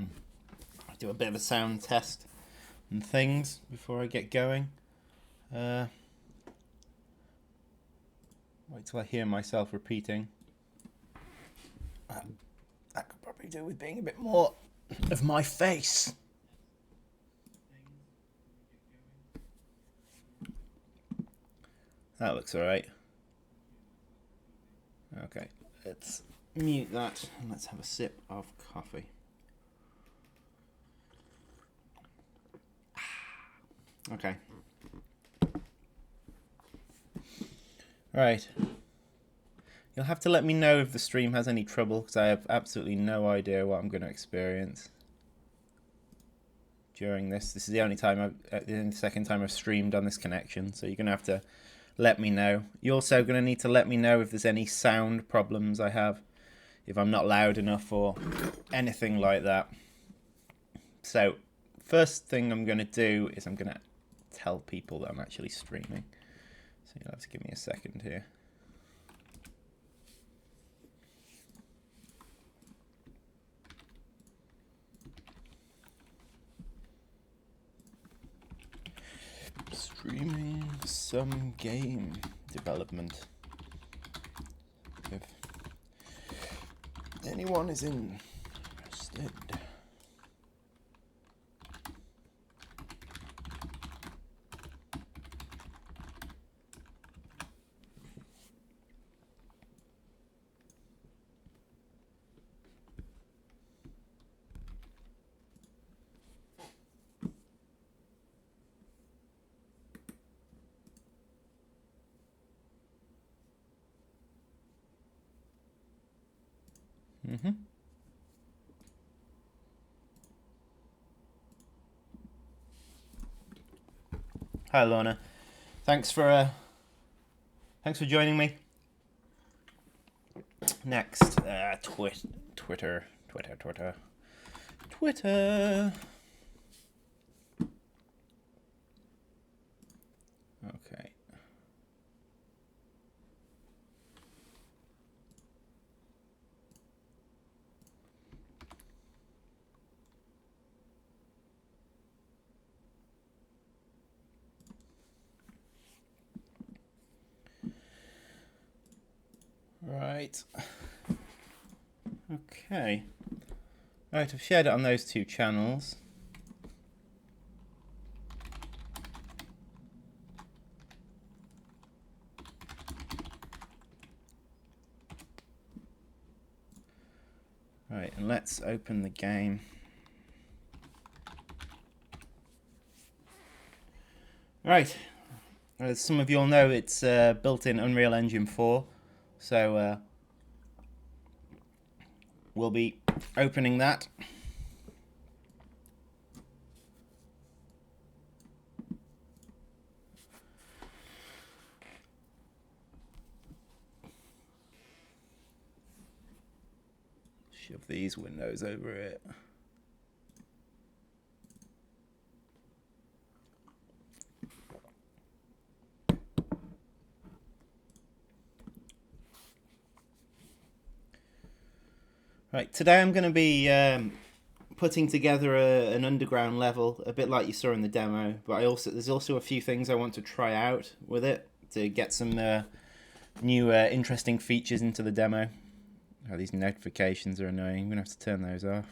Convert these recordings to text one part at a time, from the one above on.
and do a bit of a sound test and things before I get going. Wait till I hear myself repeating. That could probably do with being a bit more of my face. That looks alright. Okay, let's mute that and let's have a sip of coffee. Okay. Right. You'll have to let me know if the stream has any trouble, because I have absolutely no idea what I'm going to experience during this. This is the only time the second time I've streamed on this connection, so you're going to have to let me know. You're also going to need to let me know if there's any sound problems I have, if I'm not loud enough or anything like that. So, first thing I'm going to do is I'm going to tell people that I'm actually streaming. So you'll have to give me a second here. Streaming some game development. If anyone is interested. Mm-hmm. Hi, Lorna. Thanks for joining me. Next, Twitter. Okay. Right. Okay. Right, I've shared it on those two channels. Right, and let's open the game. Right. As some of you all know, it's built in Unreal Engine 4. So we'll be opening that. Shove these windows over it. Right, today I'm going to be putting together an underground level, a bit like you saw in the demo. But there's also a few things I want to try out with it to get some new interesting features into the demo. Oh, these notifications are annoying. I'm going to have to turn those off.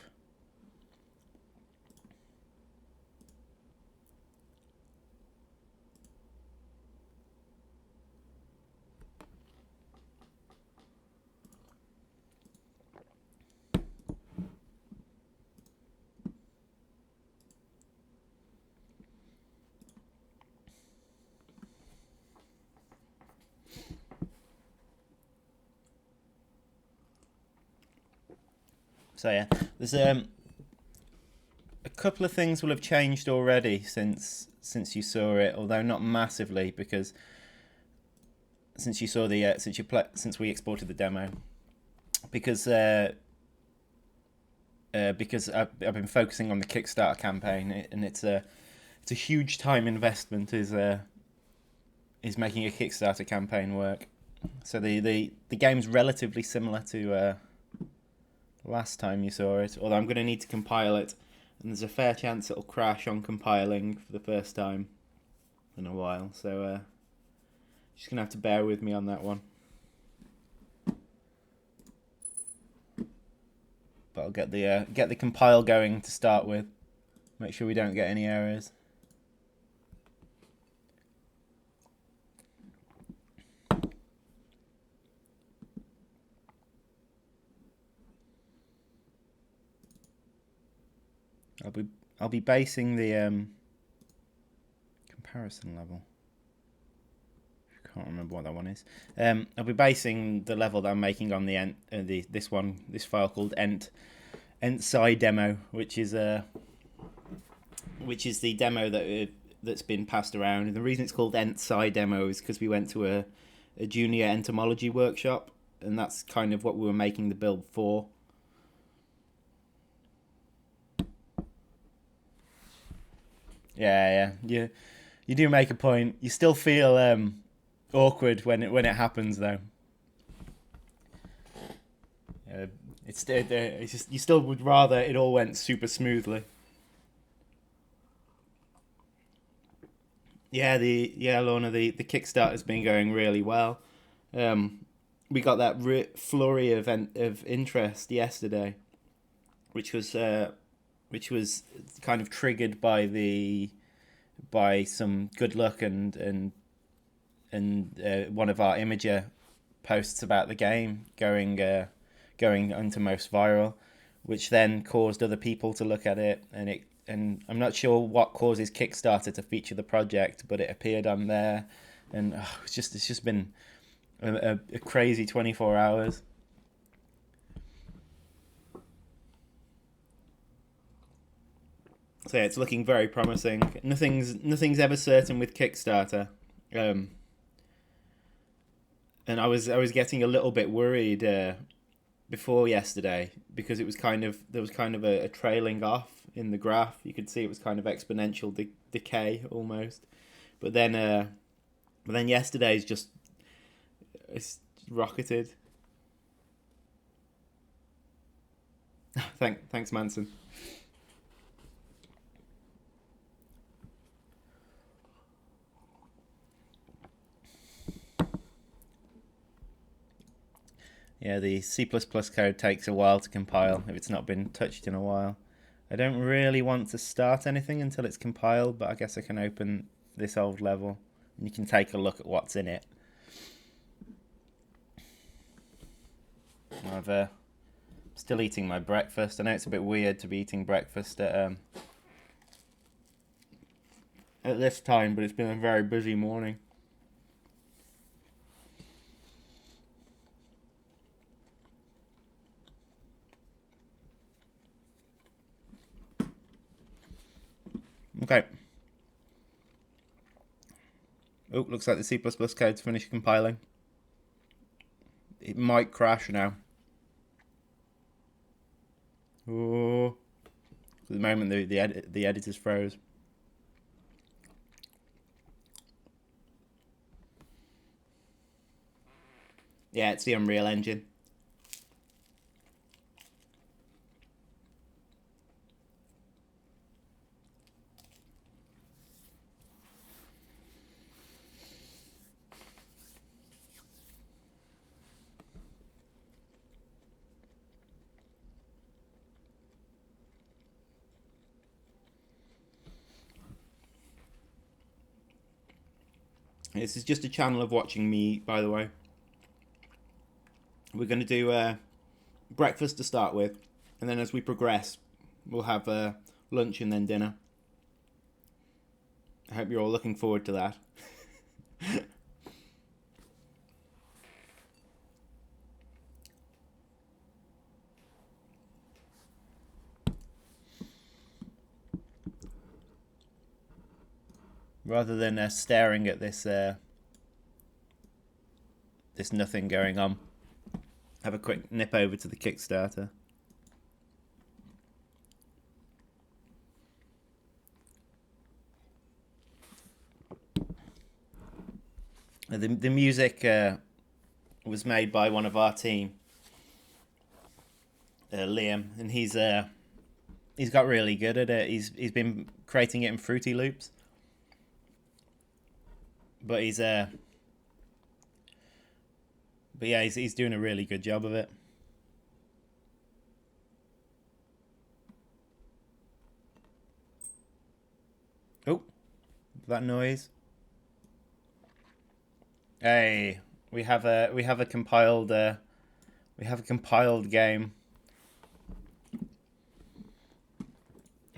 So yeah, there's a couple of things will have changed already since you saw it, although not massively, because since you saw the since we exported the demo, because I've been focusing on the Kickstarter campaign, and it's a huge time investment is making a Kickstarter campaign work. So the game's relatively similar to last time you saw it. Although I'm going to need to compile it, and there's a fair chance it'll crash on compiling for the first time in a while. So just going to have to bear with me on that one. But I'll get the compile going to start with. Make sure we don't get any errors. I'll be basing the comparison level. I can't remember what that one is. I'll be basing the level that I'm making on this file called ent.sci demo, which is the demo that's been passed around. And the reason it's called ent.sci demo is because we went to a junior entomology workshop, and that's kind of what we were making the build for. Yeah. You do make a point. You still feel awkward when it happens, though. It's just you still would rather it all went super smoothly. Yeah, Lorna, the Kickstarter has been going really well. We got that flurry of interest yesterday, which was kind of triggered by some good luck and one of our Imager posts about the game going onto most viral, which then caused other people to look at it, and I'm not sure what causes Kickstarter to feature the project, but it appeared on there, and it's just been a crazy 24 hours. So yeah, it's looking very promising. Nothing's ever certain with Kickstarter, and I was getting a little bit worried before yesterday because it was there was a trailing off in the graph. You could see it was kind of exponential decay almost, but then yesterday's it's rocketed. Thanks, Manson. Yeah, the C++ code takes a while to compile if it's not been touched in a while. I don't really want to start anything until it's compiled, but I guess I can open this old level and you can take a look at what's in it. I'm still eating my breakfast. I know it's a bit weird to be eating breakfast at this time, but it's been a very busy morning. Okay. Oh, looks like the C++ code's finished compiling. It might crash now. Oh, at the moment the editor's froze. Yeah, it's the Unreal Engine. This is just a channel of watching me eat, by the way. We're going to do breakfast to start with, and then as we progress, we'll have lunch and then dinner. I hope you're all looking forward to that. Rather than staring at this nothing going on, have a quick nip over to the Kickstarter. The music was made by one of our team, Liam, and he's got really good at it. He's been creating it in Fruity Loops, but he's doing a really good job of it. Oh, that noise. Hey, we have a compiled game.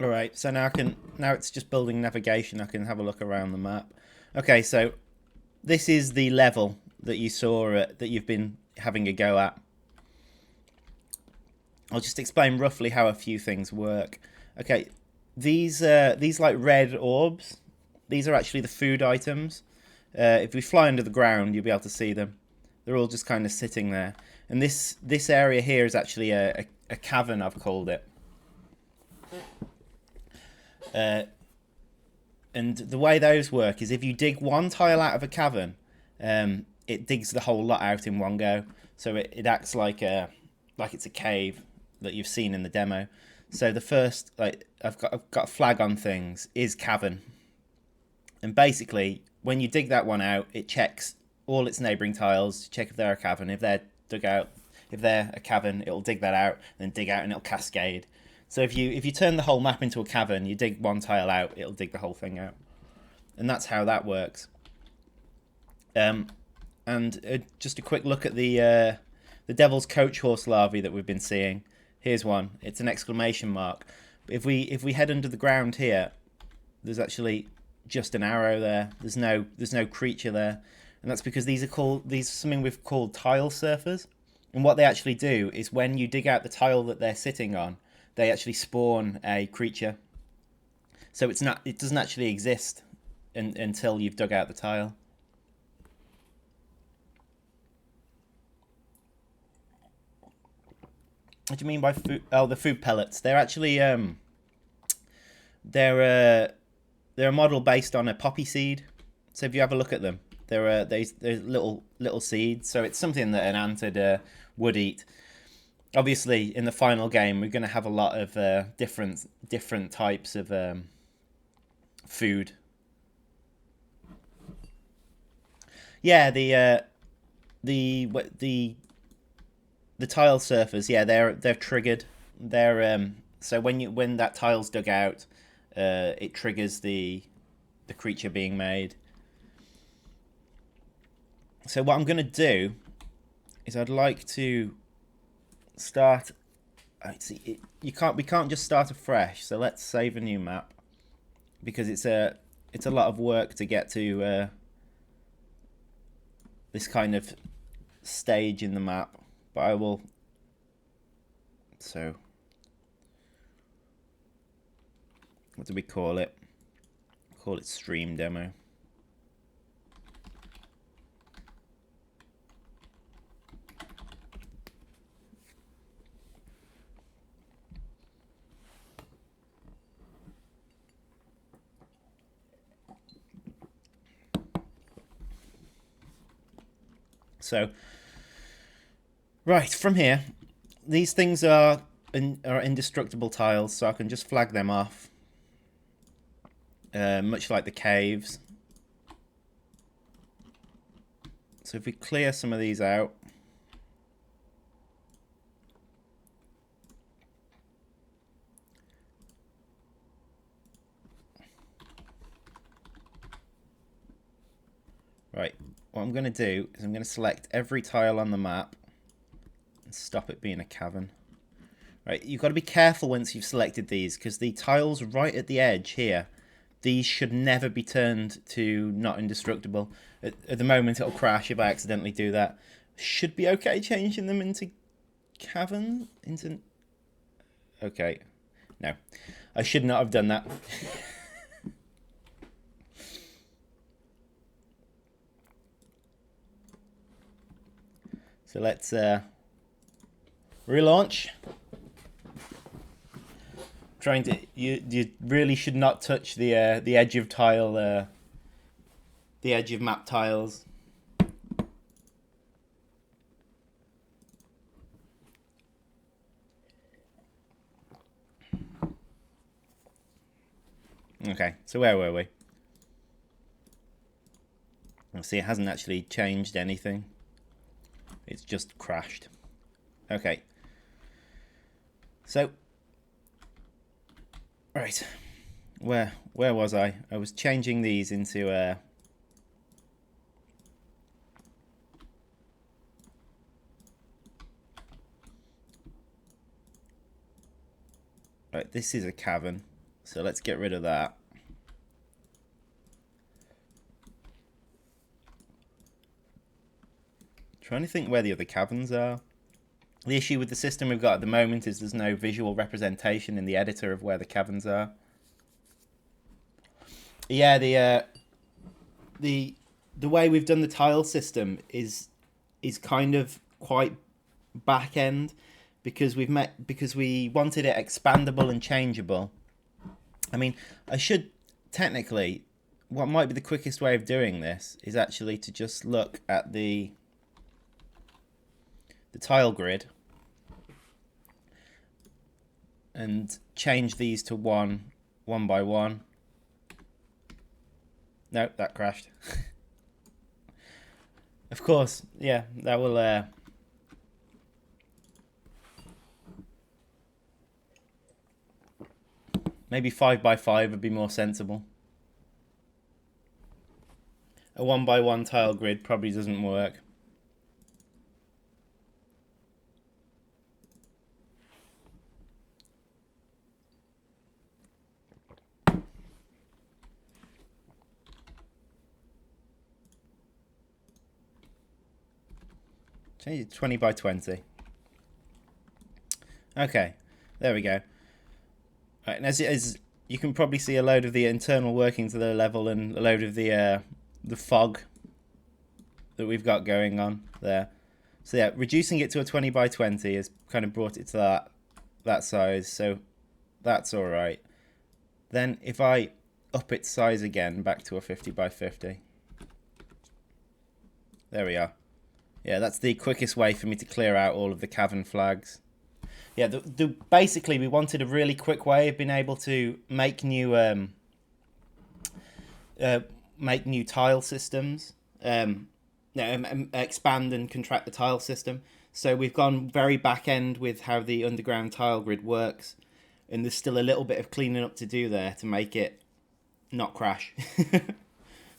All right, so now it's just building navigation. I can have a look around the map. Okay, so this is the level that you saw that you've been having a go at. I'll just explain roughly how a few things work. Okay, these like red orbs, these are actually the food items. If we fly under the ground, you'll be able to see them. They're all just kind of sitting there. And this area here is actually a cavern, I've called it. And the way those work is if you dig one tile out of a cavern, it digs the whole lot out in one go. So it acts like it's a cave that you've seen in the demo. So the first, like I've got a flag on things, is cavern. And basically, when you dig that one out, it checks all its neighbouring tiles to check if they're a cavern. If they're dug out, if they're a cavern, it'll dig that out, then dig out, and it'll cascade. So if you turn the whole map into a cavern, you dig one tile out, it'll dig the whole thing out, and that's how that works. And just a quick look at the Devil's Coach Horse larvae that we've been seeing. Here's one. It's an exclamation mark. If we head under the ground here, there's actually just an arrow there. There's no creature there, and that's because these are something we've called tile surfers. And what they actually do is when you dig out the tile that they're sitting on, they actually spawn a creature. So it doesn't actually exist until you've dug out the tile. What do you mean by food? Oh, the food pellets. They're actually they're a model based on a poppy seed. So if you have a look at them, they're little seeds. So it's something that an anted would eat. Obviously, in the final game, we're going to have a lot of different types of food. Yeah, the tile surfers. Yeah, they're triggered. They're so when that tile's dug out, it triggers the creature being made. So what I'm going to do is I'd like to start. We can't just start afresh. So let's save a new map because it's a lot of work to get to this kind of stage in the map. But I will. So what do we call it? Call it stream demo. So, right, from here, these things are indestructible tiles, so I can just flag them off. Much like the caves. So if we clear some of these out. Right. What I'm going to do is I'm going to select every tile on the map and stop it being a cavern. Right, you've got to be careful once you've selected these because the tiles right at the edge here, these should never be turned to not indestructible. At the moment it'll crash if I accidentally do that. Should be okay changing them into cavern? Okay. No. I should not have done that. So let's relaunch. Trying to you really should not touch the edge of tile the edge of map tiles. Okay, so where were we? See, it hasn't actually changed anything. It's just crashed. Okay. So, right. Where was I? I was changing these into right, this is a cavern. So let's get rid of that. Trying to think where the other caverns are. The issue with the system we've got at the moment is there's no visual representation in the editor of where the caverns are. Yeah, the way we've done the tile system is kind of quite back end because we wanted it expandable and changeable. I mean, I should technically, what might be the quickest way of doing this is actually to just look at the tile grid and change these to one by one. No, that crashed. Of course, yeah, that will maybe 5 by 5 would be more sensible. A 1 by 1 tile grid probably doesn't work. Change it to 20 by 20. Okay, there we go. Right, and as you can probably see a load of the internal workings of the level and a load of the fog that we've got going on there. So yeah, reducing it to a 20 by 20 has kind of brought it to that size, so that's all right. Then if I up its size again back to a 50 by 50, there we are. Yeah, that's the quickest way for me to clear out all of the cavern flags. Yeah, basically we wanted a really quick way of being able to make new tile systems, expand and contract the tile system. So we've gone very back end with how the underground tile grid works, and there's still a little bit of cleaning up to do there to make it not crash.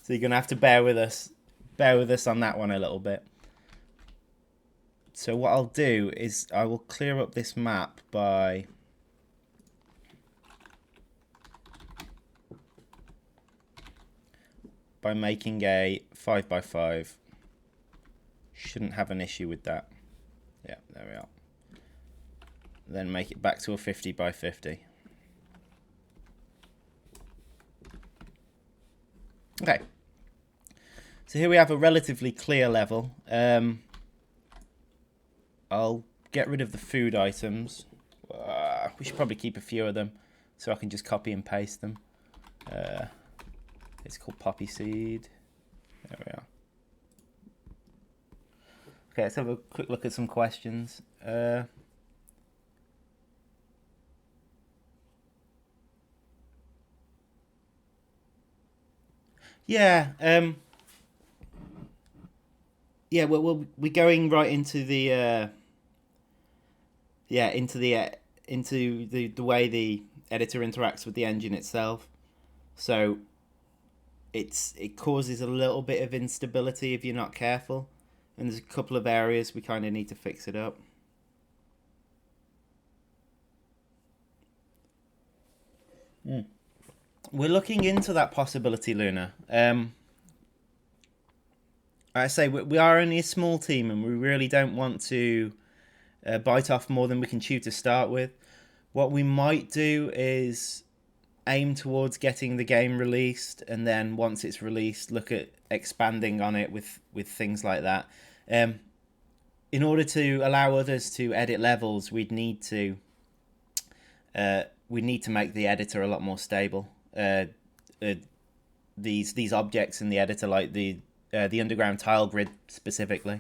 So you're gonna have to bear with us on that one a little bit. So what I'll do is I will clear up this map by making a 5 by 5. Shouldn't have an issue with that. Yeah, there we are. Then make it back to a 50 by 50. Okay. So here we have a relatively clear level. I'll get rid of the food items. We should probably keep a few of them so I can just copy and paste them. It's called poppy seed. There we are. Okay, let's have a quick look at some questions. Yeah, we're going right into the into the way the editor interacts with the engine itself. So it causes a little bit of instability if you're not careful, and there's a couple of areas we kind of need to fix it up. We're looking into that possibility, Luna. I say we are only a small team, and we really don't want to bite off more than we can chew to start with. What we might do is aim towards getting the game released, and then once it's released, look at expanding on it with things like that. In order to allow others to edit levels, we'd need to make the editor a lot more stable. These objects in the editor, like the underground tile grid specifically.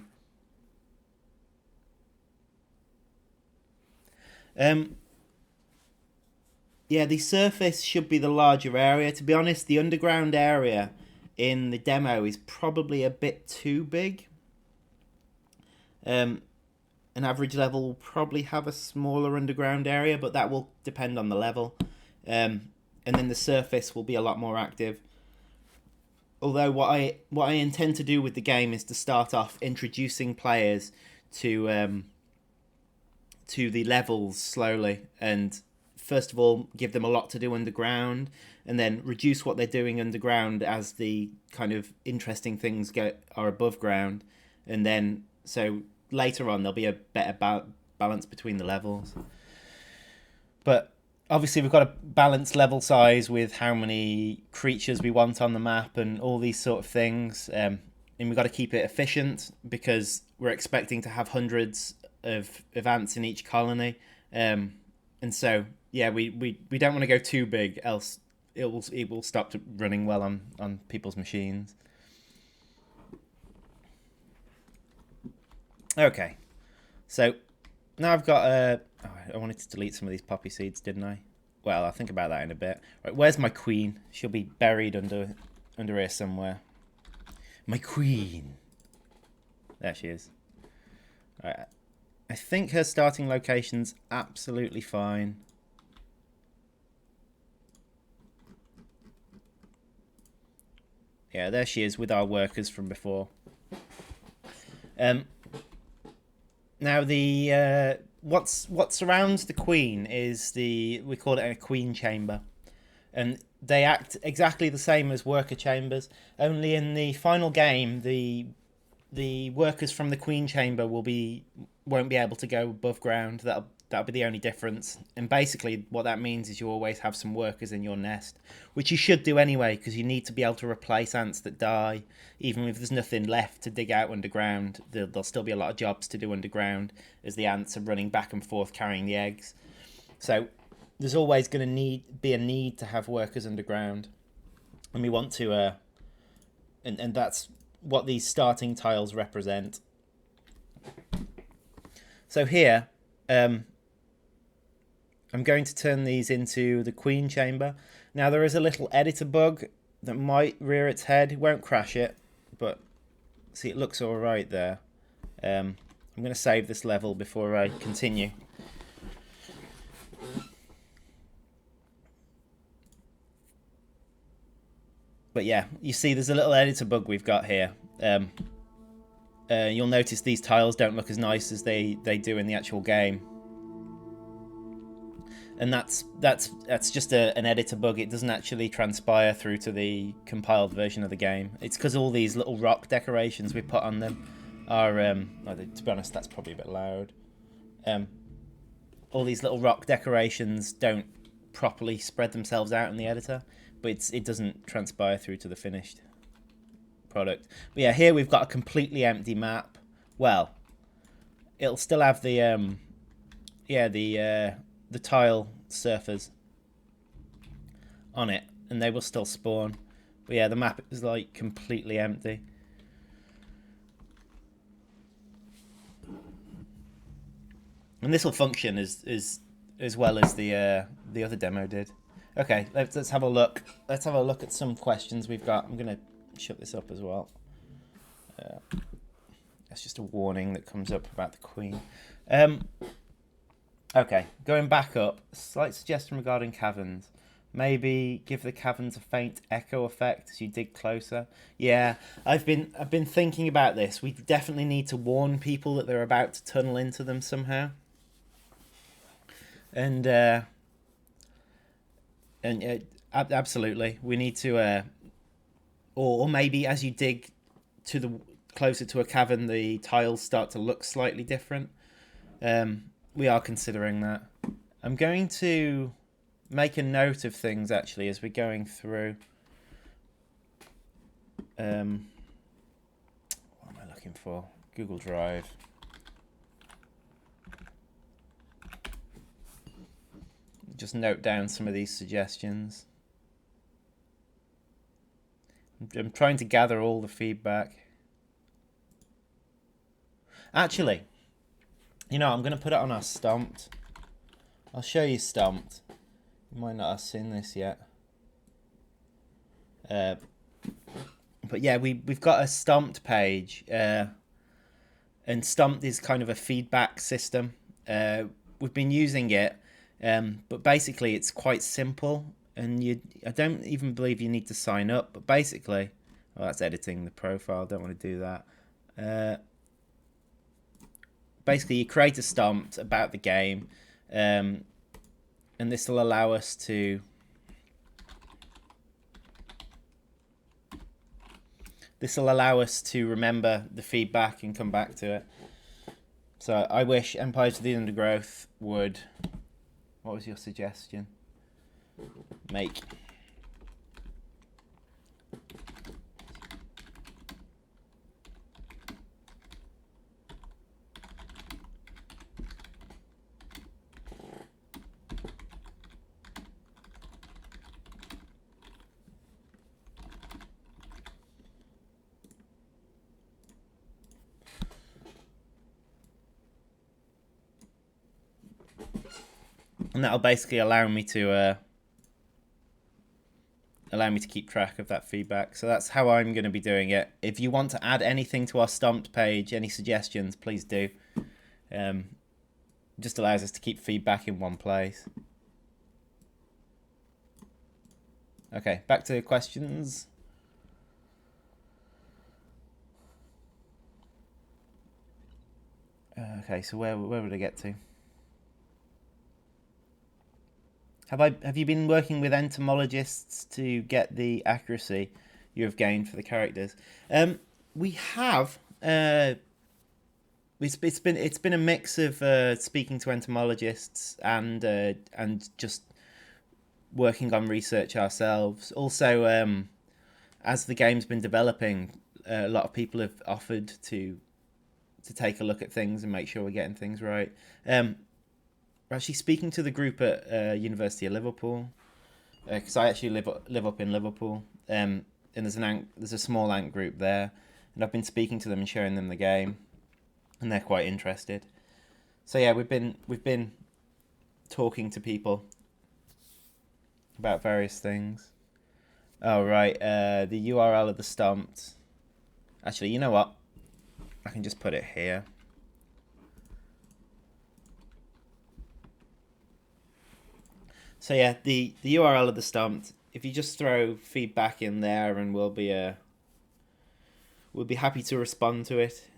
Yeah, the surface should be the larger area. To be honest, the underground area in the demo is probably a bit too big. An average level will probably have a smaller underground area, but that will depend on the level. And then the surface will be a lot more active. Although what I intend to do with the game is to start off introducing players to the levels slowly, and first of all give them a lot to do underground, and then reduce what they're doing underground as the kind of interesting things are above ground, and then so later on there'll be a better balance between the levels. But obviously we've got to balance level size with how many creatures we want on the map and all these sort of things. And we've got to keep it efficient because we're expecting to have hundreds of ants in each colony. And so, yeah, we don't want to go too big, else it will stop running well on people's machines. Okay, so now I've got I wanted to delete some of these poppy seeds, didn't I? Well, I'll think about that in a bit. Right, where's my queen? She'll be buried under here somewhere. My queen. There she is. Right, I think her starting location's absolutely fine. Yeah, there she is with our workers from before. Now the what surrounds the queen is we call it a queen chamber, and they act exactly the same as worker chambers. Only in the final game, the workers from the queen chamber won't be able to go above ground. That'll be the only difference. And basically, what that means is you always have some workers in your nest, which you should do anyway, because you need to be able to replace ants that die. Even if there's nothing left to dig out underground, there'll still be a lot of jobs to do underground as the ants are running back and forth carrying the eggs. So there's always going to be a need to have workers underground, and we want to, and that's what these starting tiles represent. So here, I'm going to turn these into the queen chamber. Now there is a little editor bug that might rear its head. It won't crash it, but see, it looks all right there. I'm going to save this level before I continue. But yeah, you see there's a little editor bug we've got here. You'll notice these tiles don't look as nice as they do in the actual game. And that's just an editor bug. It doesn't actually transpire through to the compiled version of the game. It's because all these little rock decorations we put on them are, to be honest, that's probably a bit loud. All these little rock decorations don't properly spread themselves out in the editor, but it doesn't transpire through to the finished product. But yeah, here we've got a completely empty map. Well, it'll still have the tile surfers on it, and they will still spawn. But yeah, the map is like completely empty. And this will function as well as the other demo did. Okay, let's have a look. Let's have a look at some questions we've got. I'm gonna shut this up as well. That's just a warning that comes up about the queen. Okay, going back up, slight suggestion regarding caverns. Maybe give the caverns a faint echo effect as you dig closer. Yeah, I've been thinking about this. We definitely need to warn people that they're about to tunnel into them somehow. And absolutely, we need to, or maybe as you dig closer to a cavern, the tiles start to look slightly different. We are considering that. I'm going to make a note of things actually as we're going through. What am I looking for? Google Drive. Just note down some of these suggestions. I'm trying to gather all the feedback. Actually, you know, I'm going to put it on our Stomped. I'll show you Stomped. You might not have seen this yet. But yeah, we've got a Stomped page, and Stomped is kind of a feedback system. We've been using it, but basically it's quite simple, and I don't even believe you need to sign up. But basically, oh, that's editing the profile. Don't want to do that. Basically, you create a Stomped about the game, and this will allow us to. This will allow us to remember the feedback and come back to it. So I wish Empires of the Undergrowth would... What was your suggestion? Make... And that'll basically allow me to keep track of that feedback. So that's how I'm going to be doing it. If you want to add anything to our Stomped page, any suggestions, please do. Just allows us to keep feedback in one place. Okay, back to questions. Okay, so where would I get to? Have you been working with entomologists to get the accuracy you have gained for the characters? We have. It's been a mix of speaking to entomologists and just working on research ourselves. Also, as the game's been developing, a lot of people have offered to take a look at things and make sure we're getting things right. We're actually speaking to the group at University of Liverpool, because I actually live up in Liverpool, and there's a small ant group there, and I've been speaking to them and showing them the game, and they're quite interested. So yeah, we've been talking to people about various things. Oh right, the URL of the Stomped. Actually, you know what? I can just put it here. So yeah, the URL of the Stomped. If you just throw feedback in there, and we'll be happy to respond to it.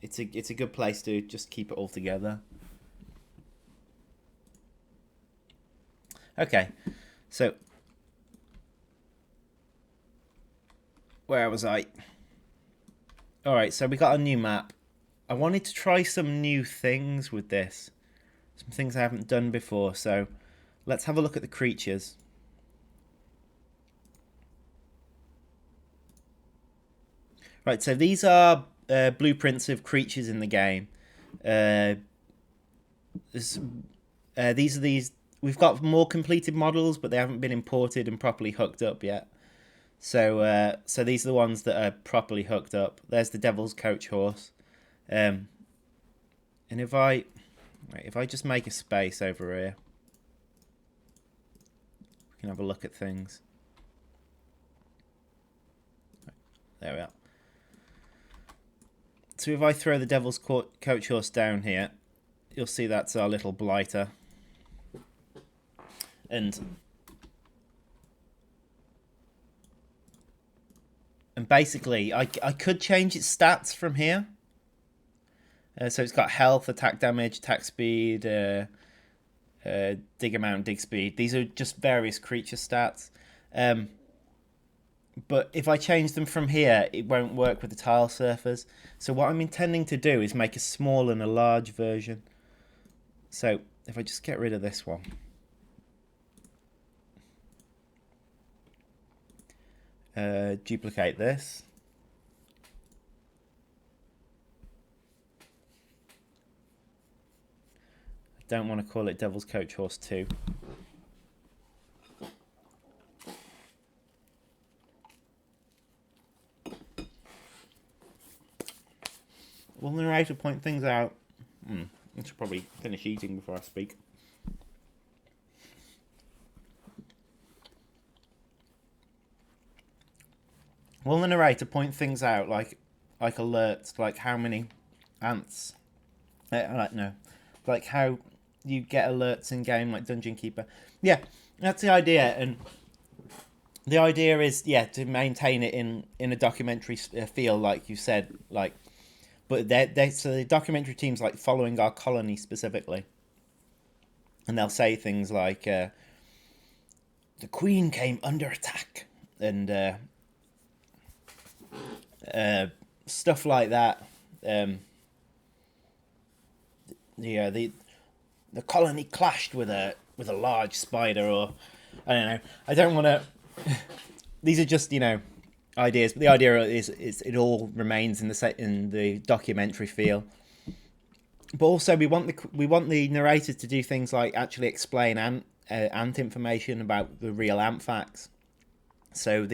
It's a good place to just keep it all together. Okay, so where was I? All right, so we got a new map. I wanted to try some new things with this, some things I haven't done before. So let's have a look at the creatures. Right, so these are blueprints of creatures in the game. These. We've got more completed models, but they haven't been imported and properly hooked up yet. So these are the ones that are properly hooked up. There's the Devil's Coach Horse. And if I just make a space over here, we can have a look at things. There we are. So if I throw the Devil's Coach Horse down here, you'll see that's our little blighter. And basically, I could change its stats from here. So it's got health, attack damage, attack speed, dig amount, dig speed. These are just various creature stats. But if I change them from here, it won't work with the tile surfers. So what I'm intending to do is make a small and a large version. So if I just get rid of this one. Duplicate this. I don't want to call it Devil's Coach Horse 2. Will the narrator point things out? I should probably finish eating before I speak. will the narrator point things out like alerts, like how many ants? Like no, like how you get alerts in game, like Dungeon Keeper. Yeah, that's the idea, and the idea is to maintain it in a documentary feel, like you said, like. But so the documentary team's like following our colony specifically, and they'll say things like, "The Queen came under attack," and stuff like that. The colony clashed with a large spider, or I don't know. I don't want to. These are just ideas, but the idea is it all remains in the documentary feel. But also we want the narrator to do things like actually explain ant information about the real ant facts. So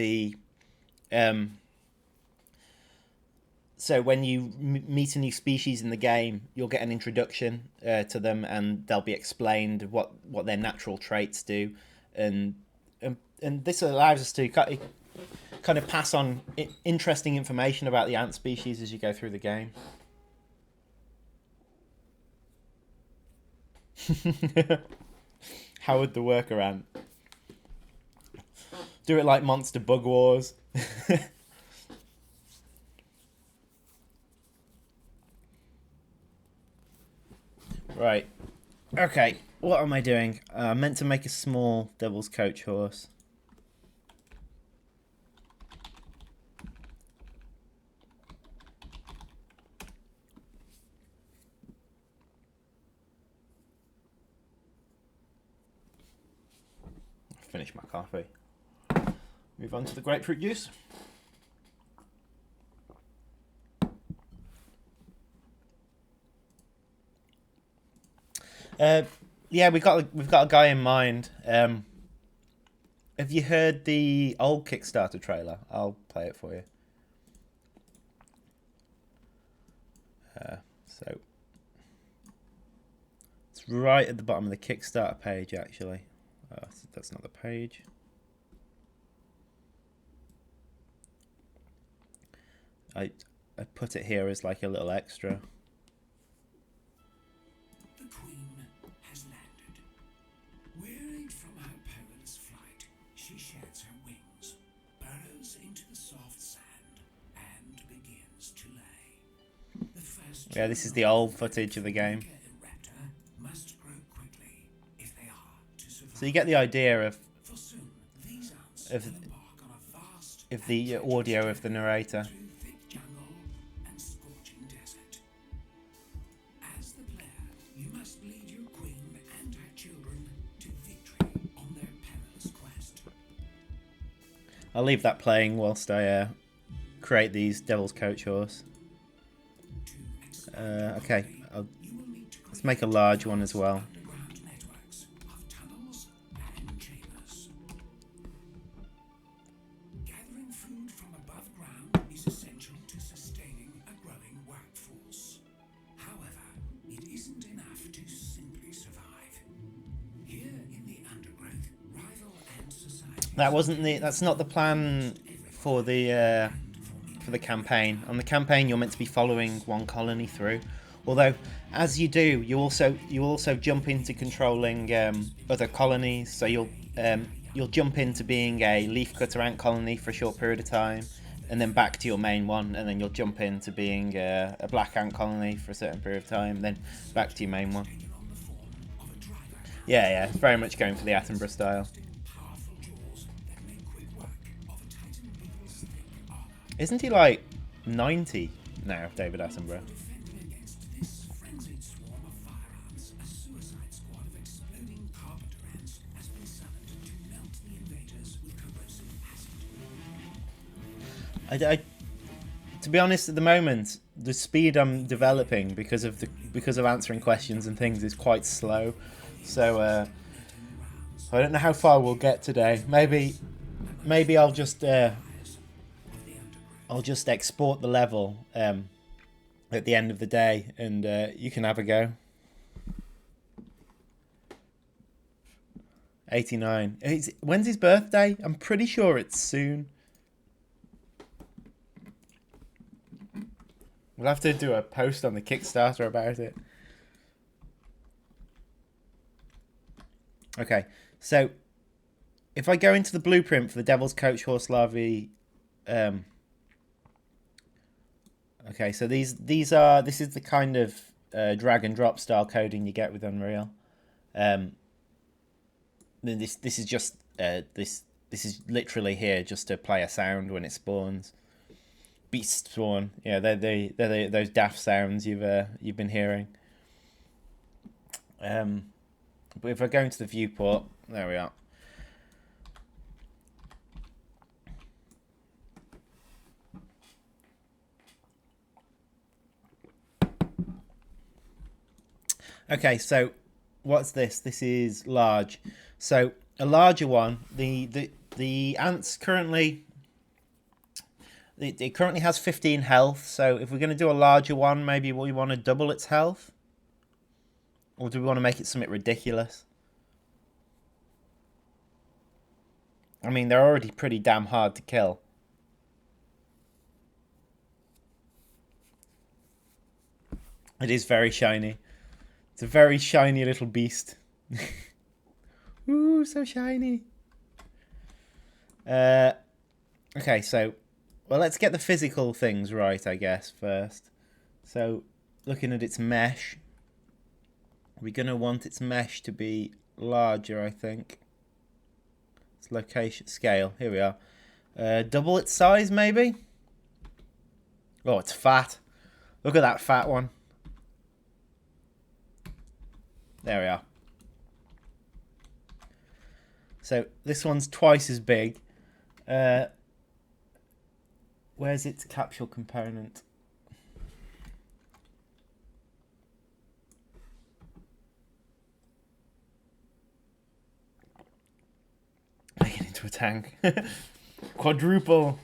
so when you meet a new species in the game, you'll get an introduction to them, and they'll be explained what their natural traits do, and this allows us to kind of pass on interesting information about the ant species as you go through the game. How would the workaround? Do it like Monster Bug Wars. Right. Okay. What am I doing? I meant to make a small devil's coach horse. Finish my coffee. Move on to the grapefruit juice. We've got a guy in mind. Have you heard the old Kickstarter trailer? I'll play it for you. So it's right at the bottom of the Kickstarter page, actually. That's not the page. I put it here as like a little extra. The Queen has landed. Wearied from her perilous flight, she sheds her wings, burrows into the soft sand, and begins to lay. The first this is the old footage of the game. Must grow quickly if they are to survive. So you get the idea of the audio of the narrator. As the player, you must lead your queen and her children to victory on their perilous quest. I'll leave that playing whilst I create these Devil's Coach Horse. Okay, let's make a large one as well. Gathering food from above ground is essential to sustaining a growing workforce. However, it isn't enough to simply survive. Here in the Undergrowth, rival ant society. That's not the plan for the campaign. On the campaign, you're meant to be following one colony through. Although, as you do, you also jump into controlling other colonies. So you'll jump into being a leafcutter ant colony for a short period of time, and then back to your main one, and then you'll jump into being a black ant colony for a certain period of time, then back to your main one. Yeah, it's very much going for the Attenborough style. Isn't he like 90 now, David Attenborough? To be honest, at the moment, the speed I'm developing because of answering questions and things is quite slow. So I don't know how far we'll get today. Maybe I'll just export the level at the end of the day, and you can have a go. 89. When's his birthday? I'm pretty sure it's soon. We'll have to do a post on the Kickstarter about it. Okay, so if I go into the blueprint for the Devil's Coach Horse Larvae, okay, so this is the kind of drag and drop style coding you get with Unreal. This is just this is literally here just to play a sound when it spawns. Beast spawn, yeah, they're those daft sounds you've been hearing. But if I go into the viewport, there we are. Okay, so what's this? This is large. So a larger one. The ants currently. It currently has 15 health. So if we're going to do a larger one, maybe we want to double its health, or do we want to make it something ridiculous? I mean, they're already pretty damn hard to kill. It is very shiny. It's a very shiny little beast. Ooh, so shiny. Okay, so, well, let's get the physical things right, I guess, first. So, looking at its mesh, we're going to want its mesh to be larger, I think. Its location, scale, here we are. Double its size, maybe? Oh, it's fat. Look at that fat one. There we are. So this one's twice as big. Where's its capsule component? Make it into a tank. Quadruple.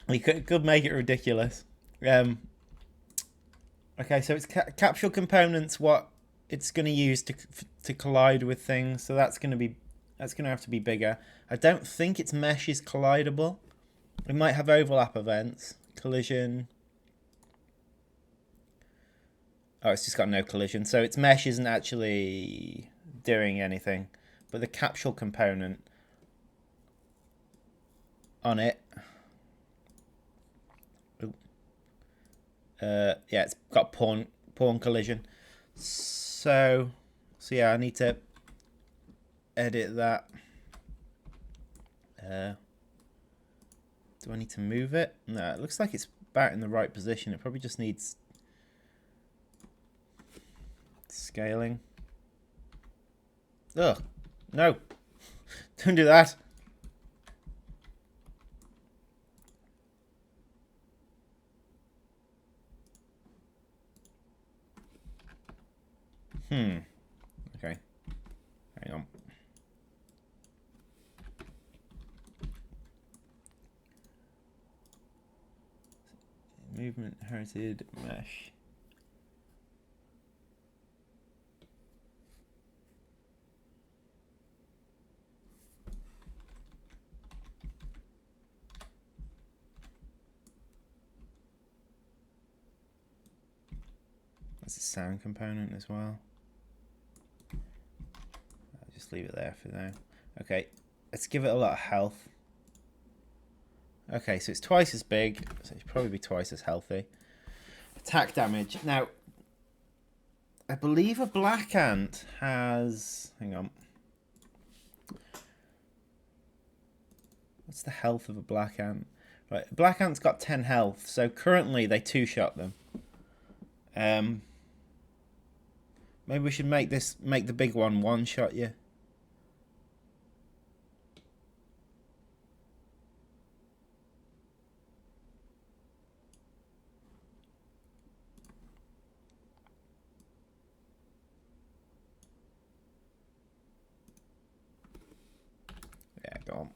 We could make it ridiculous. Okay, so it's capsule components. What it's going to use to collide with things. So that's going to have to be bigger. I don't think its mesh is collidable. It might have overlap events, collision. Oh, it's just got no collision. So its mesh isn't actually doing anything, but the capsule component on it. Yeah, it's got pawn collision. So yeah, I need to edit that. Do I need to move it? No, it looks like it's about in the right position. It probably just needs scaling. Ugh, no, don't do that. Okay. Hang on. Movement inherited mesh. That's a sound component as well. I'll just leave it there for now. Okay, let's give it a lot of health. Okay, so it's twice as big, so it's probably be twice as healthy. Attack damage. Now, I believe a black ant has... Hang on. What's the health of a black ant? Right, a black ant's got 10 health, so currently they two-shot them. Maybe we should make the big one one-shot you. Yeah, go on.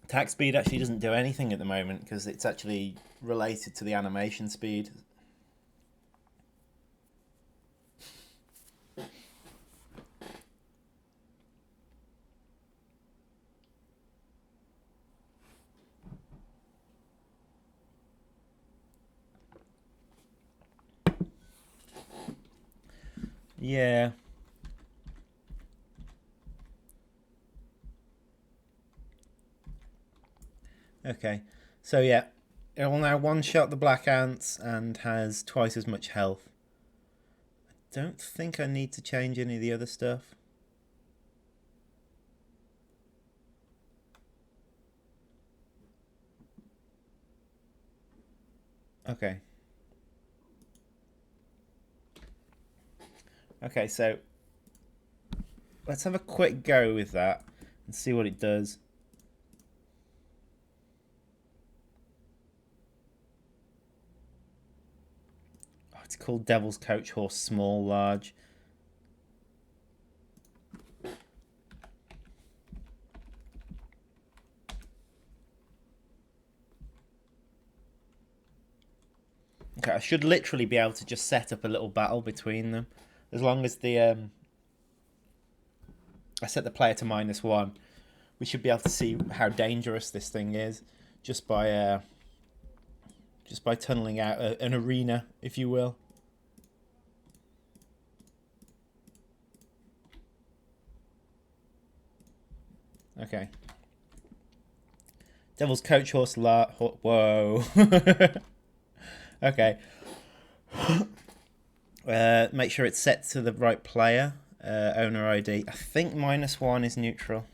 Attack speed actually doesn't do anything at the moment because it's actually related to the animation speed. Yeah. Okay. So yeah, it will now one-shot the black ants and has twice as much health. Don't think I need to change any of the other stuff. Okay. Okay, so let's have a quick go with that and see what it does. Oh, it's called Devil's Coach Horse Small Large. Okay, I should literally be able to just set up a little battle between them. As long as the I set the player to -1, we should be able to see how dangerous this thing is just by tunneling out an arena, if you will. Okay. Devil's Coach Horse whoa. Okay. Make sure it's set to the right player. Owner ID. I think -1 is neutral.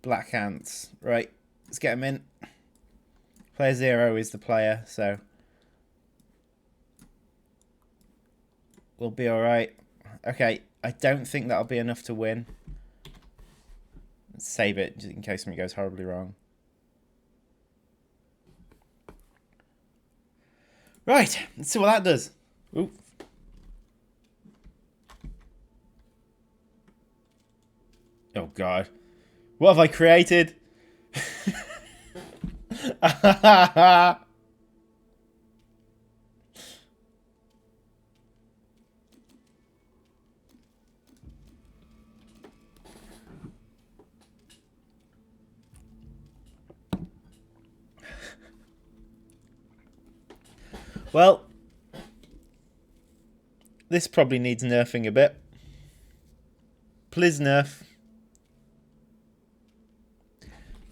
Black ants. Right. Let's get them in. Player 0 is the player, so we'll be alright. Okay. I don't think that'll be enough to win. Let's save it just in case something goes horribly wrong. Right. Let's see what that does. Ooh. Oh god. What have I created? Well, this probably needs nerfing a bit. Please nerf.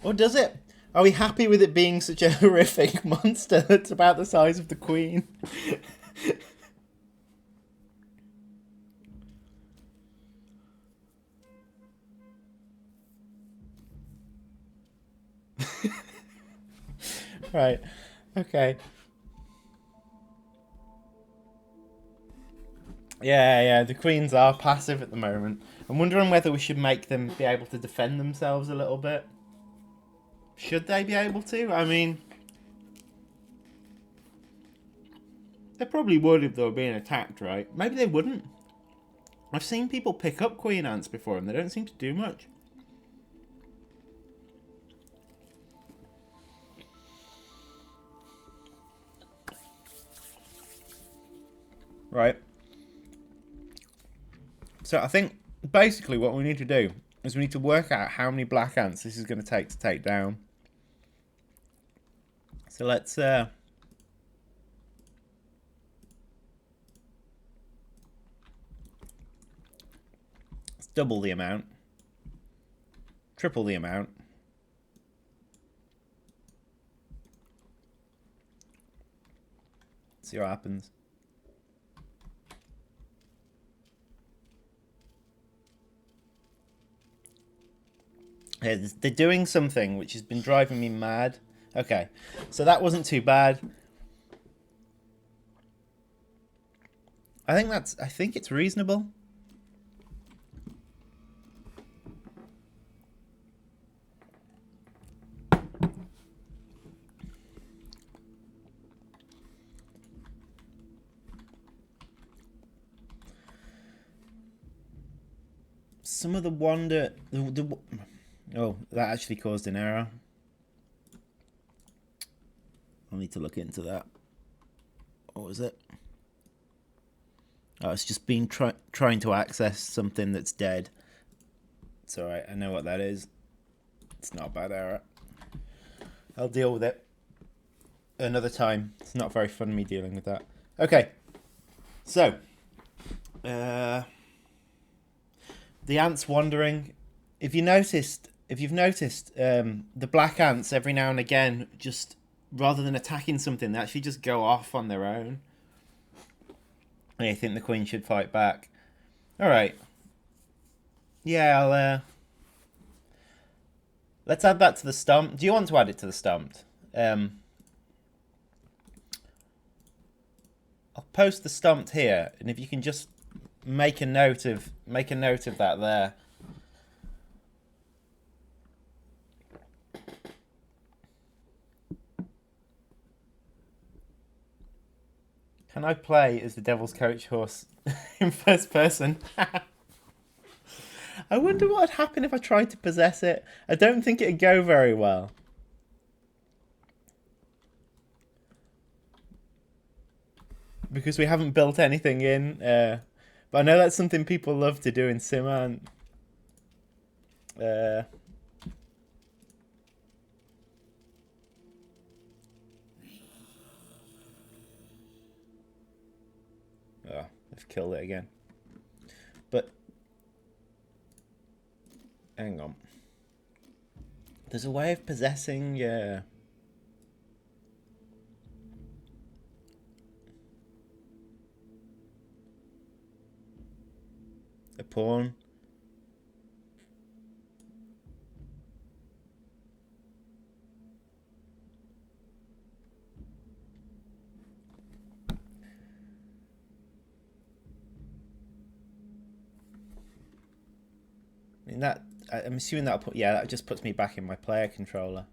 Or does it? Are we happy with it being such a horrific monster that's about the size of the Queen? Right. Okay. Yeah, the Queens are passive at the moment. I'm wondering whether we should make them be able to defend themselves a little bit. Should they be able to? I mean, they probably would if they were being attacked, right? Maybe they wouldn't. I've seen people pick up queen ants before and they don't seem to do much. Right. So I think basically what we need to do is we need to work out how many black ants this is going to take down. So let's double the amount, triple the amount. See what happens. Yeah, they're doing something which has been driving me mad. Okay, so that wasn't too bad. I think it's reasonable. Some of the wonder... Oh, that actually caused an error. I'll need to look into that. What was it? Oh, it's just been trying to access something that's dead. It's alright, I know what that is. It's not a bad error. I'll deal with it another time. It's not very fun me dealing with that. Okay, so Uh, the ants wandering. If you've noticed, the black ants every now and again, just rather than attacking something, they actually just go off on their own. I think the queen should fight back. All right. Yeah, let's add that to the stump. Do you want to add it to the stump? I'll post the stump here, and if you can just make a note of that there. Can I play as the Devil's Coach horse in first person? I wonder what would happen if I tried to possess it. I don't think it'd go very well. Because we haven't built anything in. But I know that's something people love to do in Simant. Oh, they've killed it again. But hang on. There's a way of possessing a pawn. I mean I'm assuming that'll put, yeah, that just puts me back in my player controller.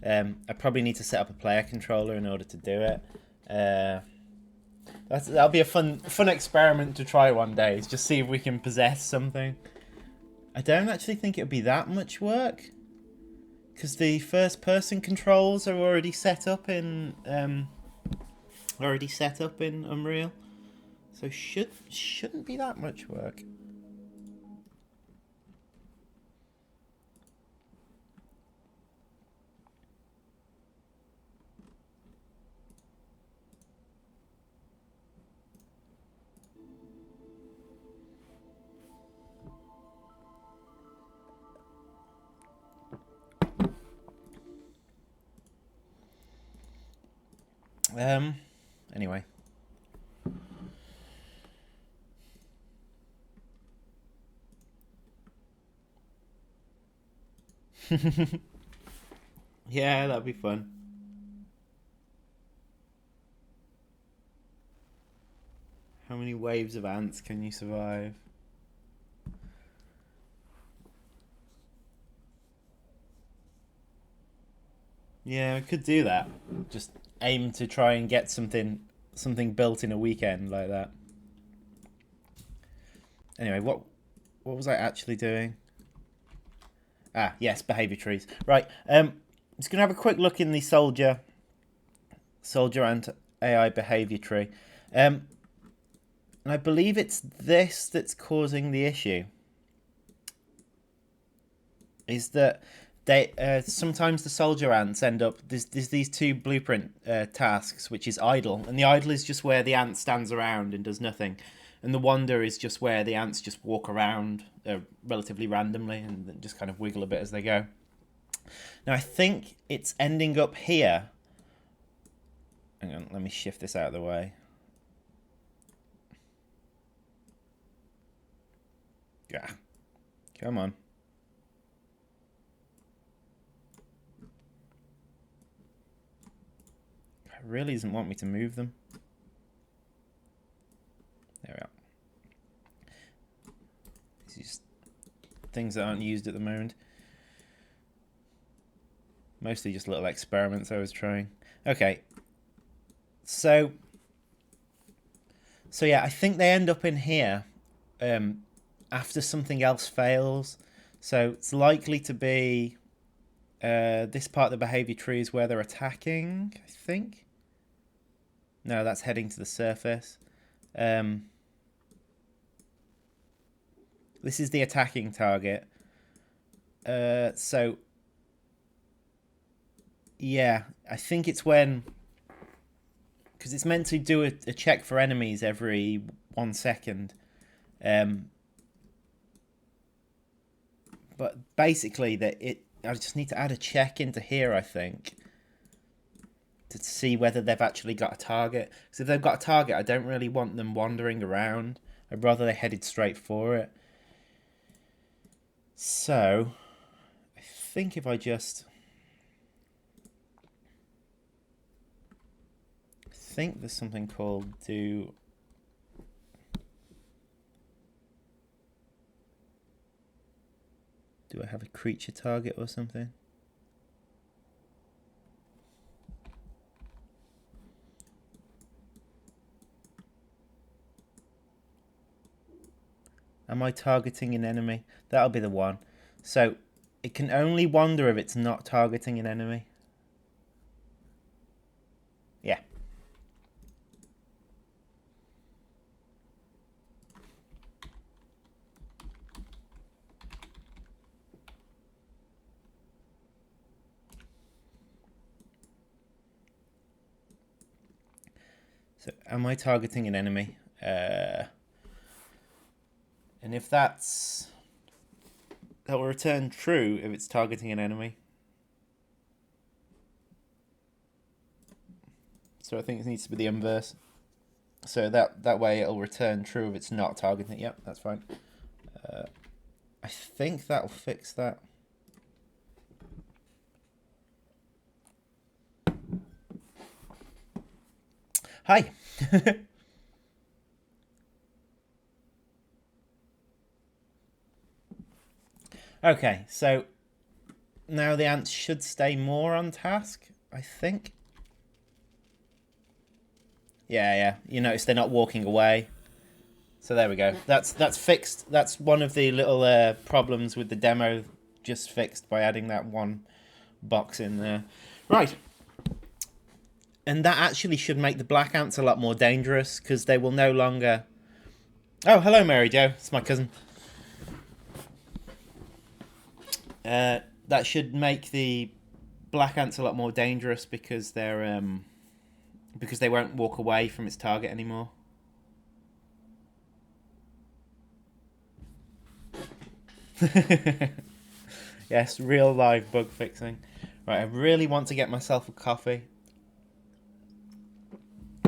I probably need to set up a player controller in order to do it. That'll be a fun experiment to try one day. Is just see if we can possess something. I don't actually think it'd be that much work, because the first person controls are already set up in Unreal, so shouldn't be that much work. Anyway. Yeah, that'd be fun. How many waves of ants can you survive? Yeah, I could do that. Just aim to try and get something built in a weekend like that. Anyway, what was I actually doing? Ah, yes, behavior trees. Right. Just gonna have a quick look in the soldier ant AI behavior tree. And I believe it's this that's causing the issue. Is that they sometimes the soldier ants end up there's these two blueprint tasks, which is idle, and the idle is just where the ant stands around and does nothing, and the wander is just where the ants just walk around relatively randomly and just kind of wiggle a bit as they go. Now I think it's ending up here. Hang on, let me shift this out of the way. Yeah, come on. It really doesn't want me to move them. There we are. These are just things that aren't used at the moment. Mostly just little experiments I was trying. Okay. So yeah, I think they end up in here after something else fails. So it's likely to be this part of the behavior tree is where they're attacking, I think. No, that's heading to the surface. This is the attacking target. So yeah, I think it's when, because it's meant to do a check for enemies every 1 second. But basically, I just need to add a check into here, I think, to see whether they've actually got a target. Because if they've got a target, I don't really want them wandering around. I'd rather they headed straight for it. So, I think if I just... I think there's something called do... Do I have a creature target or something? Am I targeting an enemy? That'll be the one. So, it can only wander if it's not targeting an enemy. Yeah. So, am I targeting an enemy? And if that's... That will return true if it's targeting an enemy. So I think it needs to be the inverse. So that way it'll return true if it's not targeting it. Yep, that's fine. I think that'll fix that. Hi. Okay, so now the ants should stay more on task, I think. Yeah. You notice they're not walking away. So there we go. That's fixed. That's one of the little problems with the demo, just fixed by adding that one box in there. Right. And that actually should make the black ants a lot more dangerous because they will no longer... Oh, hello, Mary Jo. It's my cousin. That should make the black ants a lot more dangerous because they're because they won't walk away from its target anymore. Yes, real live bug fixing. Right, I really want to get myself a coffee.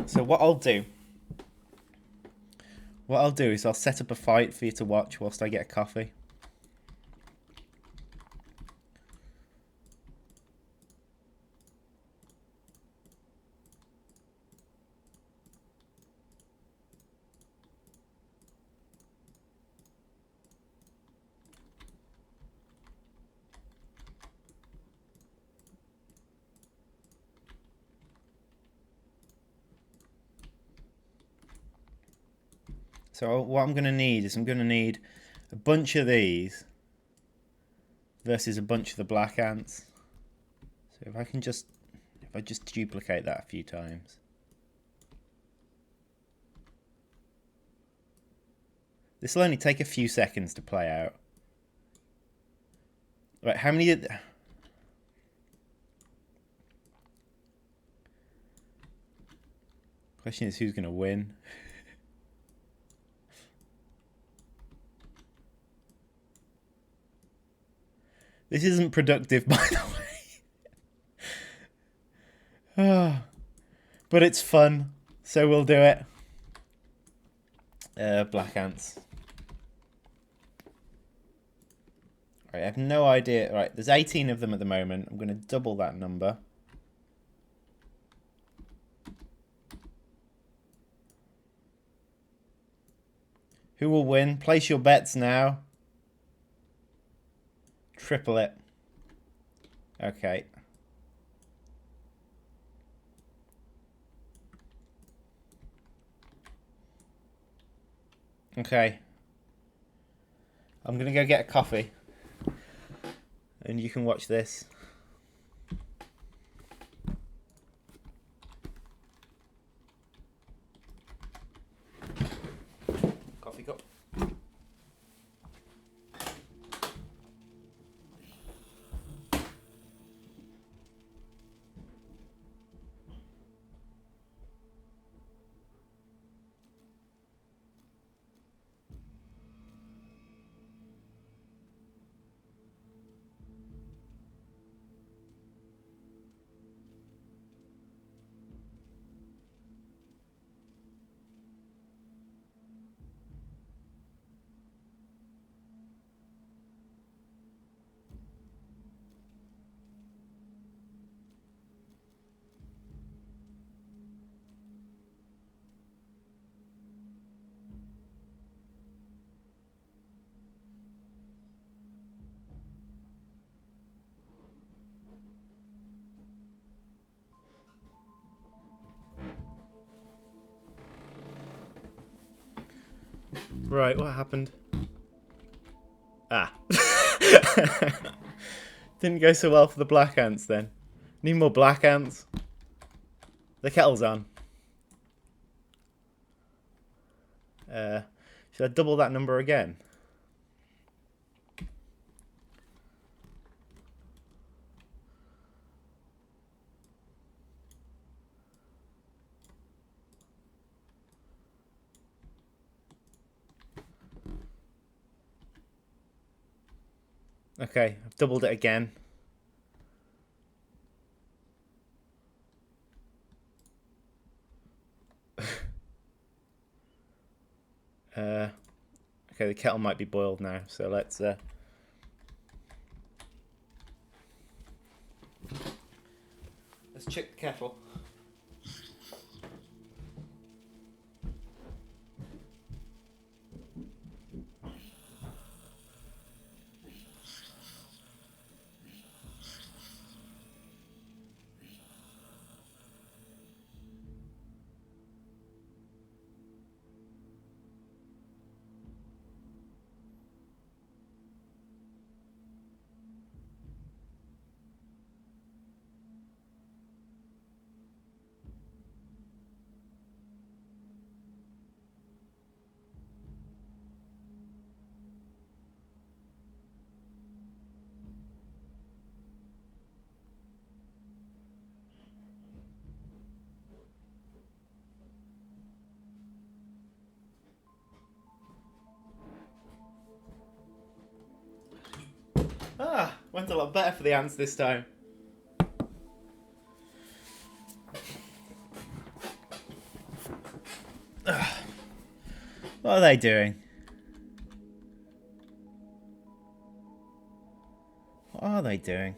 So what I'll do is I'll set up a fight for you to watch whilst I get a coffee. So what I'm going to need is a bunch of these versus a bunch of the black ants. So if I just duplicate that a few times. This will only take a few seconds to play out. Right, how many did... Question is who's going to win. This isn't productive, by the way. But it's fun, so we'll do it. Black ants. Right, I have no idea. Right, there's 18 of them at the moment. I'm going to double that number. Who will win? Place your bets now. Triple it. Okay. Okay. I'm going to go get a coffee. And you can watch this. Coffee cup. Right, what happened? Ah. Didn't go so well for the black ants then. Need more black ants. The kettle's on. Should I double that number again? Okay, I've doubled it again. Okay, the kettle might be boiled now, so let's check the kettle. Ah, went a lot better for the ants this time. What are they doing? What are they doing?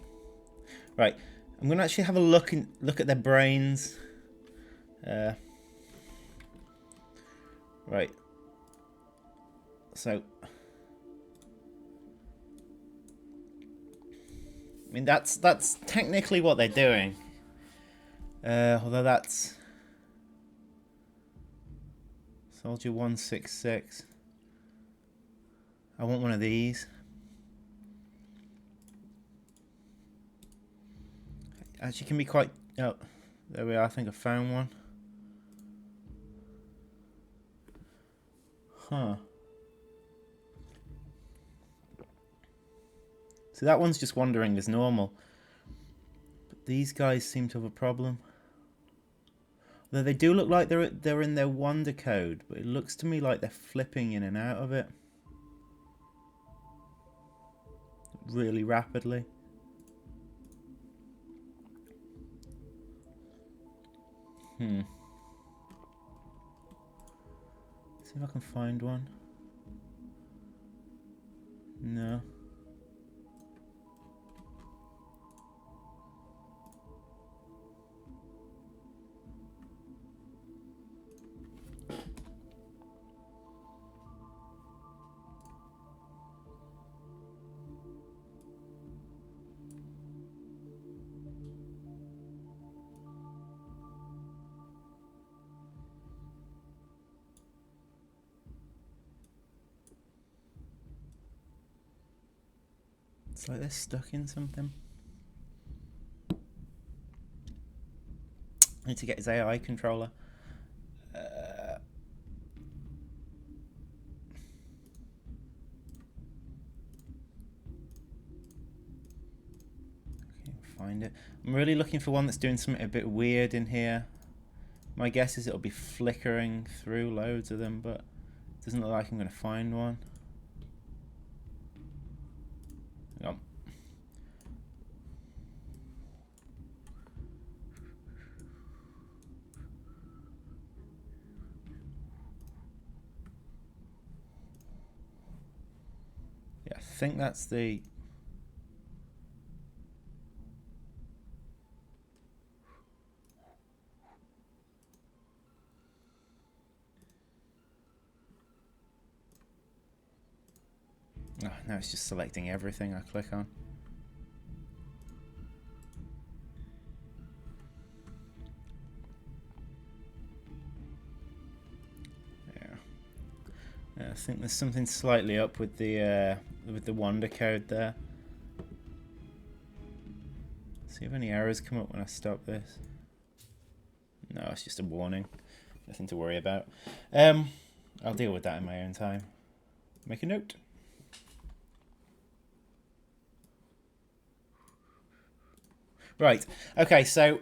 Right, I'm gonna actually have a look at their brains. Right. So, I mean that's technically what they're doing. Although that's Soldier 166. I want one of these. Actually, can be quite. Oh, there we are. I think I found one. Huh. So that one's just wandering as normal. But these guys seem to have a problem. Though they do look like they're in their wonder code, but it looks to me like they're flipping in and out of it really rapidly. See if I can find one. No. It's like they're stuck in something. I need to get his AI controller. Find it. I'm really looking for one that's doing something a bit weird in here. My guess is it'll be flickering through loads of them, but it doesn't look like I'm going to find one. Hang on. Yeah, I think that's the... Oh, now it's just selecting everything I click on. Yeah. I think there's something slightly up with the wander code there. See if any errors come up when I stop this. No, it's just a warning. Nothing to worry about. I'll deal with that in my own time. Make a note. Right. Okay, so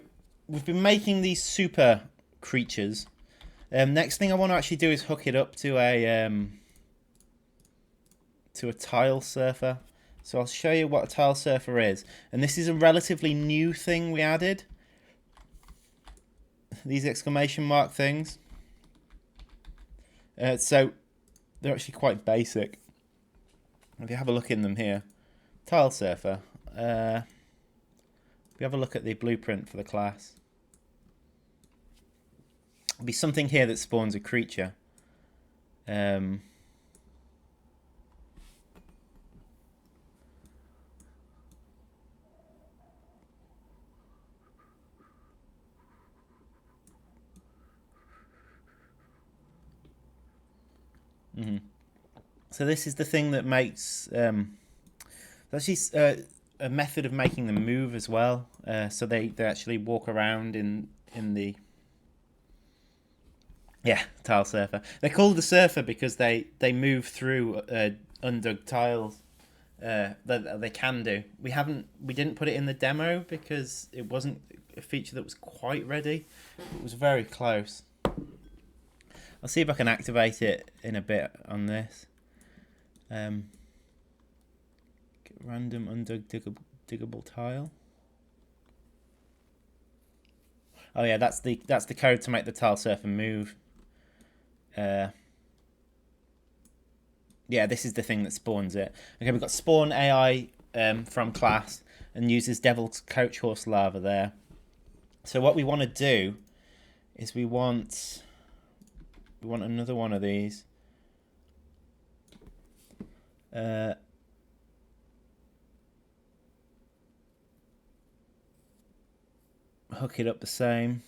we've been making these super creatures. Next thing I want to actually do is hook it up to a tile surfer. So I'll show you what a tile surfer is. And this is a relatively new thing we added. These exclamation mark things. So they're actually quite basic. If you have a look in them here. Tile surfer. If we have a look at the blueprint for the class. There'll be something here that spawns a creature. So this is the thing that makes actually a method of making them move as well. So they actually walk around in the tile surfer. They're called the surfer because they move through undug tiles. They can do. We didn't put it in the demo because it wasn't a feature that was quite ready. It was very close. I'll see if I can activate it in a bit on this. Get random undug diggable tile. Oh yeah, that's the code to make the tile surfer move. Yeah, this is the thing that spawns it. Okay, we've got spawn AI from class and uses Devil's Coach Horse Lava there. So what we want to do is we want another one of these. Hook it up the same.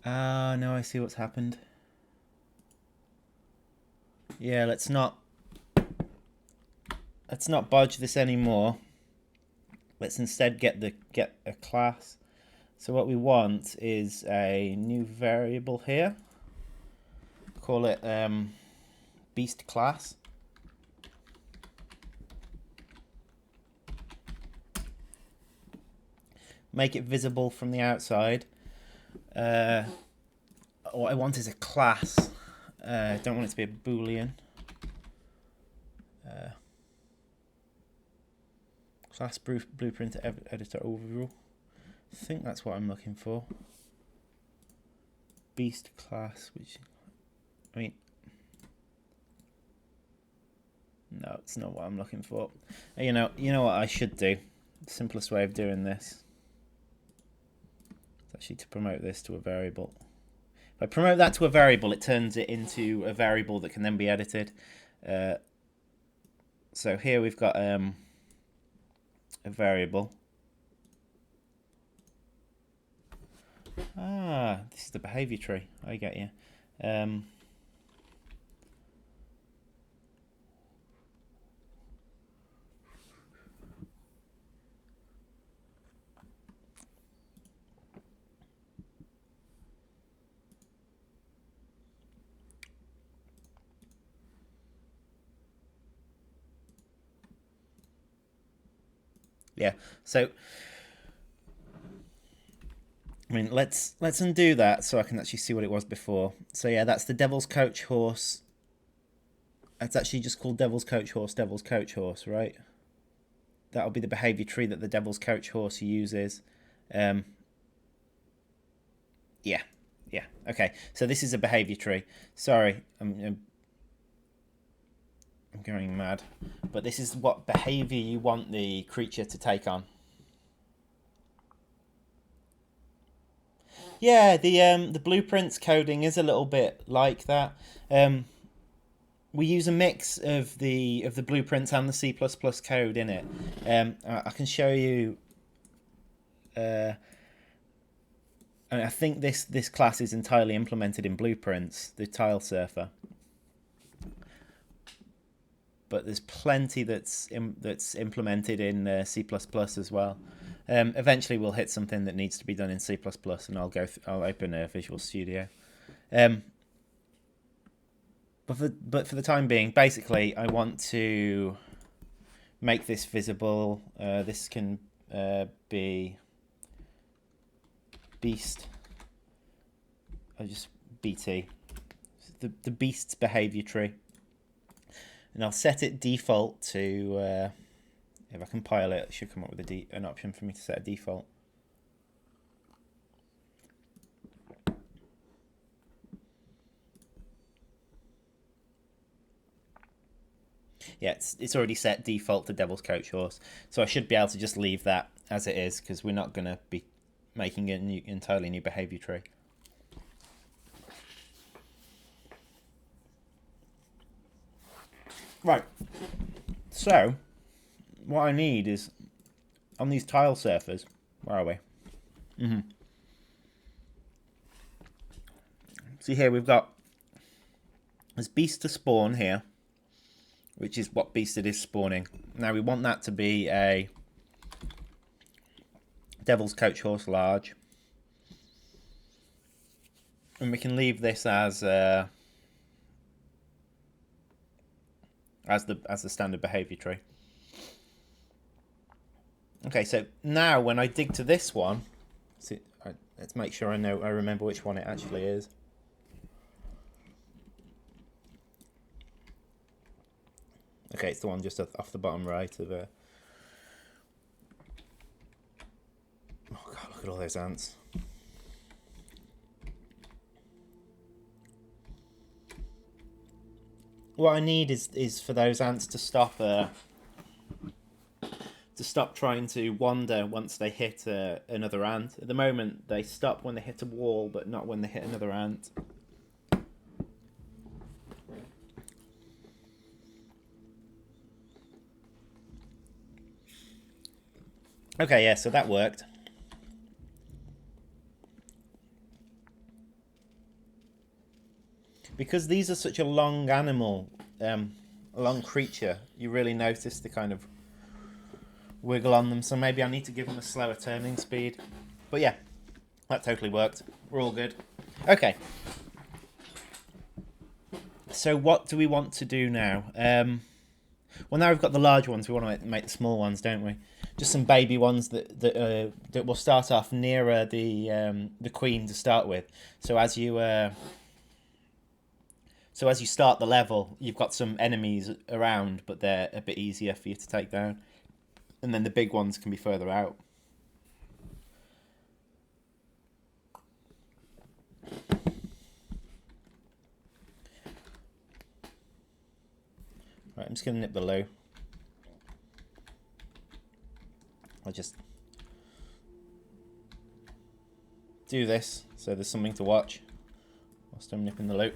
Ah, no, I see what's happened. Yeah, let's not budge this anymore. Let's instead get a class. So what we want is a new variable here. Call it beast class. Make it visible from the outside. What I want is a class. I don't want it to be a boolean. Class blueprint editor overview. I think that's what I'm looking for. Beast class, which I mean, no, it's not what I'm looking for. You know what I should do. The simplest way of doing this is actually to promote this to a variable. If I promote that to a variable, it turns it into a variable that can then be edited. So here we've got a variable. Ah, this is the behavior tree. I get you. Yeah, so I mean, let's undo that so I can actually see what it was before. So yeah, that's the Devil's Coach Horse. It's actually just called Devil's Coach Horse, right? That'll be the behavior tree that the Devil's Coach Horse uses. Yeah. Okay, so this is a behavior tree. Sorry, I'm going mad. But this is what behavior you want the creature to take on. Yeah, the blueprints coding is a little bit like that. We use a mix of the blueprints and the C++ code in it. I can show you And I think this class is entirely implemented in Blueprints, the tile surfer. But there's plenty that's implemented in C++ as well. Eventually, we'll hit something that needs to be done in C++, and I'll open a Visual Studio. But for the time being, basically, I want to make this visible. This can be beast. Just BT, the beast's behavior tree, and I'll set it default to. If I compile it, it should come up with an option for me to set a default. Yeah, it's already set default to Devil's Coach Horse, so I should be able to just leave that as it is, because we're not going to be making an entirely new behavior tree. Right, so what I need is, on these tile surfers, where are we? See here, we've got this beast to spawn here, which is what beast it is spawning. Now we want that to be a Devil's Coach Horse large, and we can leave this as the standard behavior tree. Okay, so now when I dig to this one, let's make sure I remember which one it actually is. Okay, it's the one just off the bottom right of oh god, look at all those ants. What I need is for those ants to stop trying to wander once they hit another ant. At the moment, they stop when they hit a wall, but not when they hit another ant. Okay, yeah, so that worked. Because these are such a long animal, a long creature, you really notice the kind of wiggle on them, so maybe I need to give them a slower turning speed. But yeah, that totally worked. We're all good. Okay. So what do we want to do now? Well, now we've got the large ones, we want to make the small ones, don't we? Just some baby ones that will start off nearer the queen to start with. So as you start the level, you've got some enemies around, but they're a bit easier for you to take down. And then the big ones can be further out. Right, I'm just going to nip the loo. I'll just do this so there's something to watch whilst I'm nipping the loo.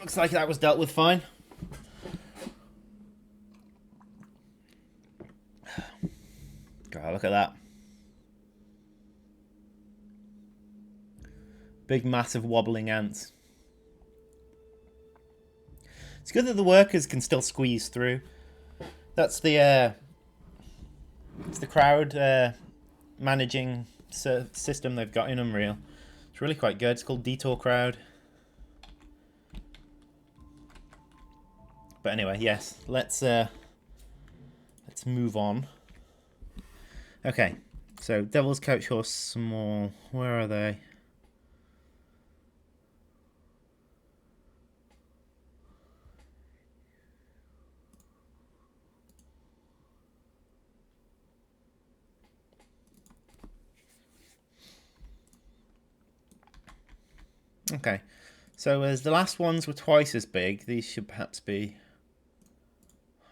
Looks like that was dealt with fine. God, look at that. Big, massive, wobbling ants. It's good that the workers can still squeeze through. That's the it's the crowd managing system they've got in Unreal. It's really quite good. It's called Detour Crowd. But anyway, yes, let's move on. Okay, so Devil's Coach Horse Small. Where are they? Okay, so as the last ones were twice as big, these should perhaps be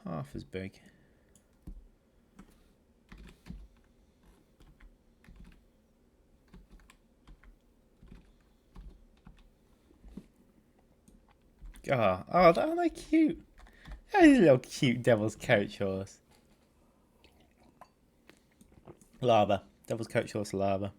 half as big. Oh, aren't they cute? Oh, these little cute Devil's Coach Horse. Lava. Devil's Coach Horse Lava.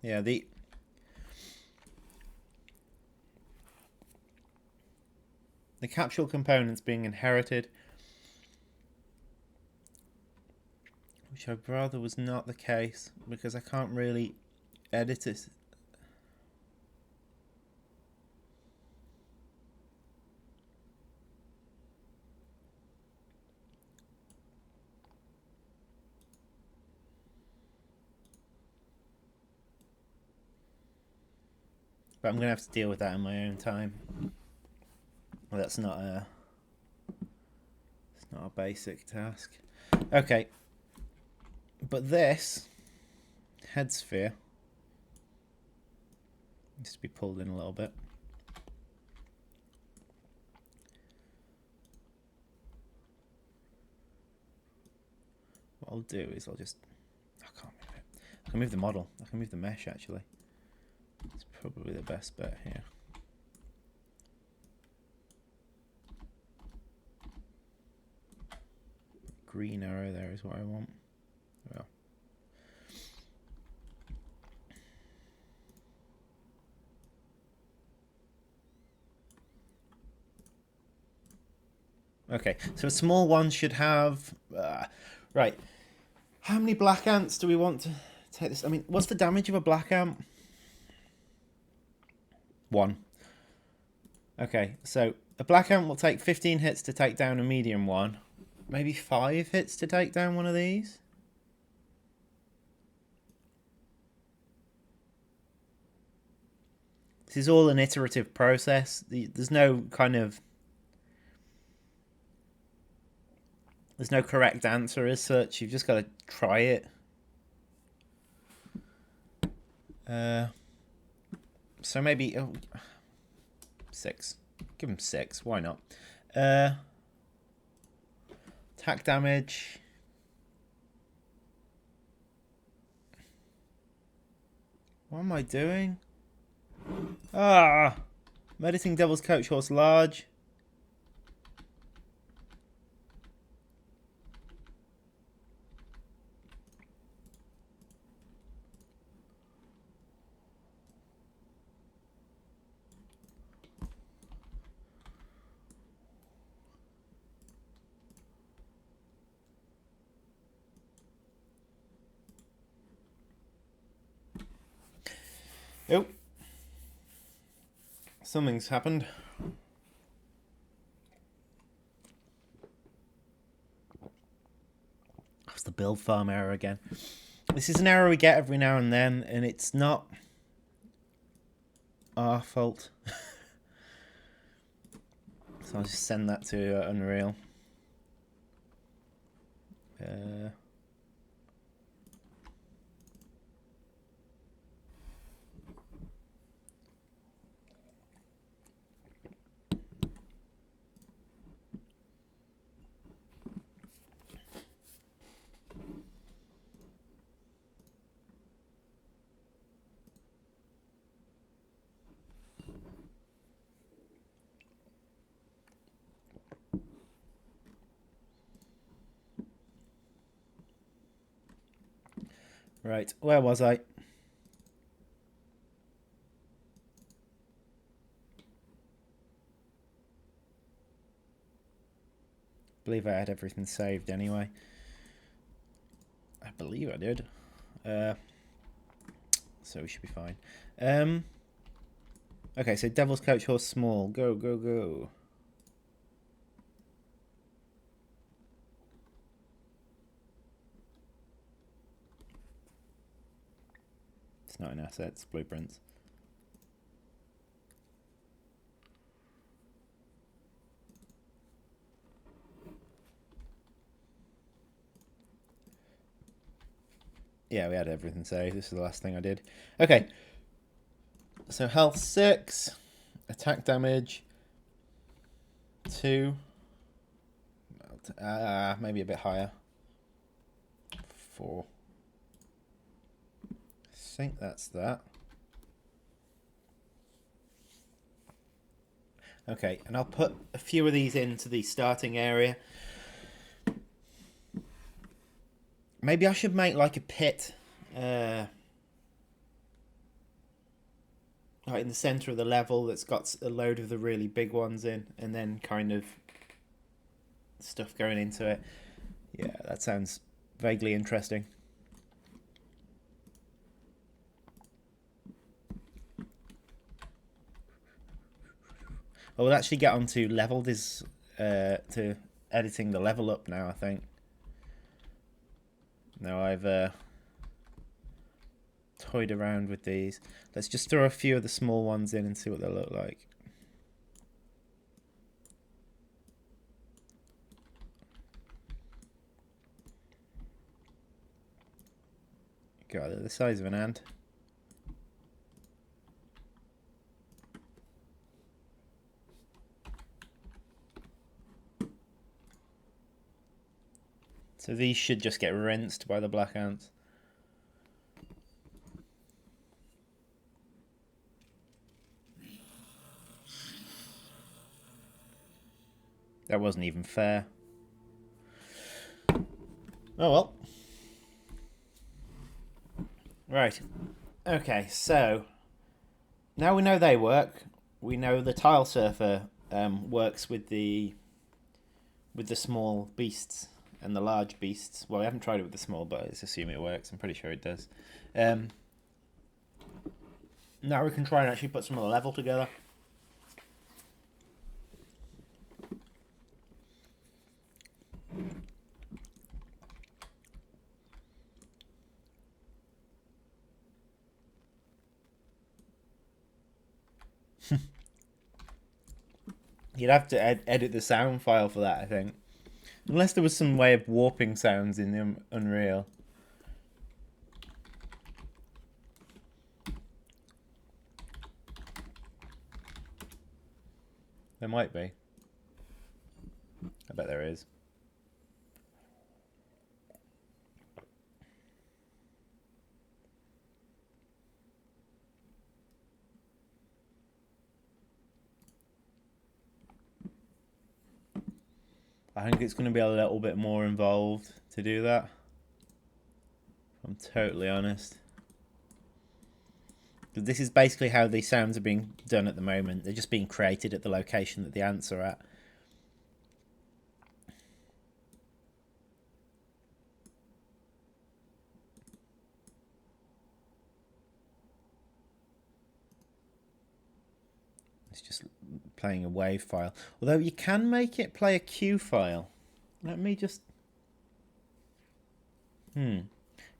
Yeah, the capsule components being inherited, which I'd rather was not the case because I can't really edit it. But I'm going to have to deal with that in my own time. Well, it's not a basic task. Okay. But this head sphere needs to be pulled in a little bit. What I'll do is I can't move it. I can move the model. I can move the mesh actually. It's probably the best bet here. Green arrow there is what I want. Well. Okay, so a small one should have... right. How many black ants do we want to take this? I mean, what's the damage of a black ant? 1. Okay, so a black ant will take 15 hits to take down a medium one. Maybe 5 hits to take down one of these. This is all an iterative process. There's no kind of... There's no correct answer as such. You've just got to try it. So maybe 6. Give him 6. Why not? Attack damage. What am I doing? I'm editing Devil's Coach Horse large. Oh. Something's happened. That's the build farm error again. This is an error we get every now and then, and it's not our fault. So I'll just send that to Unreal. Right, where was I? I believe I had everything saved anyway. I believe I did. So we should be fine. Okay, so Devil's Coach Horse Small. Go, go, go. It's not in assets, blueprints. Yeah, we had everything saved. This is the last thing I did. Okay. So health 6. Attack damage 2. Maybe a bit higher. 4. I think that's that. Okay, and I'll put a few of these into the starting area. Maybe I should make like a pit like in the center of the level that's got a load of the really big ones in, and then kind of stuff going into it. Yeah, that sounds vaguely interesting. I will actually get onto level this to editing the level up now, I think. Now I've toyed around with these. Let's just throw a few of the small ones in and see what they look like. God, they're the size of an ant. So these should just get rinsed by the black ants. That wasn't even fair. Oh well. Right. Okay, so now we know they work. We know the tile surfer works with the small beasts and the large beasts. Well, we haven't tried it with the small, but let's assume it works. I'm pretty sure it does. Now we can try and actually put some of the level together. You'd have to edit the sound file for that, I think. Unless there was some way of warping sounds in the Unreal. There might be. I bet there is. I think it's going to be a little bit more involved to do that. If I'm totally honest. Because this is basically how the sounds are being done at the moment. They're just being created at the location that the ants are at. It's just playing a wave file. Although you can make it play a cue file. Let me just...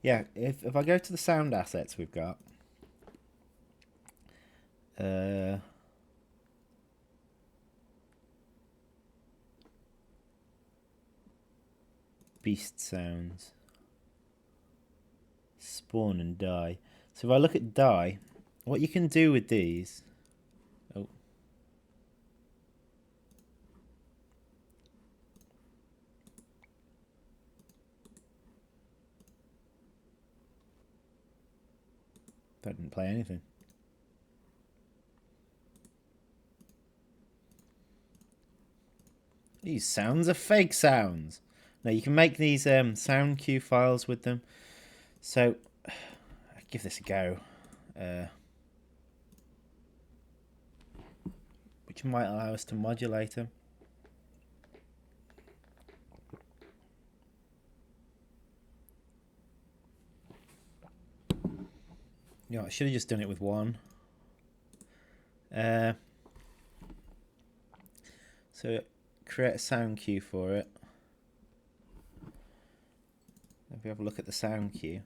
Yeah, if I go to the sound assets we've got... Beast sounds. Spawn and die. So if I look at die, what you can do with these... Oh. That didn't play anything. These sounds are fake sounds. Now you can make these sound cue files with them. So, give this a go. Which might allow us to modulate them. Yeah, I should have just done it with one. So, create a sound cue for it. If we have a look at the sound cue.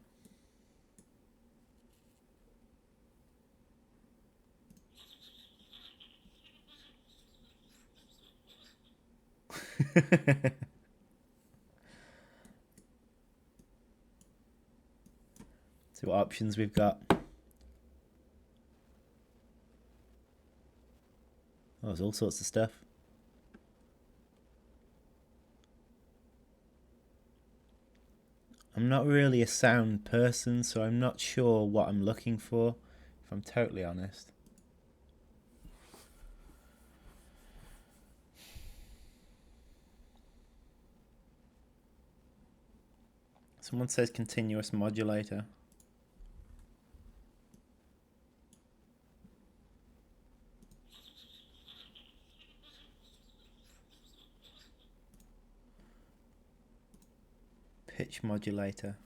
See what options we've got. Oh, there's all sorts of stuff. I'm not really a sound person, so I'm not sure what I'm looking for, if I'm totally honest. Someone says continuous modulator. Pitch modulator.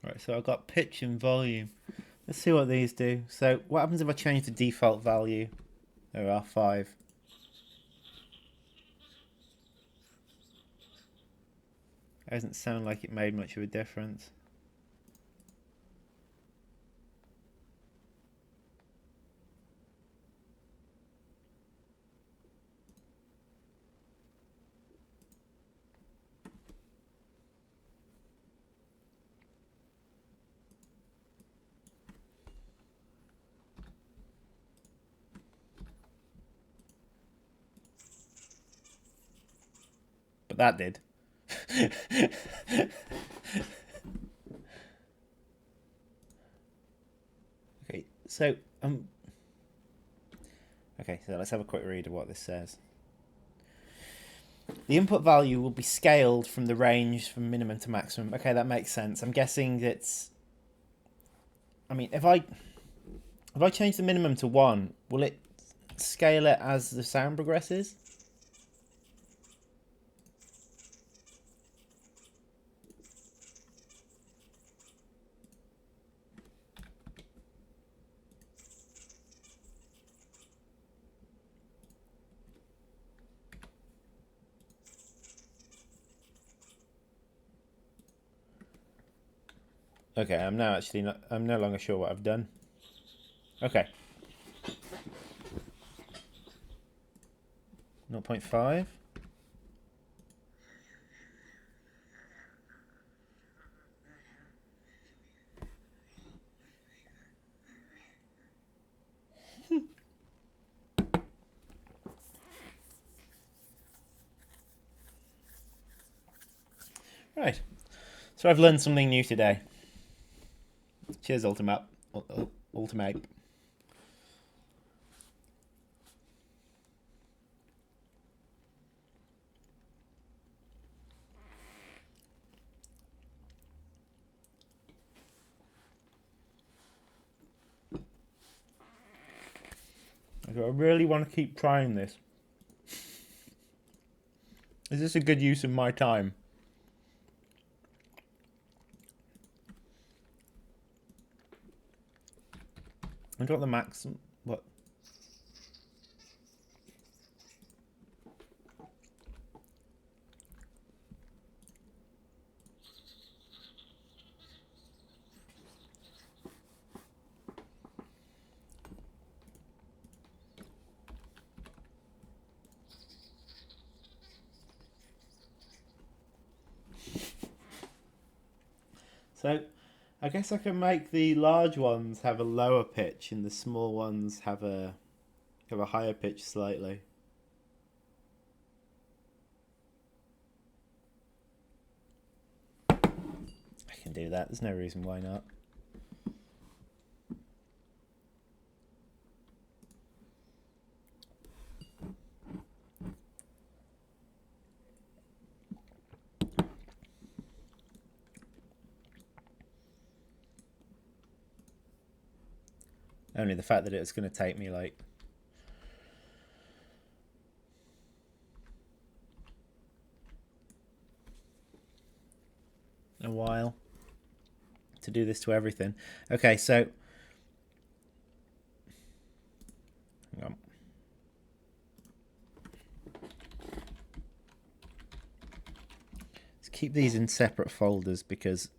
Right, so I've got pitch and volume. Let's see what these do. So what happens if I change the default value? There are 5. It doesn't sound like it made much of a difference. But that did. Okay, so okay, so let's have a quick read of what this says. The input value will be scaled from the range from minimum to maximum. Okay, that makes sense. I'm guessing it's... I mean, if I change the minimum to 1, will it scale it as the sound progresses? Okay, I'm no longer sure what I've done. Okay. 0.5. Right. So I've learned something new today. Cheers, Ultimate. Ultimate. I really want to keep trying this. Is this a good use of my time? got the max. What? So, I guess I can make the large ones have a lower pitch and the small ones have a higher pitch slightly. I can do that. There's no reason why not. Only the fact that it's going to take me like a while to do this to everything. Okay, so hang on. Let's keep these in separate folders because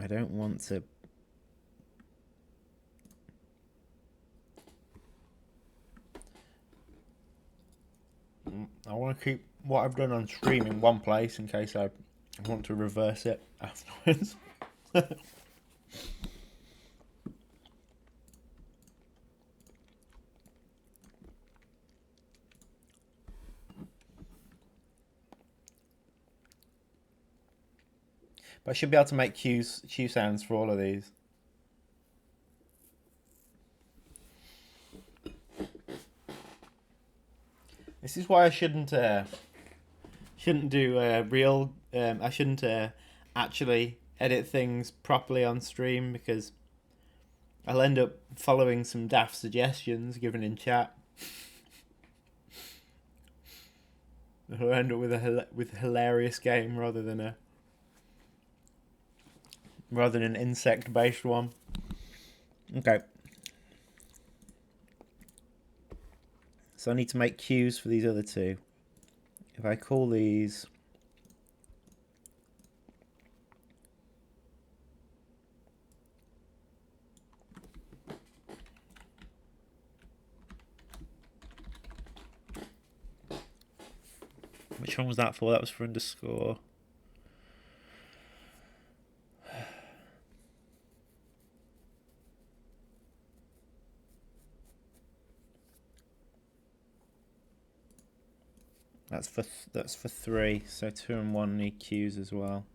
I don't want to. I want to keep what I've done on stream in one place in case I want to reverse it afterwards. But I should be able to make cue sounds for all of these. This is why I shouldn't do real. I shouldn't actually edit things properly on stream because I'll end up following some daft suggestions given in chat. I'll end up with a hilarious game rather than an insect based one. Okay. So I need to make cues for these other two. If I call these which one was that for? That was for underscore. That's for 3. So 2 and 1 need cues as well.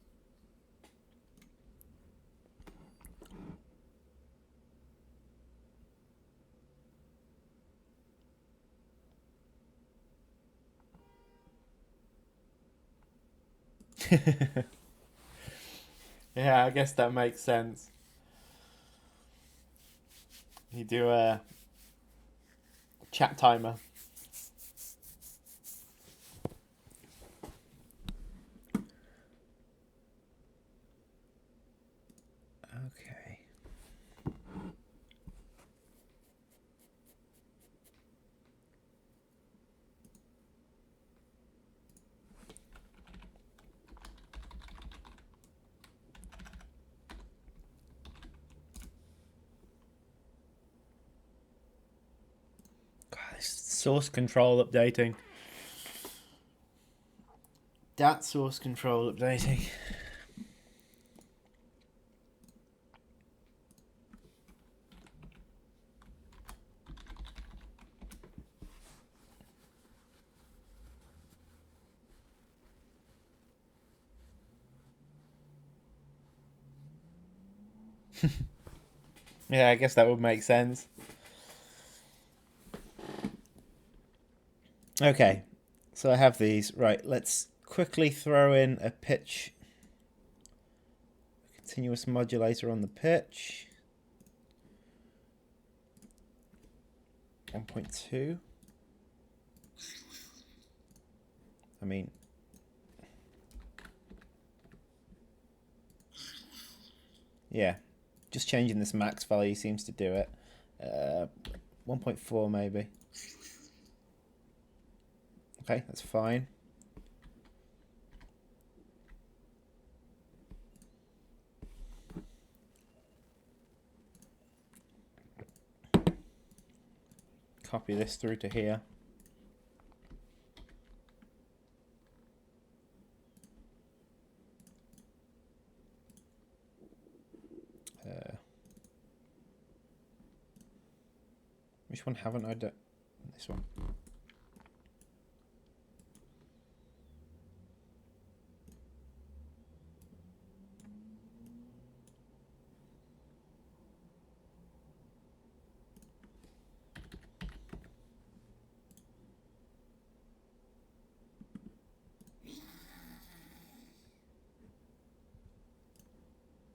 Yeah, I guess that makes sense. You do a chat timer. Okay. Source control updating. Dat source control updating. Yeah, I guess that would make sense. Okay, so I have these. Right, let's quickly throw in a pitch. Continuous modulator on the pitch. 1.2. I mean, yeah, just changing this max value seems to do it. 1.4 maybe. Okay, that's fine. Copy this through to here. Which one haven't I done? This one.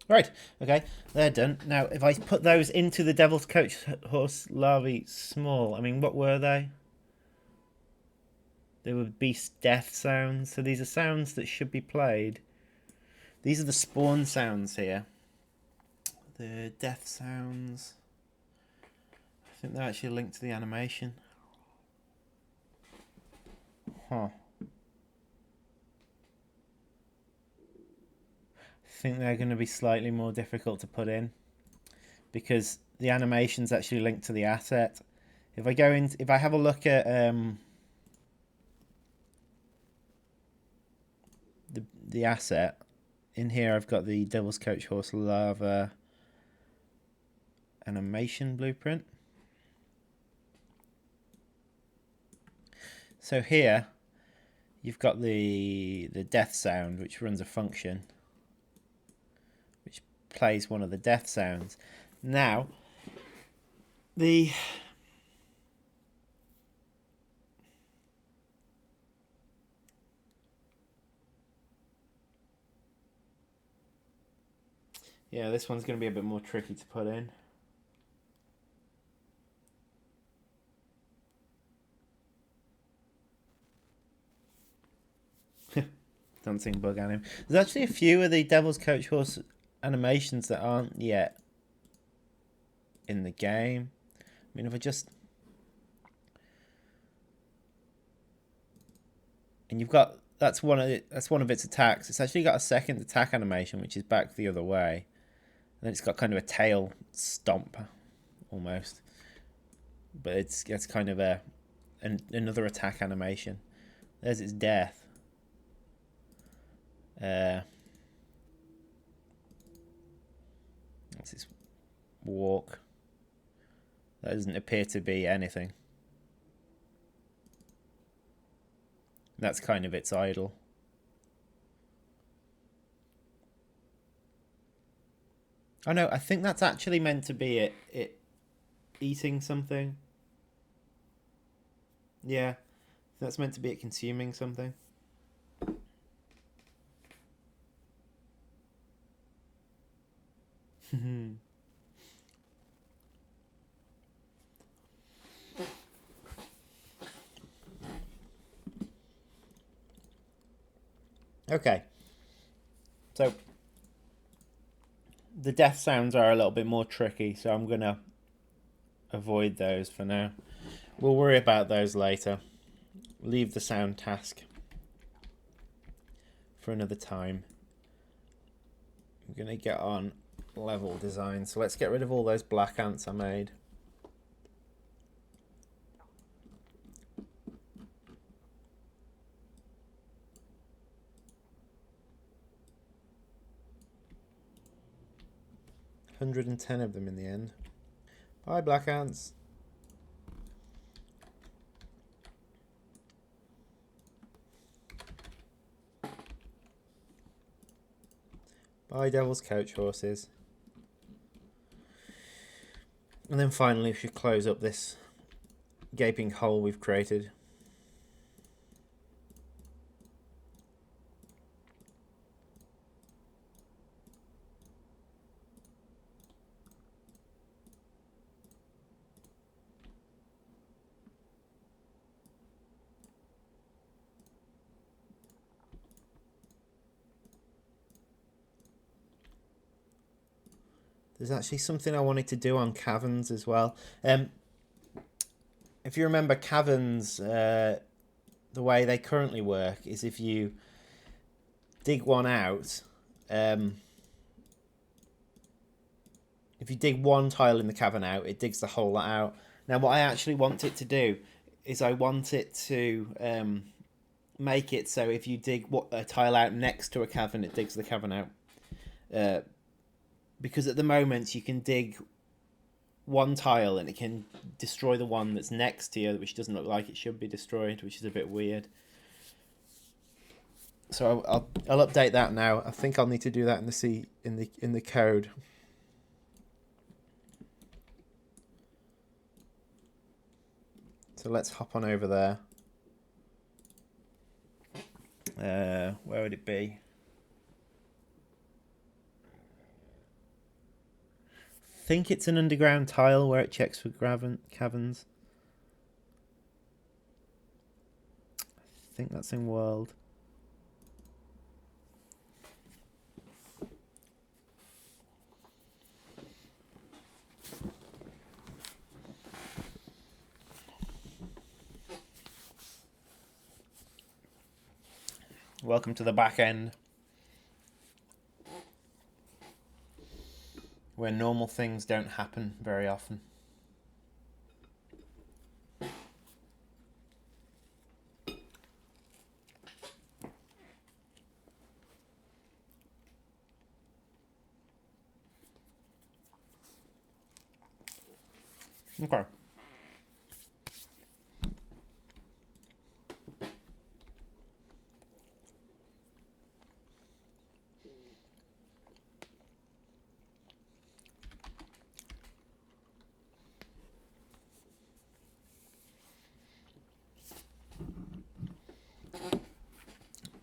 Right, okay, they're done. Now, if I put those into the Devil's Coach Horse Larvae Small, I mean, what were they? They were beast death sounds. So these are sounds that should be played. These are the spawn sounds here. The death sounds. I think they're actually linked to the animation. Huh. I think they're going to be slightly more difficult to put in because the animation's actually linked to the asset. If I go in, if I have a look at the asset in here, I've got the Devil's Coach Horse Lava animation blueprint. So here you've got the death sound, which runs a function which plays one of the death sounds. Now the yeah, this one's going to be a bit more tricky to put in. Dancing bug anim. There's actually a few of the Devil's Coach Horse animations that aren't yet in the game. I mean, if I just... And you've got... That's one of its attacks. It's actually got a second attack animation, which is back the other way. And then it's got kind of a tail stomp, almost. But it's kind of another attack animation. There's its death. That's its walk. That doesn't appear to be anything. That's kind of its idle. Oh no, I think that's actually meant to be it eating something. Yeah, that's meant to be it consuming something. Okay. So the death sounds are a little bit more tricky, so I'm going to avoid those for now. We'll worry about those later. Leave the sound task for another time. I'm going to get on level design. So let's get rid of all those black ants I made. $110 of them in the end. Bye, black ants. Bye, Devil's Coach Horses. And then finally we should close up this gaping hole we've created. There's actually something I wanted to do on caverns as well. If you remember caverns, the way they currently work is if you dig one out, if you dig one tile in the cavern out, it digs the whole lot out. Now, what I actually want it to do is I want it to make it so if you dig a tile out next to a cavern, it digs the cavern out. Because at the moment you can dig one tile and it can destroy the one that's next to you, which doesn't look like it should be destroyed, which is a bit weird. So I'll update that now. I think I'll need to do that in the code. So let's hop on over there. Where would it be? I think it's an underground tile where it checks for caverns. I think that's in world. Welcome to the back end, where normal things don't happen very often. Okay.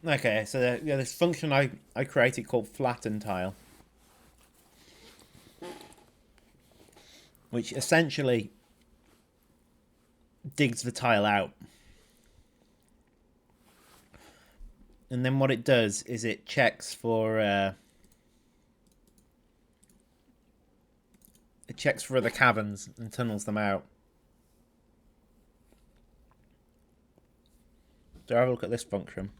Okay, so this function I created called flatten tile, which essentially digs the tile out. And then what it does is it checks for other caverns and tunnels them out. So have a look at this function.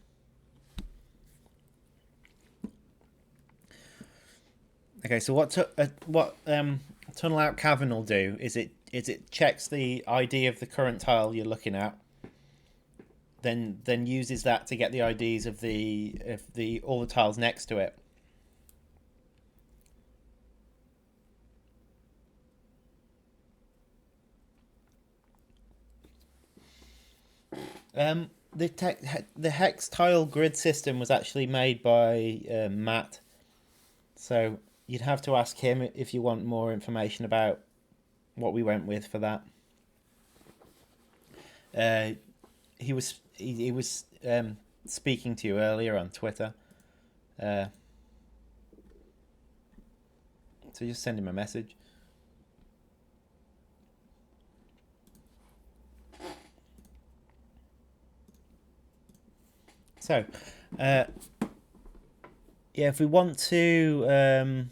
Okay, so what tunnel out cavern will do is it checks the ID of the current tile you're looking at, then uses that to get the IDs of all the tiles next to it. The hex tile grid system was actually made by Matt, so you'd have to ask him if you want more information about what we went with for that. He was speaking to you earlier on Twitter, so just send him a message. So, yeah, if we want to,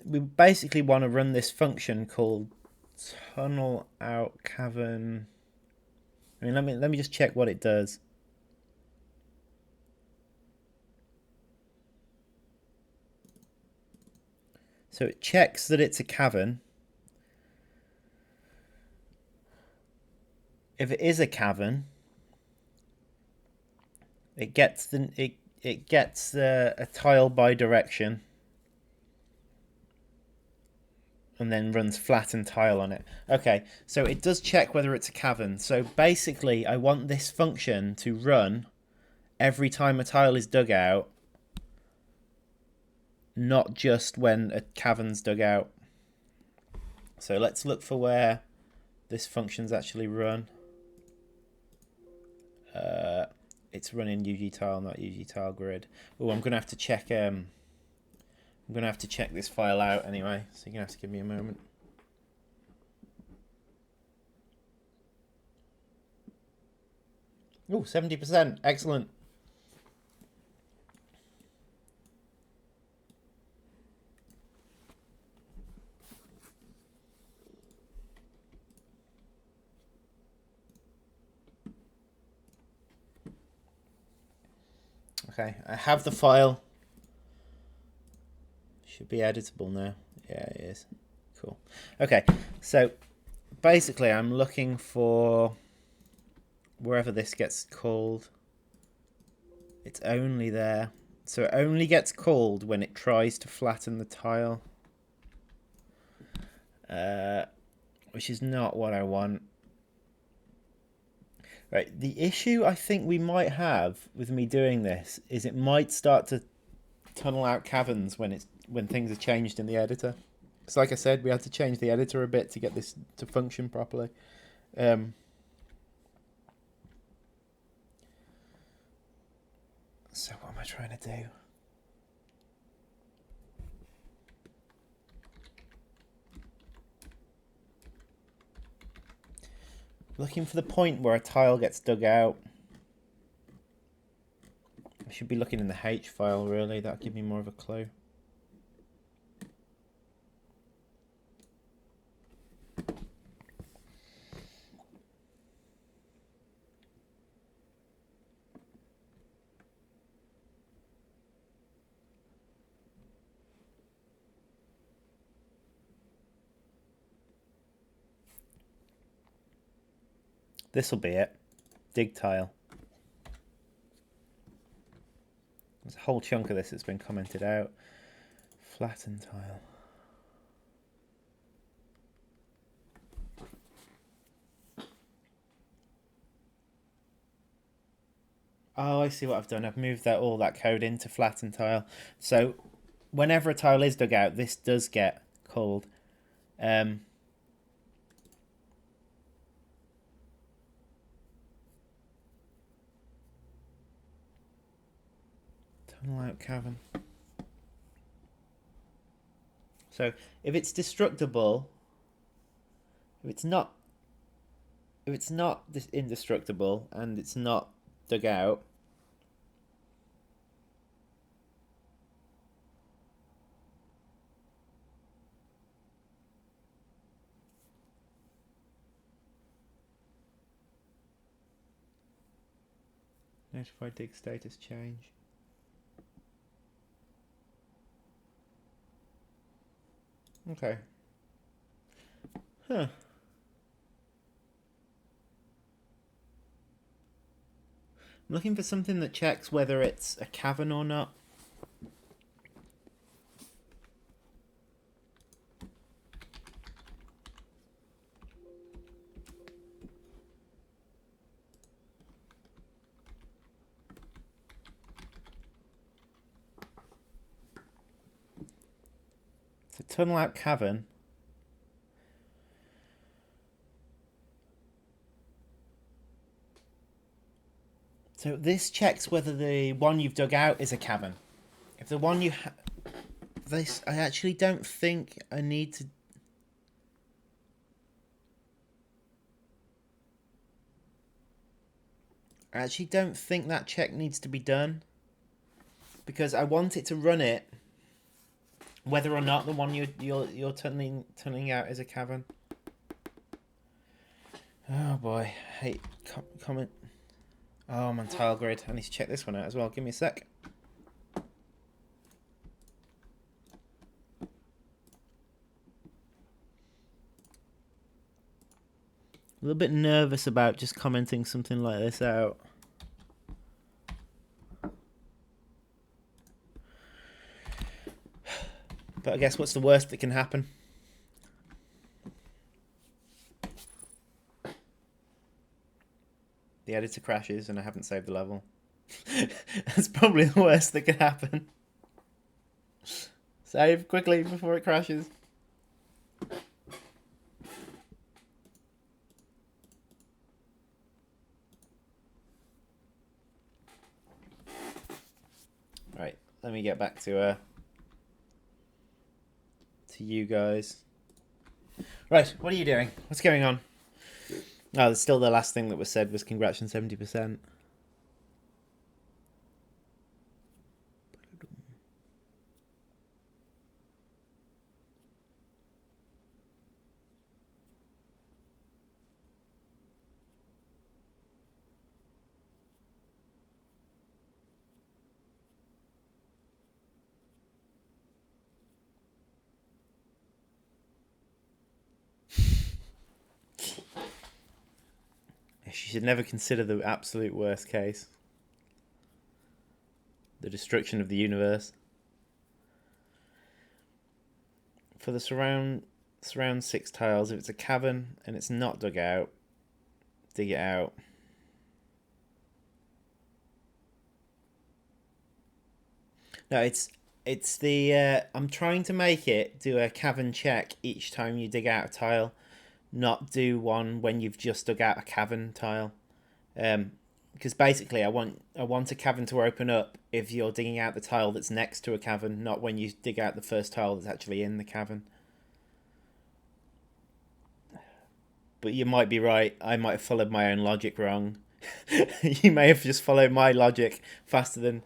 we basically want to run this function called tunnel out cavern. I mean, let me just check what it does. So it checks that it's a cavern. If it is a cavern, it gets a tile by direction, and then runs flatten tile on it. Okay, so it does check whether it's a cavern. So basically, I want this function to run every time a tile is dug out, not just when a cavern's dug out. So let's look for where this function's actually run. It's running UG-tile, not UG-tile grid. Oh, I'm gonna have to check. I'm gonna have to check this file out anyway. So you're gonna have to give me a moment. Oh, 70%. Excellent. Okay, I have the file. Should be editable now. Yeah, it is. Cool. Okay, so basically I'm looking for wherever this gets called. It's only there. So it only gets called when it tries to flatten the tile. Which is not what I want. Right, the issue I think we might have with me doing this is it might start to tunnel out caverns when things are changed in the editor. Because like I said, we had to change the editor a bit to get this to function properly. So what am I trying to do? Looking for the point where a tile gets dug out. I should be looking in the H file, really. That'll give me more of a clue. This'll be it. Dig tile. There's a whole chunk of this that's been commented out. Flatten tile. Oh, I see what I've done. I've moved all that code into flatten tile. So whenever a tile is dug out, this does get called. Tunnel out cavern. So if it's destructible, if it's not indestructible and it's not dug out, notify dig status change. Okay. Huh. I'm looking for something that checks whether it's a cavern or not. So tunnel out cavern. So this checks whether the one you've dug out is a cavern. If the one you this, I actually don't think I need to. I actually don't think that check needs to be done, because I want it to run it whether or not the one you're tunneling out is a cavern. Oh boy, hey, comment. Oh, I'm on tile grid. I need to check this one out as well. Give me a sec. A little bit nervous about just commenting something like this out. But I guess what's the worst that can happen? The editor crashes and I haven't saved the level. That's probably the worst that could happen. Save quickly before it crashes. Right, let me get back to you guys. Right, what are you doing? What's going on? Oh, still the last thing that was said was congrats on 70%. She should never consider the absolute worst case. The destruction of the universe. For the surround 6 tiles, if it's a cavern and it's not dug out, dig it out. No, it's the I'm trying to make it do a cavern check each time you dig out a tile, not do one when you've just dug out a cavern tile. Because basically I want a cavern to open up if you're digging out the tile that's next to a cavern, not when you dig out the first tile that's actually in the cavern. But you might be right. I might have followed my own logic wrong. You may have just followed my logic faster than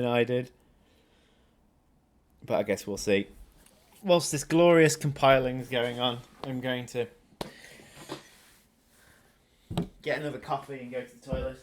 I did. But I guess we'll see. Whilst this glorious compiling is going on, I'm going to get another coffee and go to the toilet.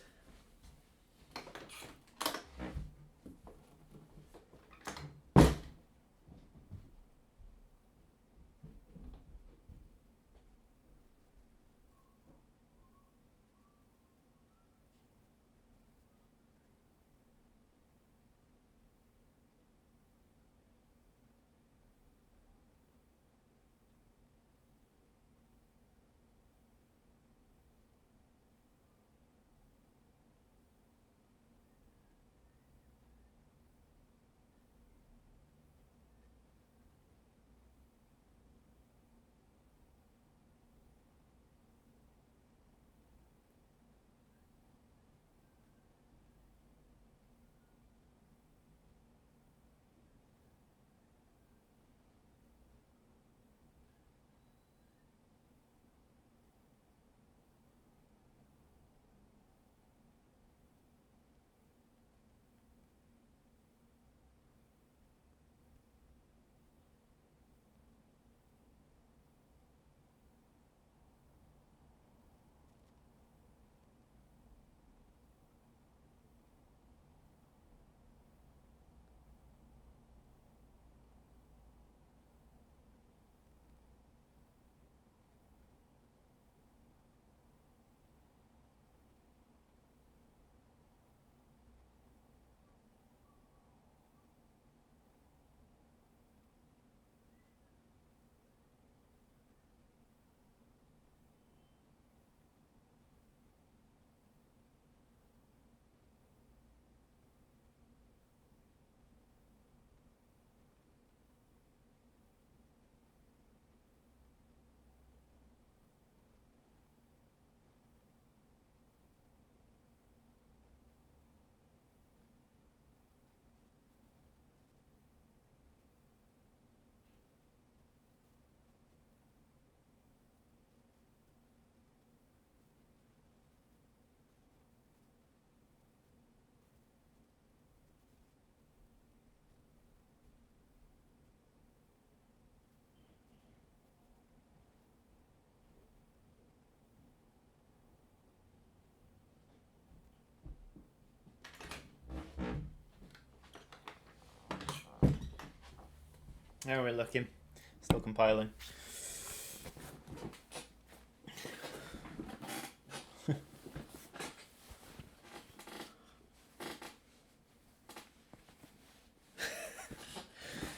How are we looking? Still compiling.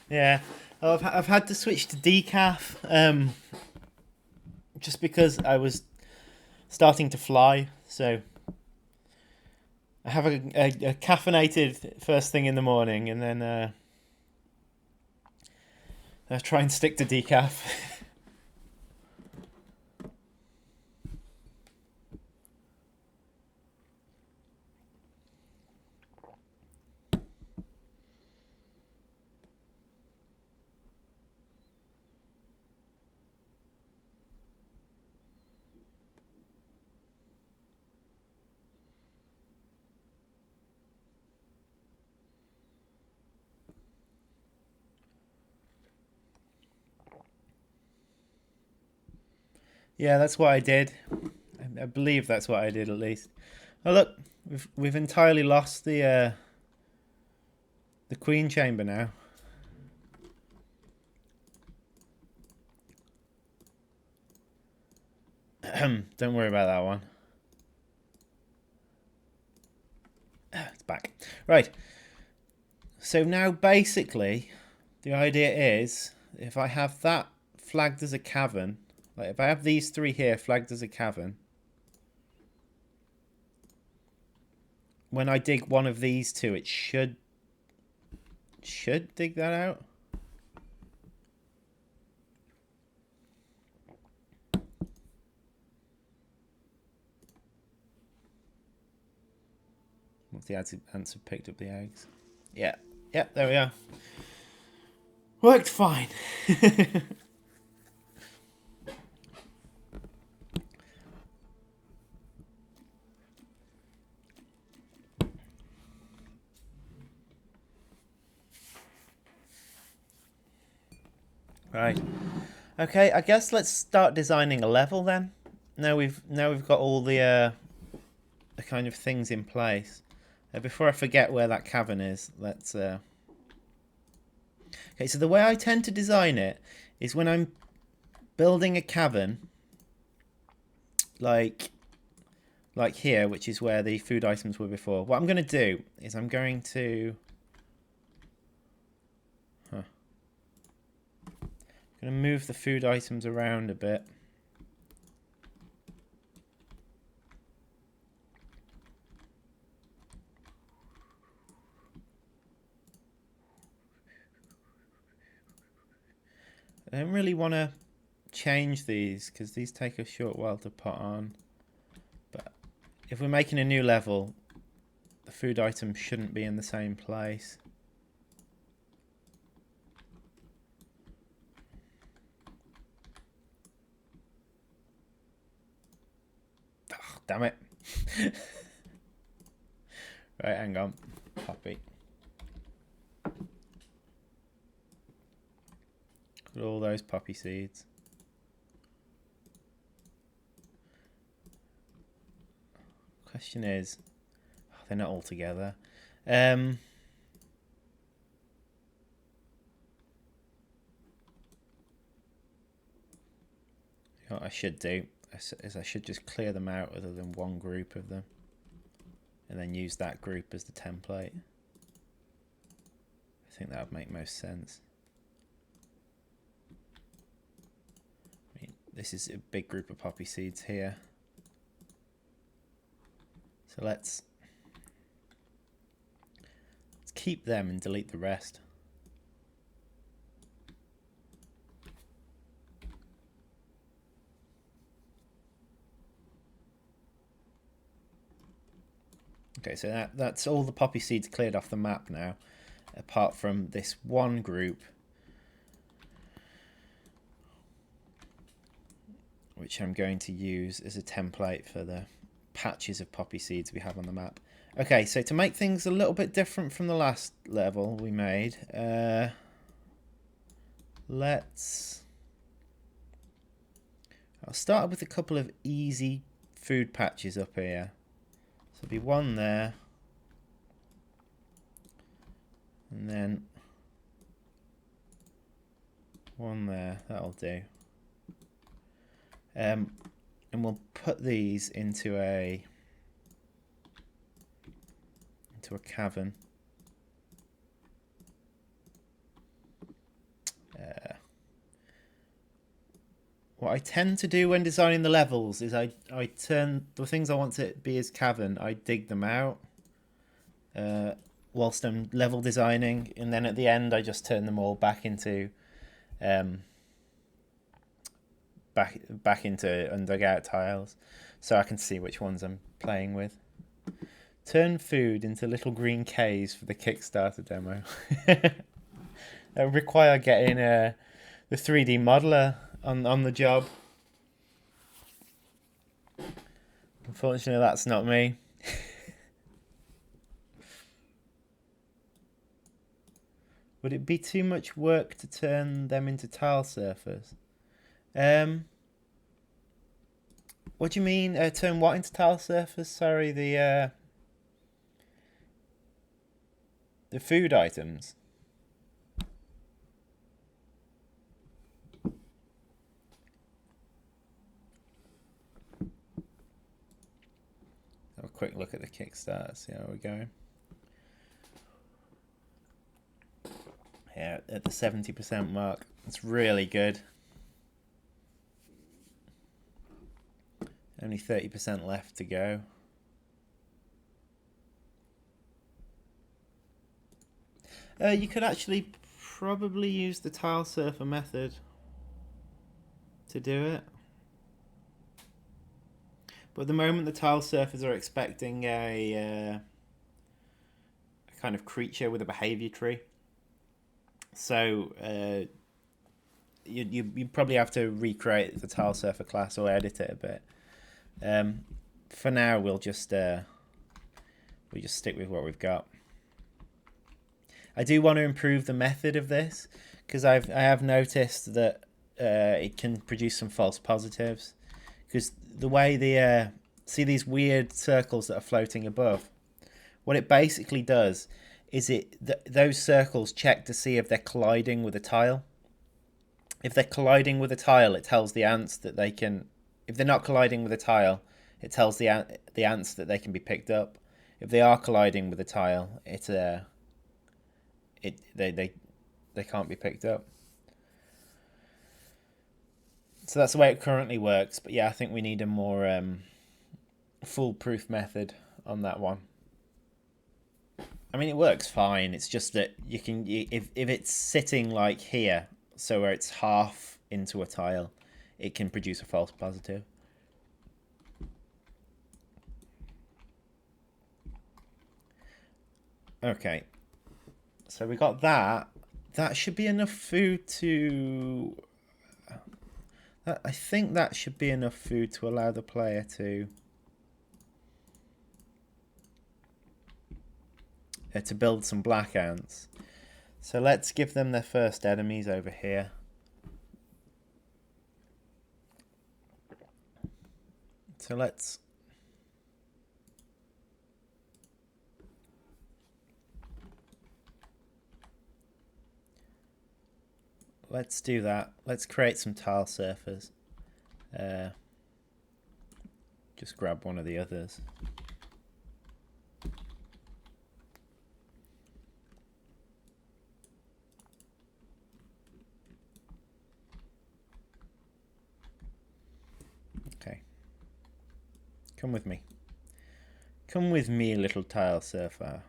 Yeah, I've had to switch to decaf, just because I was starting to fly. So I have a caffeinated first thing in the morning, and then I try and stick to decaf. Yeah, that's what I did. I believe that's what I did at least. Oh look, we've entirely lost the queen chamber now. Don't worry about that one. back. Right. So now basically the idea is if I have that flagged as a cavern, like if I have these three here flagged as a cavern, when I dig one of these two, it should dig that out. Once the ants have picked up the eggs. Yeah, there we are. Worked fine. Right. Okay, I guess let's start designing a level then. Now we've got all the kind of things in place. Before I forget where that cavern is, let's. Okay, so the way I tend to design it is when I'm building a cavern, like here, which is where the food items were before. What I'm going to do is I'm going to. I'm going to move the food items around a bit. I don't really want to change these because these take a short while to put on. But if we're making a new level, the food items shouldn't be in the same place. Oh, damn it. Right, hang on. Poppy. Got all those poppy seeds. Question is, oh, they're not all together. What I should do is I should just clear them out other than one group of them, and then use that group as the template. I think that would make most sense. I mean, this is a big group of poppy seeds here. So let's keep them and delete the rest. Okay, so that's all the poppy seeds cleared off the map now, apart from this one group, which I'm going to use as a template for the patches of poppy seeds we have on the map. Okay, so to make things a little bit different from the last level we made, I'll start with a couple of easy food patches up here. So there'll be one there, and then one there. That'll do. And we'll put these into a cavern. What I tend to do when designing the levels is I turn the things I want to be as cavern, I dig them out whilst I'm level designing, and then at the end I just turn them all back into back into underground tiles, so I can see which ones I'm playing with. Turn food into little green caves for the Kickstarter demo. That would require getting the 3D modeler on the job. Unfortunately, that's not me. Would it be too much work to turn them into tile surface? What do you mean? Turn what into tile surface? Sorry, the food items. Have a quick look at the Kickstarter, see how we're going. Yeah, at the 70% mark. It's really good. Only 30% left to go. You could actually probably use the tile surfer method to do it. But at the moment, the tile surfers are expecting a kind of creature with a behavior tree. So you probably have to recreate the tile surfer class or edit it a bit. For now, we'll just stick with what we've got. I do want to improve the method of this because I have noticed that it can produce some false positives. Because the way the see these weird circles that are floating above, what it basically does is those circles check to see if they're colliding with a tile. If they're colliding with a tile, it tells the ants that they can. If they're not colliding with a tile, it tells the ants that they can be picked up. If they are colliding with a tile, they can't be picked up. So that's the way it currently works. But yeah, I think we need a more foolproof method on that one. I mean, it works fine. It's just that if it's sitting like here, so where it's half into a tile, it can produce a false positive. Okay, so we got that. That should be enough food to. I think that should be enough food to allow the player to build some black ants. So let's give them their first enemies over here. So let's do that. Let's create some tile surfers. Just grab one of the others. Okay. Come with me. Come with me, little tile surfer.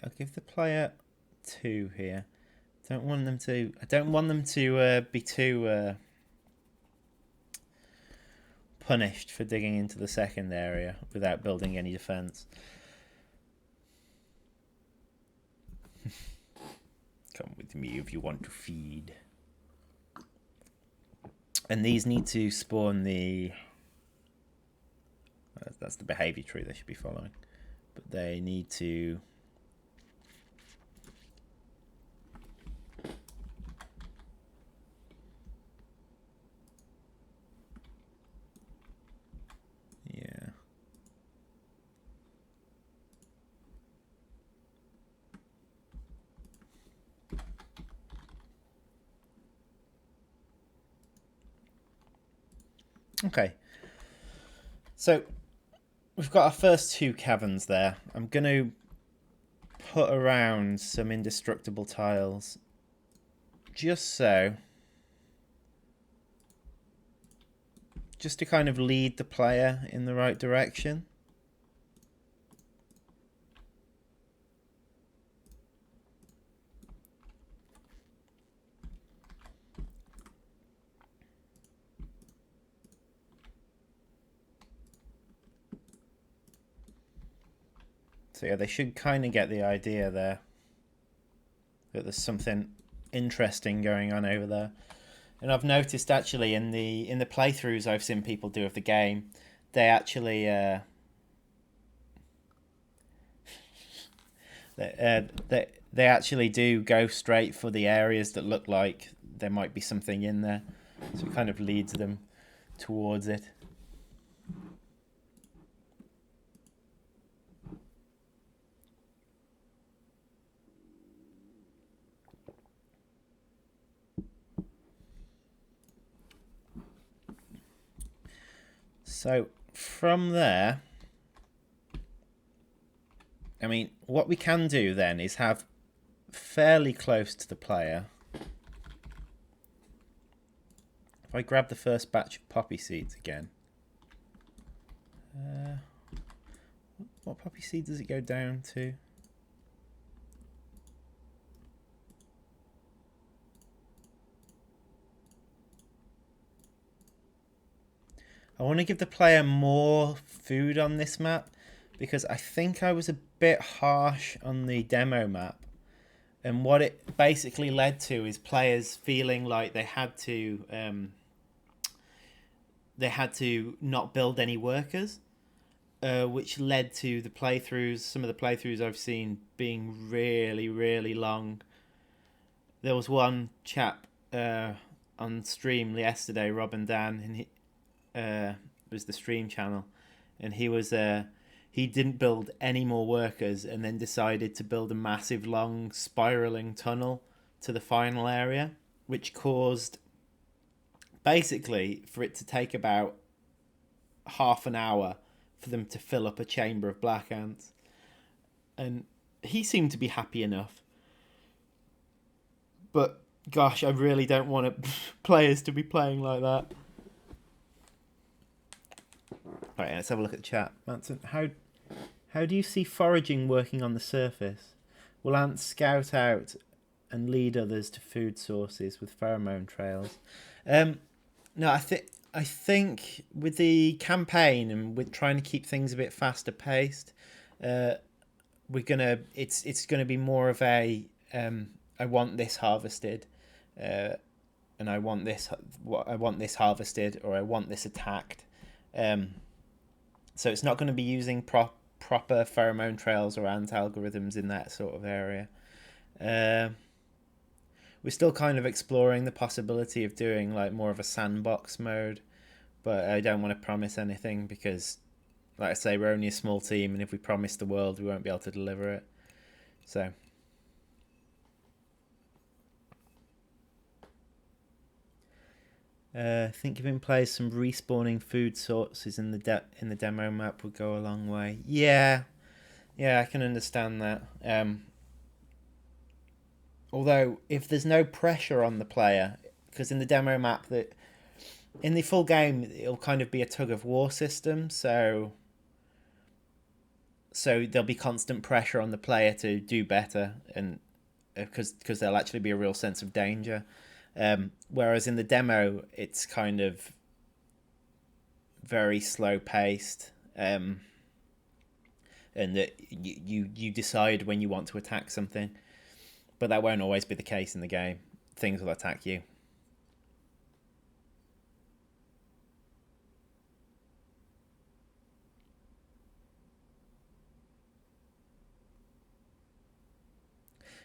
I'll give the player 2 here. I don't want them to be too punished for digging into the second area without building any defense. Come with me if you want to feed. And these need to spawn the. That's the behavior tree they should be following, but they need to. Yeah. Okay. So we've got our first 2 caverns there. I'm going to put around some indestructible tiles just to kind of lead the player in the right direction. So yeah, they should kind of get the idea there that there's something interesting going on over there. And I've noticed actually in the playthroughs I've seen people do of the game, they actually they actually do go straight for the areas that look like there might be something in there. So it kind of leads them towards it. So from there, I mean, what we can do then is have fairly close to the player. If I grab the first batch of poppy seeds again. What poppy seed does it go down to? I want to give the player more food on this map because I think I was a bit harsh on the demo map. And what it basically led to is players feeling like they had to not build any workers, which led to the playthroughs. Some of the playthroughs I've seen being really, really long. There was one chap on stream yesterday, Rob and Dan, and he was the stream channel, and he didn't build any more workers and then decided to build a massive long spiraling tunnel to the final area, which caused basically for it to take about half an hour for them to fill up a chamber of black ants. And he seemed to be happy enough. But gosh, I really don't want players to be playing like that. Right, let's have a look at the chat. Manson, how do you see foraging working on the surface? Will ants scout out and lead others to food sources with pheromone trails? No, I think with the campaign and with trying to keep things a bit faster paced, it's gonna be more of a I want this harvested, and I want this harvested, or I want this attacked. So it's not going to be using proper pheromone trails or ant algorithms in that sort of area. We're still kind of exploring the possibility of doing like more of a sandbox mode, but I don't want to promise anything because, like I say, we're only a small team, and if we promise the world, we won't be able to deliver it. So. I think giving players some respawning food sources in the demo map would go a long way. Yeah, I can understand that. Although, if there's no pressure on the player, because in the demo map, in the full game, it'll kind of be a tug of war system, so there'll be constant pressure on the player to do better, and because there'll actually be a real sense of danger. Whereas in the demo, it's kind of very slow paced, and that you decide when you want to attack something, but that won't always be the case in the game. Things will attack you.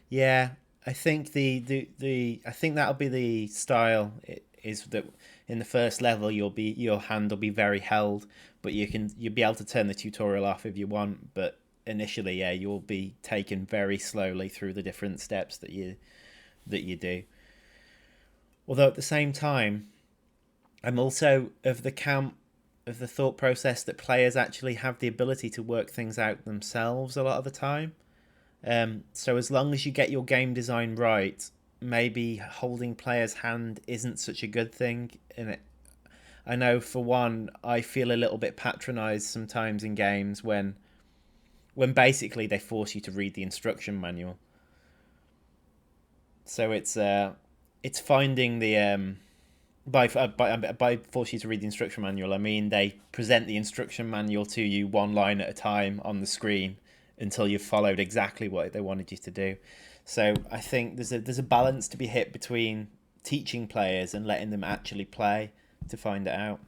Yeah, I think I think that'll be the style. It is that in the first level your hand will be very held, but you'll be able to turn the tutorial off if you want. But initially, yeah, you'll be taken very slowly through the different steps that you do. Although at the same time, I'm also of the thought process that players actually have the ability to work things out themselves a lot of the time. So as long as you get your game design right, maybe holding players' hand isn't such a good thing. And I know for one, I feel a little bit patronised sometimes in games when basically they force you to read the instruction manual. So it's finding the by force you to read the instruction manual, I mean they present the instruction manual to you one line at a time on the screen until you've followed exactly what they wanted you to do. So I think there's a balance to be hit between teaching players and letting them actually play to find it out.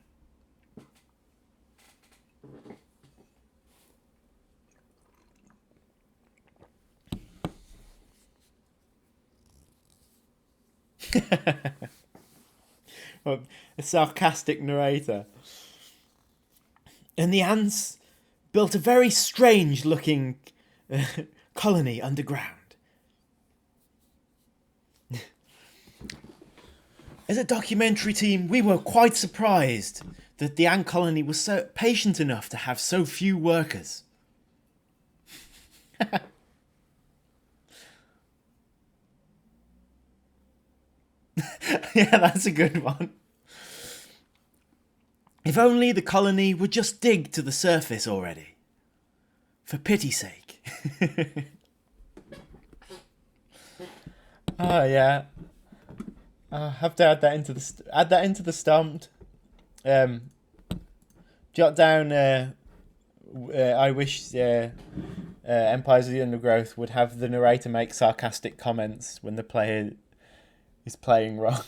Well, a sarcastic narrator. And the ants built a very strange looking colony underground. As a documentary team, we were quite surprised that the ant colony was so patient enough to have so few workers. Yeah, that's a good one. If only the colony would just dig to the surface already. For pity's sake. Oh yeah. I have to add that into the stomped. Jot down. I wish Empires of the Undergrowth would have the narrator make sarcastic comments when the player is playing wrong.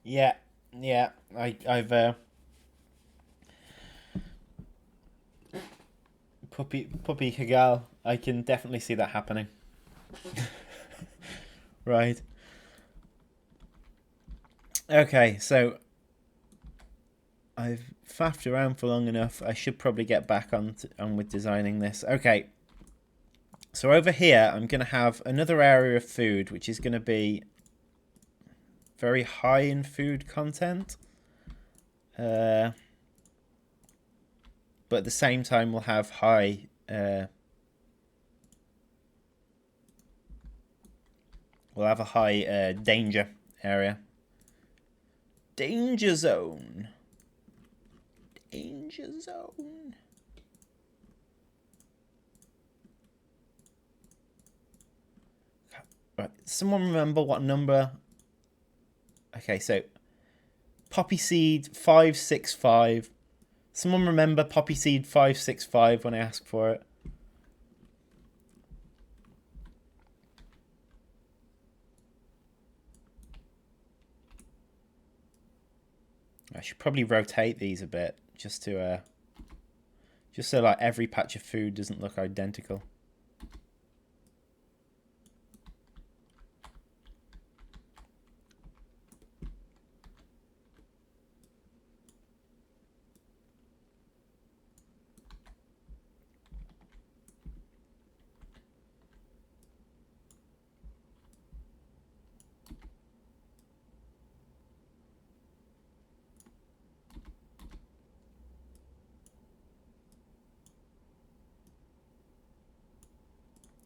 Yeah. I've puppy Hagal. I can definitely see that happening. Right. Okay, so I've faffed around for long enough. I should probably get back on with designing this. Okay. So over here, I'm going to have another area of food, which is going to be very high in food content. But at the same time, we'll have high... we'll have a high danger area. Danger zone. Danger zone. Right, someone remember what number... Okay, so poppy seed 565. Someone remember poppy seed 565 when I asked for it. I should probably rotate these a bit just to just so like every patch of food doesn't look identical.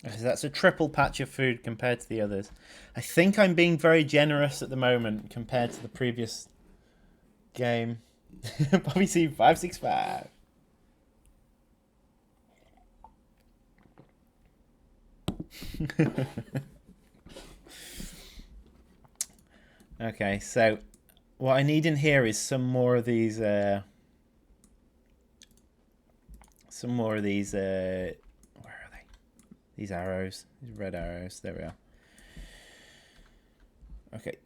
That's a triple patch of food compared to the others. I think I'm being very generous at the moment compared to the previous game. Poppy seed 565. Okay, so what I need in here is some more of these where are they? These arrows, these red arrows. There we are. Okay,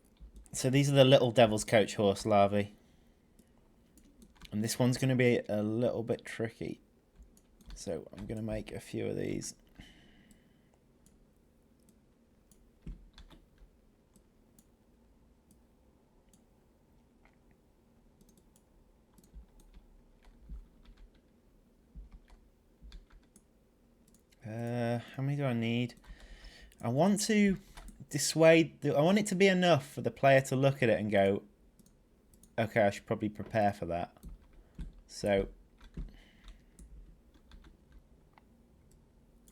so these are the little devil's coach horse larvae, and this one's going to be a little bit tricky, so I'm going to make a few of these. How many do I need? I want to dissuade... I want it to be enough for the player to look at it and go, okay, I should probably prepare for that. So...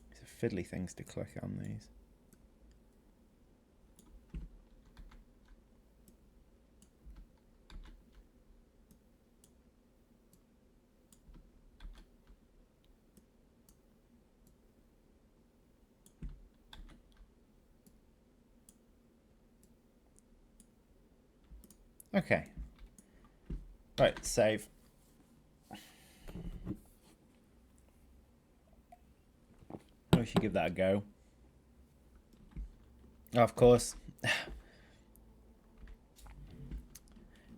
these are fiddly things to click on these. Okay. Right, save. We should give that a go. Oh, of course.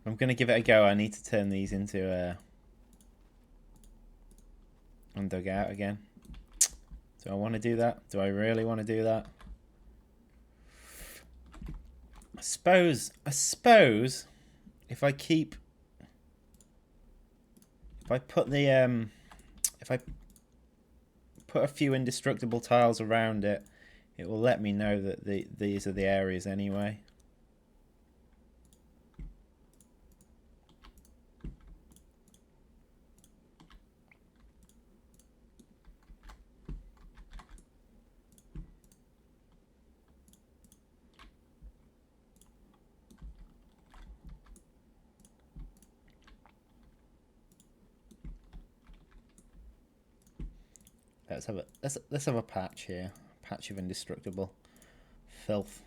I'm going to give it a go. I need to turn these into undug out again. Do I want to do that? Do I really want to do that? I suppose if I put the if I put a few indestructible tiles around it, it will let me know that these are the areas anyway. Let's have a patch here. Patch of indestructible filth.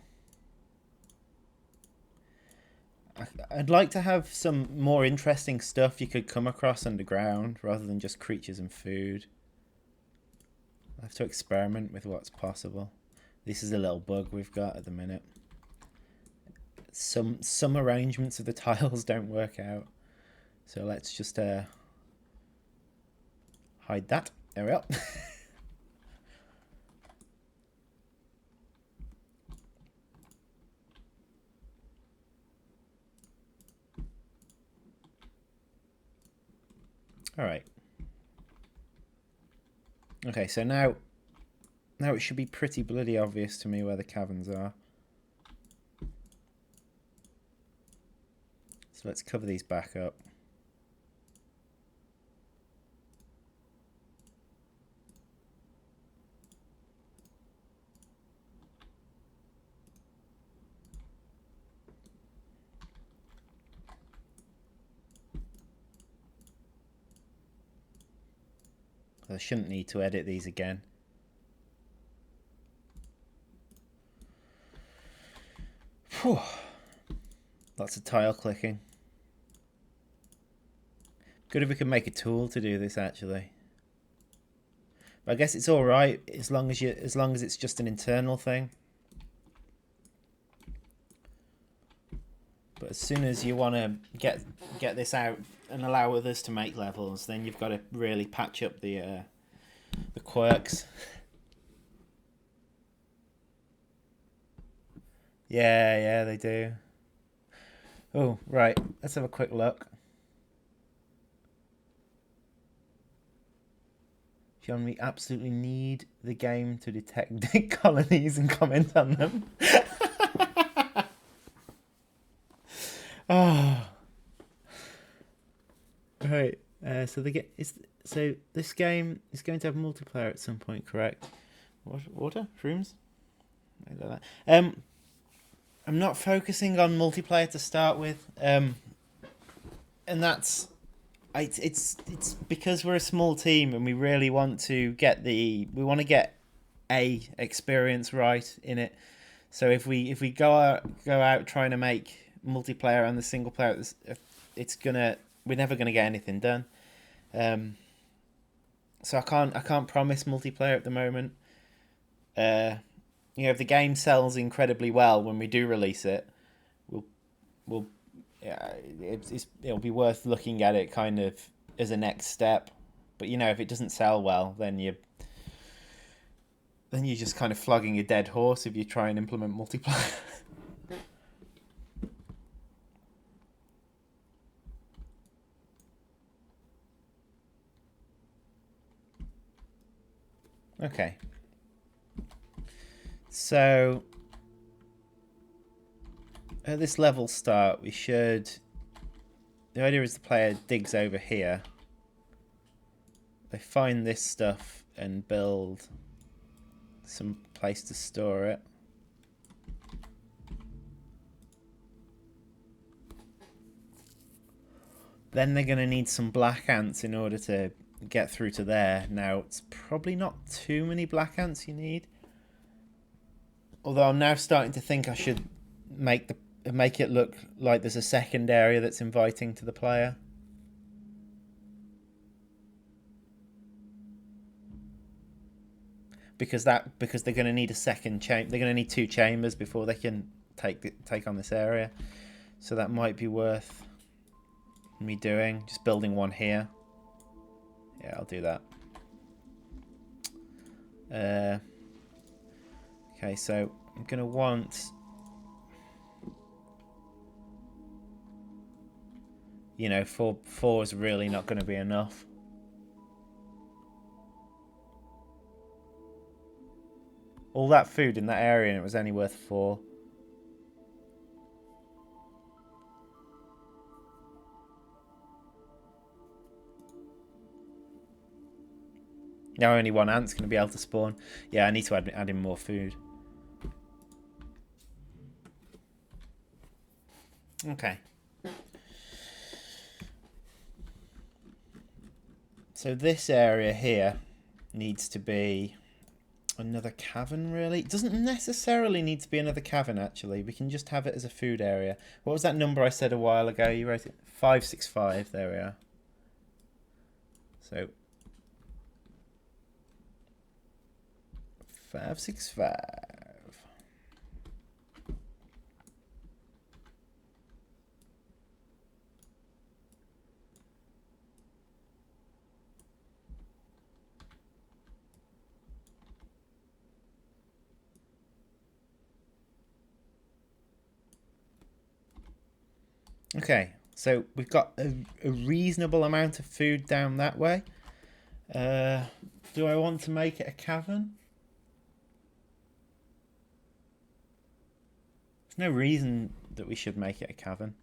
I'd like to have some more interesting stuff you could come across underground rather than just creatures and food. I have to experiment with what's possible. This is a little bug we've got at the minute. Some arrangements of the tiles don't work out. So let's just hide that. There we are. All right. Okay, so now it should be pretty bloody obvious to me where the caverns are. So let's cover these back up. I shouldn't need to edit these again. Whew. Lots of tile clicking. Good if we can make a tool to do this actually. But I guess it's all right as long as it's just an internal thing. But as soon as you want to get this out and allow others to make levels, then you've got to really patch up the quirks. Yeah, they do. Oh, right. Let's have a quick look. John, we absolutely need the game to detect dig colonies and comment on them. Oh. Right. So this game is going to have multiplayer at some point, correct? Water? Shrooms? Like that. I'm not focusing on multiplayer to start with. And that's it's because we're a small team and we really want to get a experience right in it. So if we go out trying to make multiplayer and the single player, we're never gonna get anything done. So I can't promise multiplayer at the moment. If the game sells incredibly well when we do release it, it'll be worth looking at it kind of as a next step. But if it doesn't sell well, then you're just kind of flogging a dead horse if you try and implement multiplayer. Okay. So at this level start, the idea is the player digs over here. They find this stuff and build some place to store it. Then they're going to need some black ants in order to get through to there. Now, it's probably not too many black ants you need. Although I'm now starting to think I should make it look like there's a second area that's inviting to the player. Because they're going to need a second chamber. They're going to need 2 chambers before they can take on this area. So that might be worth me doing. Just building one here. Yeah, I'll do that. Okay, so I'm going to want... 4 is really not going to be enough. All that food in that area and it was only worth 4. Now only 1 ant's going to be able to spawn. Yeah, I need to add in more food. Okay. So this area here needs to be another cavern, really. It doesn't necessarily need to be another cavern, actually. We can just have it as a food area. What was that number I said a while ago? You wrote it? 565. There we are. So 565. Okay, so we've got a reasonable amount of food down that way. Do I want to make it a cavern? There's no reason that we should make it a cavern.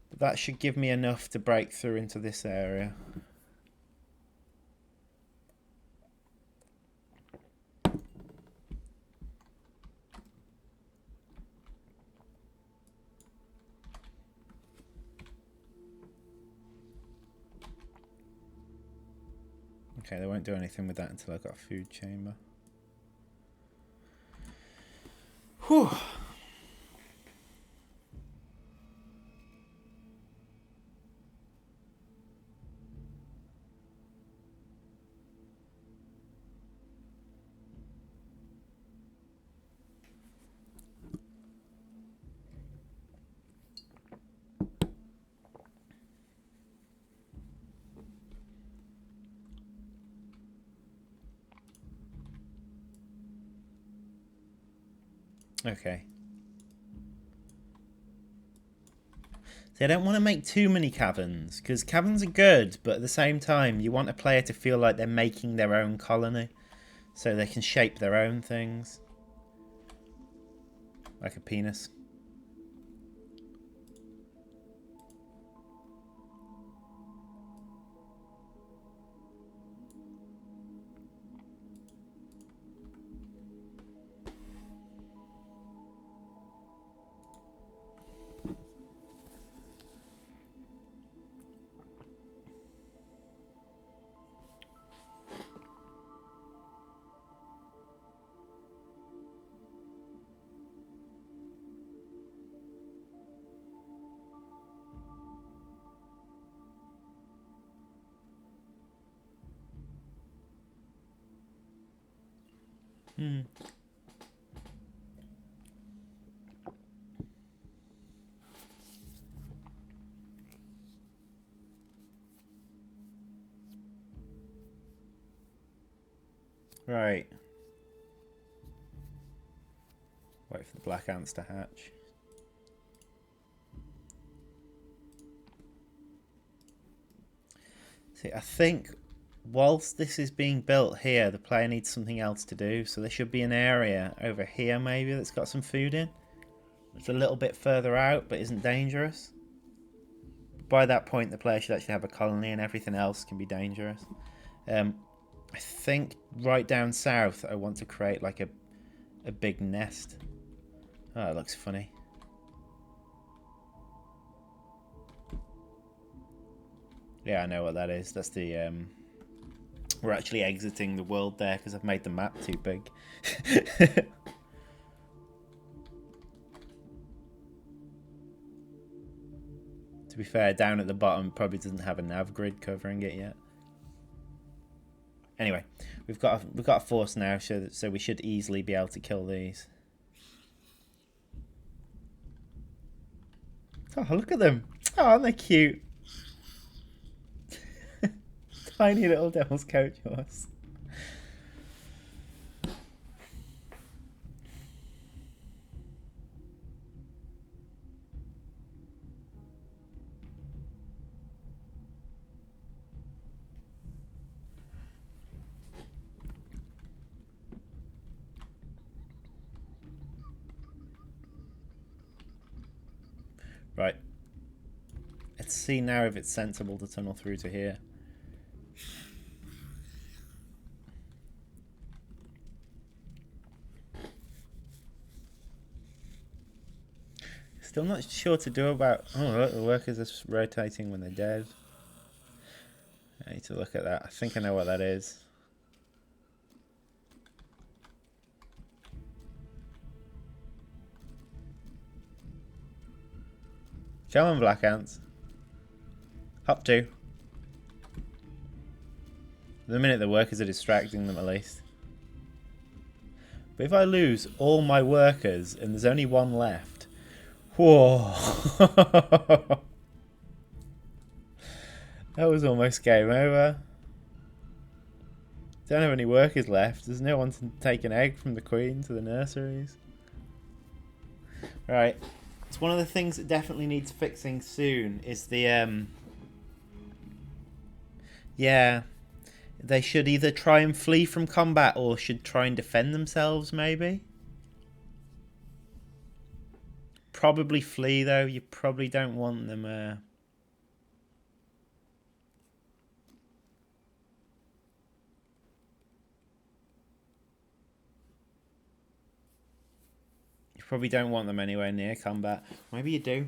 But that should give me enough to break through into this area. Okay, they won't do anything with that until I've got a food chamber. Whew. Okay. See, I don't want to make too many caverns, because caverns are good, but at the same time, you want a player to feel like they're making their own colony, so they can shape their own things. Like a penis. Right. Wait for the black ants to hatch. See, I think whilst this is being built here, the player needs something else to do. So there should be an area over here maybe that's got some food in. It's a little bit further out, but isn't dangerous. By that point, the player should actually have a colony and everything else can be dangerous. I think right down south, I want to create like a big nest. Oh, it looks funny. Yeah, I know what that is. That's the... We're actually exiting the world there because I've made the map too big. To be fair, down at the bottom probably doesn't have a nav grid covering it yet. Anyway, we've got a force now, so we should easily be able to kill these. Oh, look at them! Oh, aren't they cute? Tiny little devil's coach horse. see now if it's sensible to tunnel through to here. Still not sure to do about... Oh, look, the workers are rotating when they're dead. I need to look at that. I think I know what that is. Come on, black ants. Hop to. The minute the workers are distracting them, at least. But if I lose all my workers and there's only one left... Whoa! That was almost game over. Don't have any workers left. There's no one to take an egg from the queen to the nurseries. Right. It's one of the things that definitely needs fixing soon is the yeah. They should either try and flee from combat or should try and defend themselves, maybe. Probably flee though. You probably don't want them probably don't want them anywhere near combat. Maybe you do.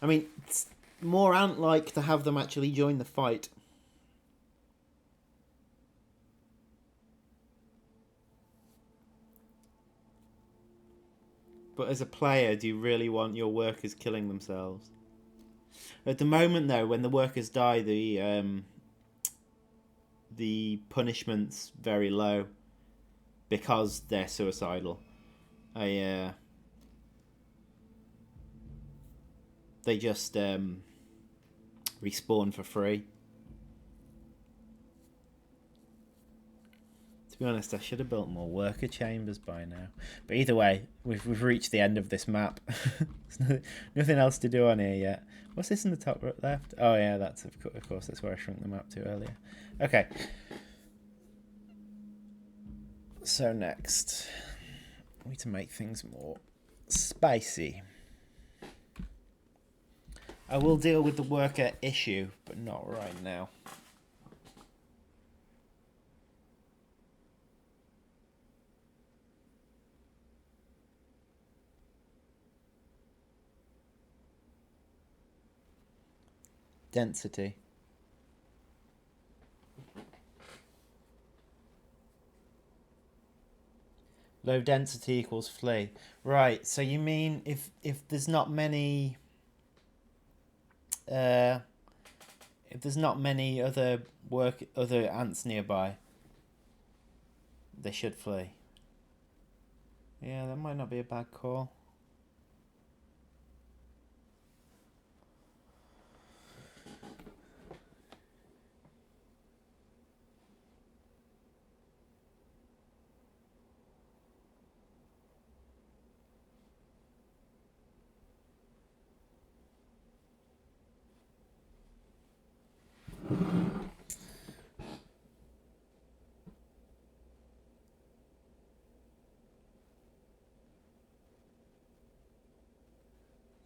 I mean, it's more ant-like to have them actually join the fight. But as a player, do you really want your workers killing themselves? At the moment, though, when the workers die, the punishment's very low because they're suicidal. They just respawn for free. To be honest, I should have built more worker chambers by now. But either way, we've reached the end of this map. There's nothing else to do on here yet. What's this in the top left? Oh yeah, that's of course that's where I shrunk the map to earlier. Okay. So next, we need to make things more spicy. I will deal with the worker issue, but not right now. Density. Low density equals flee. Right, so you mean if there's not many if there's not many other ants nearby, they should flee. Yeah, that might not be a bad call.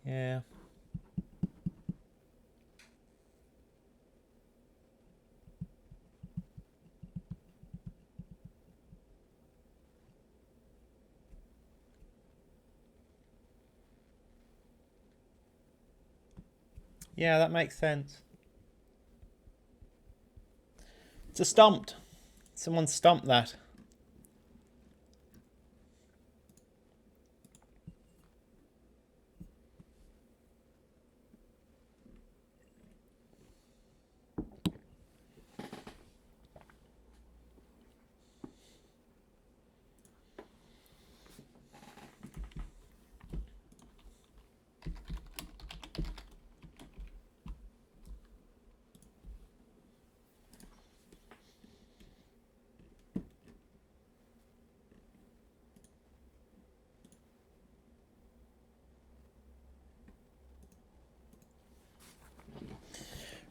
Yeah. Yeah, that makes sense. It's a stomped. Someone stomped that.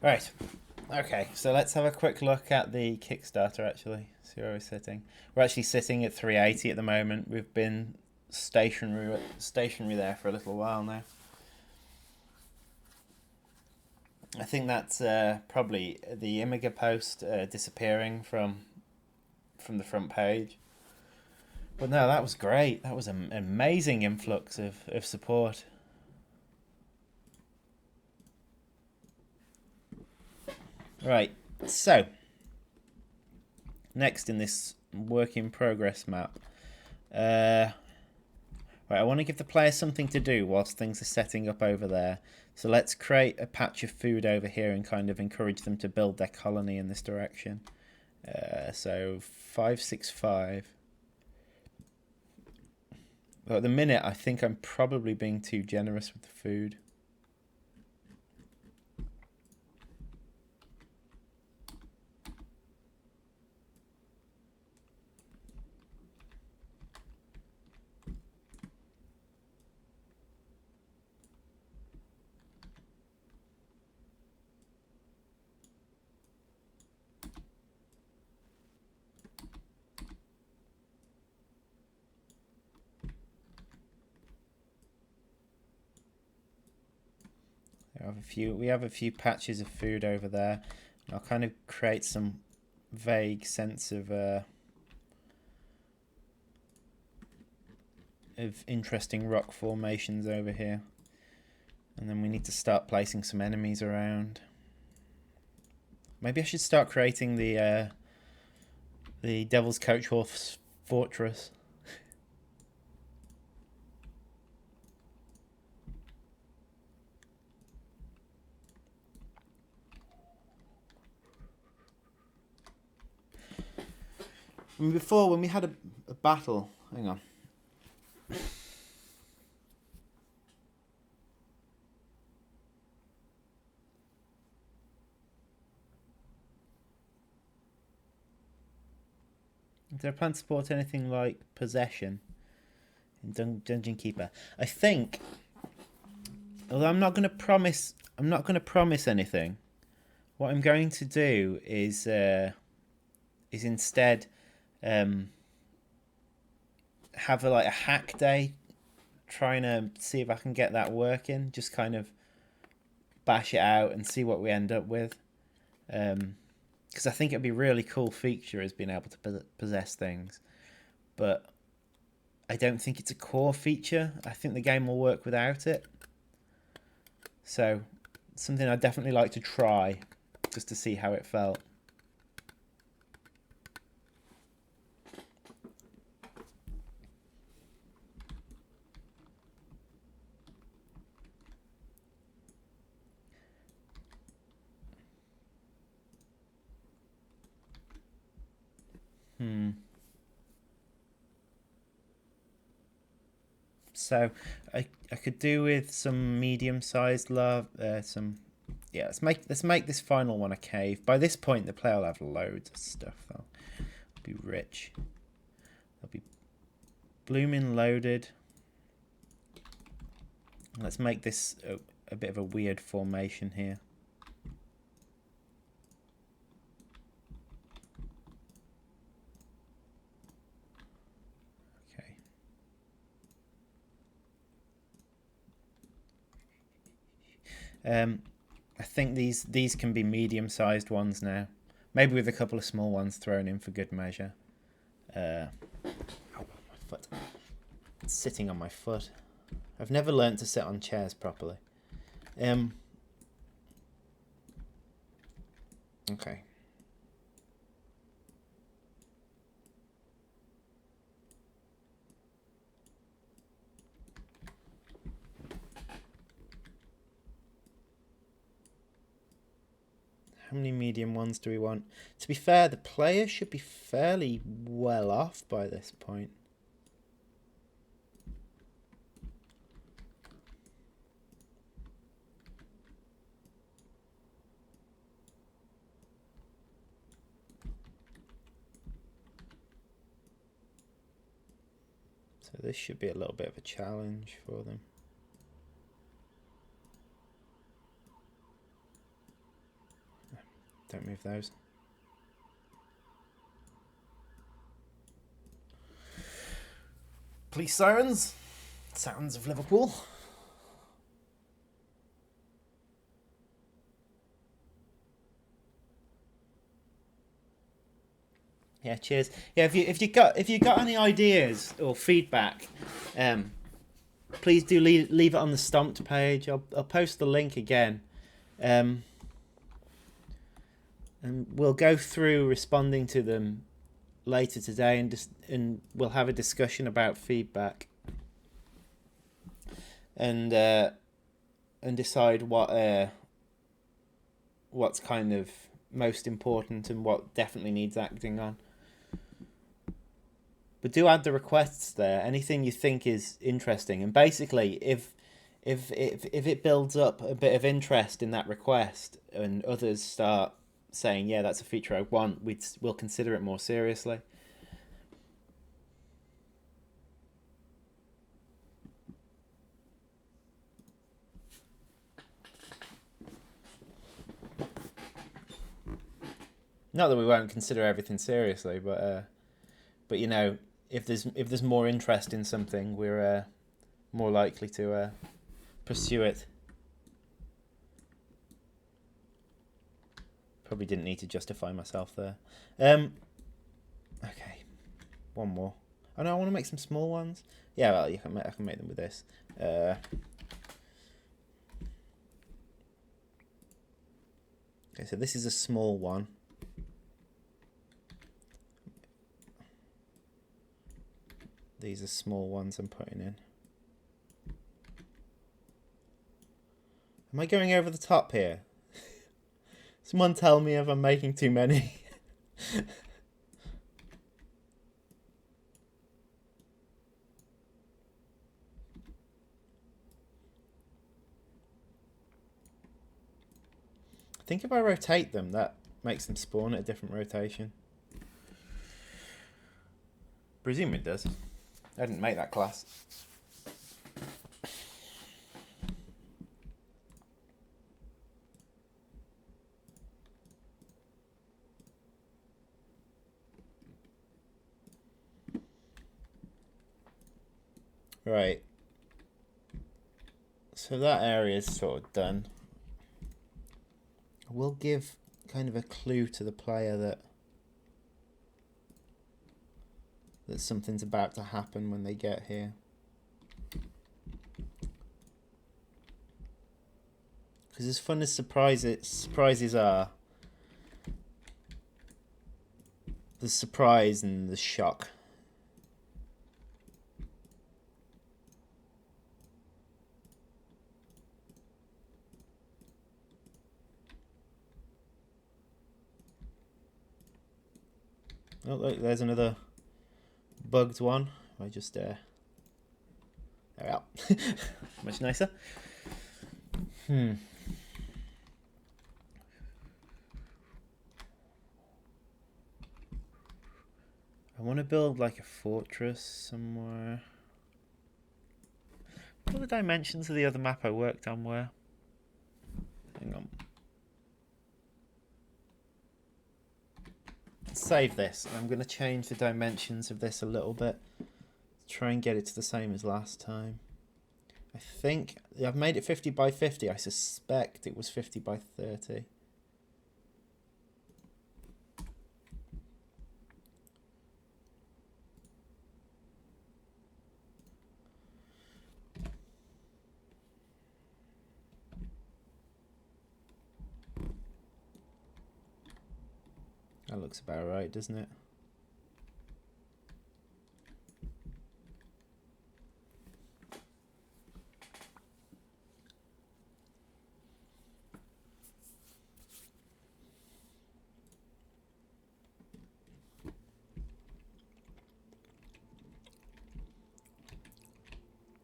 Right. Okay, so let's have a quick look at the Kickstarter, actually. See where we're sitting. We're actually sitting at 380 at the moment. We've been stationary there for a little while now. I think that's probably the Imgur post disappearing from the front page. But no, that was great. That was an amazing influx of support. Right, so next in this work in progress map, right, I want to give the player something to do whilst things are setting up over there. So let's create a patch of food over here and kind of encourage them to build their colony in this direction. So 565. Well, at the minute, I think I'm probably being too generous with the food. We have a few patches of food over there. I'll kind of create some vague sense of interesting rock formations over here. And then we need to start placing some enemies around. Maybe I should start creating the Devil's Coach Horse Fortress. I mean, before, when we had a battle... Hang on. Did I plan to support anything like Possession in Dungeon Keeper? I think, although I'm not going to promise anything. What I'm going to do is instead have a hack day, trying to see if I can get that working. Just kind of bash it out and see what we end up with. Because I think it'd be a really cool feature is being able to possess things, but I don't think it's a core feature. I think the game will work without it. So something I'd definitely like to try, just to see how it felt. So I could do with some medium-sized let's make this final one a cave. By this point, the player will have loads of stuff. They'll be rich. They'll be blooming loaded. Let's make this a bit of a weird formation here. I think these can be medium-sized ones now. Maybe with a couple of small ones thrown in for good measure. Ow, my foot. It's sitting on my foot. I've never learnt to sit on chairs properly. Okay. How many medium ones do we want? To be fair, the player should be fairly well off by this point. So this should be a little bit of a challenge for them. Don't move those. Police sirens. Sounds of Liverpool. Yeah, cheers. Yeah, if you got any ideas or feedback, please do leave it on the Stomped page. I'll post the link again, and we'll go through responding to them later today, and we'll have a discussion about feedback, and decide what's kind of most important and what definitely needs acting on. But do add the requests there. Anything you think is interesting, and basically, if it builds up a bit of interest in that request, and others start saying, "Yeah, that's a feature I want," we'll consider it more seriously. Not that we won't consider everything seriously, but you know, if there's more interest in something, we're more likely to pursue it. Probably didn't need to justify myself there. Okay, one more. Oh no, I want to make some small ones. Yeah, well, I can make them with this. Okay, so this is a small one. These are small ones I'm putting in. Am I going over the top here? Someone tell me if I'm making too many. I think if I rotate them, that makes them spawn at a different rotation. Presume it does. I didn't make that class. Right. So that area is sort of done. We'll give kind of a clue to the player that something's about to happen when they get here. Because as fun as surprises are, the surprise and the shock. Oh look, there's another bugged one. I just there we are. Much nicer. I want to build like a fortress somewhere. What are the dimensions of the other map I worked on were? Hang on. Let's save this. I'm going to change the dimensions of this a little bit. Try and get it to the same as last time. I think I've made it 50 by 50. I suspect it was 50 by 30. That looks about right, doesn't it?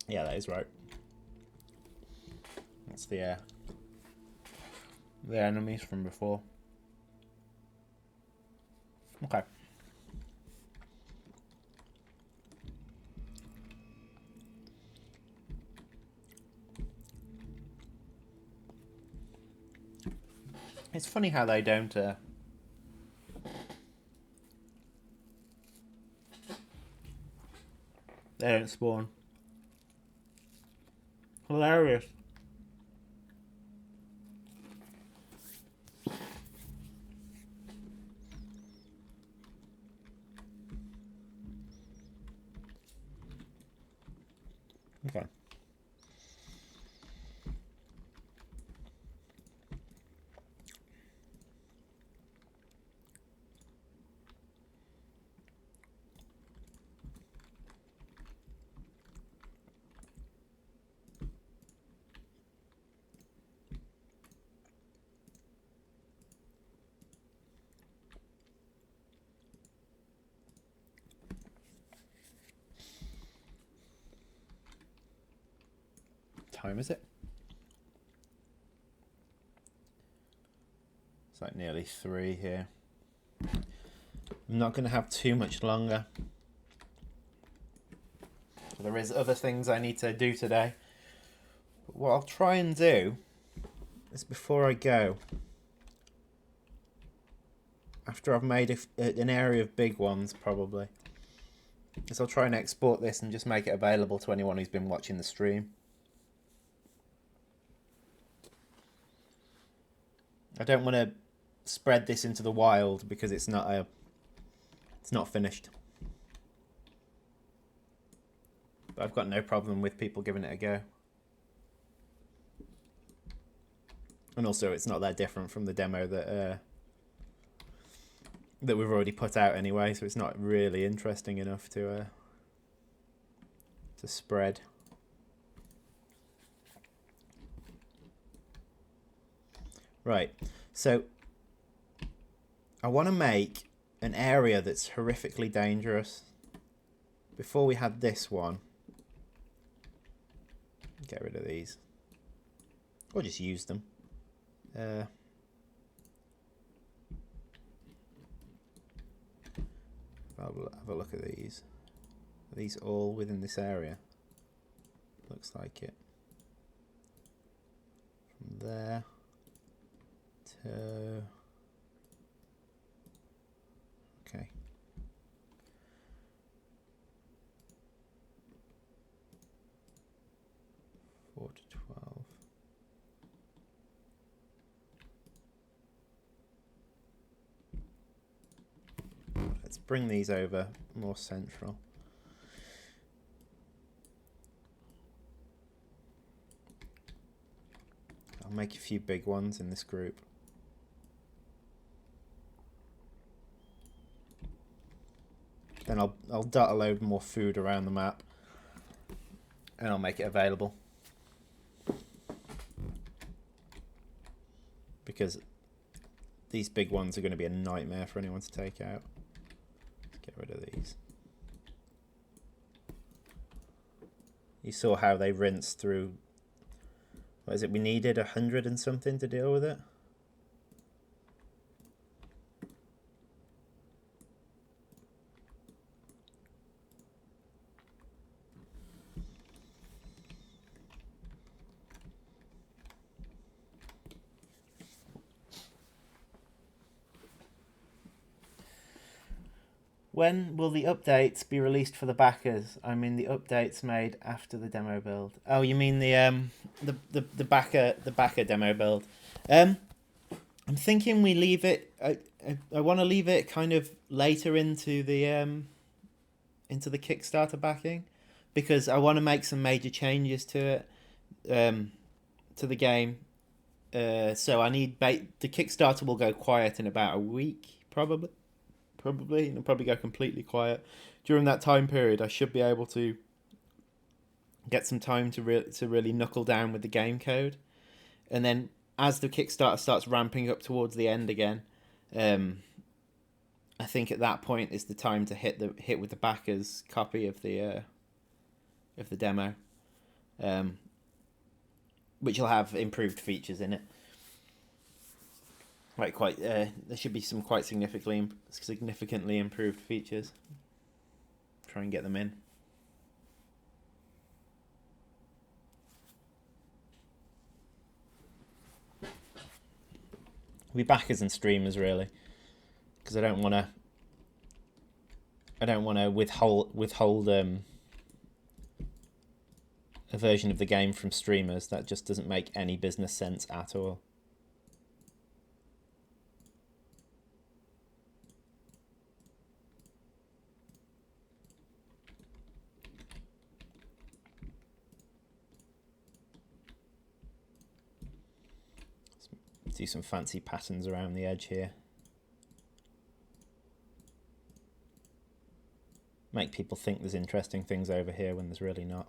Yeah, that is right. That's the enemies from before. Okay. It's funny how they don't spawn. Hilarious. time is it? It's like nearly 3 here. I'm not going to have too much longer. There is other things I need to do today. But what I'll try and do is, before I go, after I've made an area of big ones, probably, is I'll try and export this and just make it available to anyone who's been watching the stream. I don't want to spread this into the wild because it's not finished. But I've got no problem with people giving it a go. And also, it's not that different from the demo that we've already put out anyway, so it's not really interesting enough to spread. Right, so I want to make an area that's horrifically dangerous. Before we had this one, get rid of these, or just use them. Have a look at these. Are these all within this area? Looks like it. From there to... Okay. Four to 12. Let's bring these over more central. I'll make a few big ones in this group. Then I'll dot a load more food around the map, and I'll make it available. Because these big ones are going to be a nightmare for anyone to take out. Let's get rid of these. You saw how they rinsed through. What is it? We needed 100 and something to deal with it. When will the updates be released for the backers? I mean the updates made after the demo build. Oh, you mean the backer demo build? I'm thinking we leave it. I want to leave it kind of later into the Kickstarter backing, because I want to make some major changes to it, to the game. So I need the Kickstarter will go quiet in about a week, probably. It'll probably go completely quiet. During that time period, I should be able to get some time to really knuckle down with the game code, and then as the Kickstarter starts ramping up towards the end again, I think at that point is the time to hit with the backers copy of the demo, which will have improved features in it. Quite. There should be some quite significantly improved features. Try and get them in. We'll be backers and streamers really, because I don't want to withhold a version of the game from streamers. That just doesn't make any business sense at all. Do some fancy patterns around the edge here. Make people think there's interesting things over here when there's really not.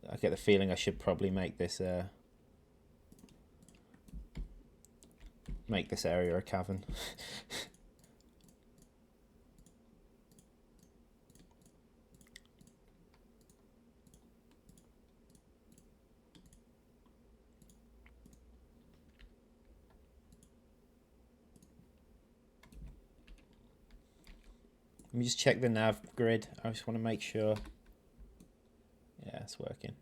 I get the feeling I should probably make this area a cavern. Let me just check the nav grid. I just want to make sure. Yeah, it's working.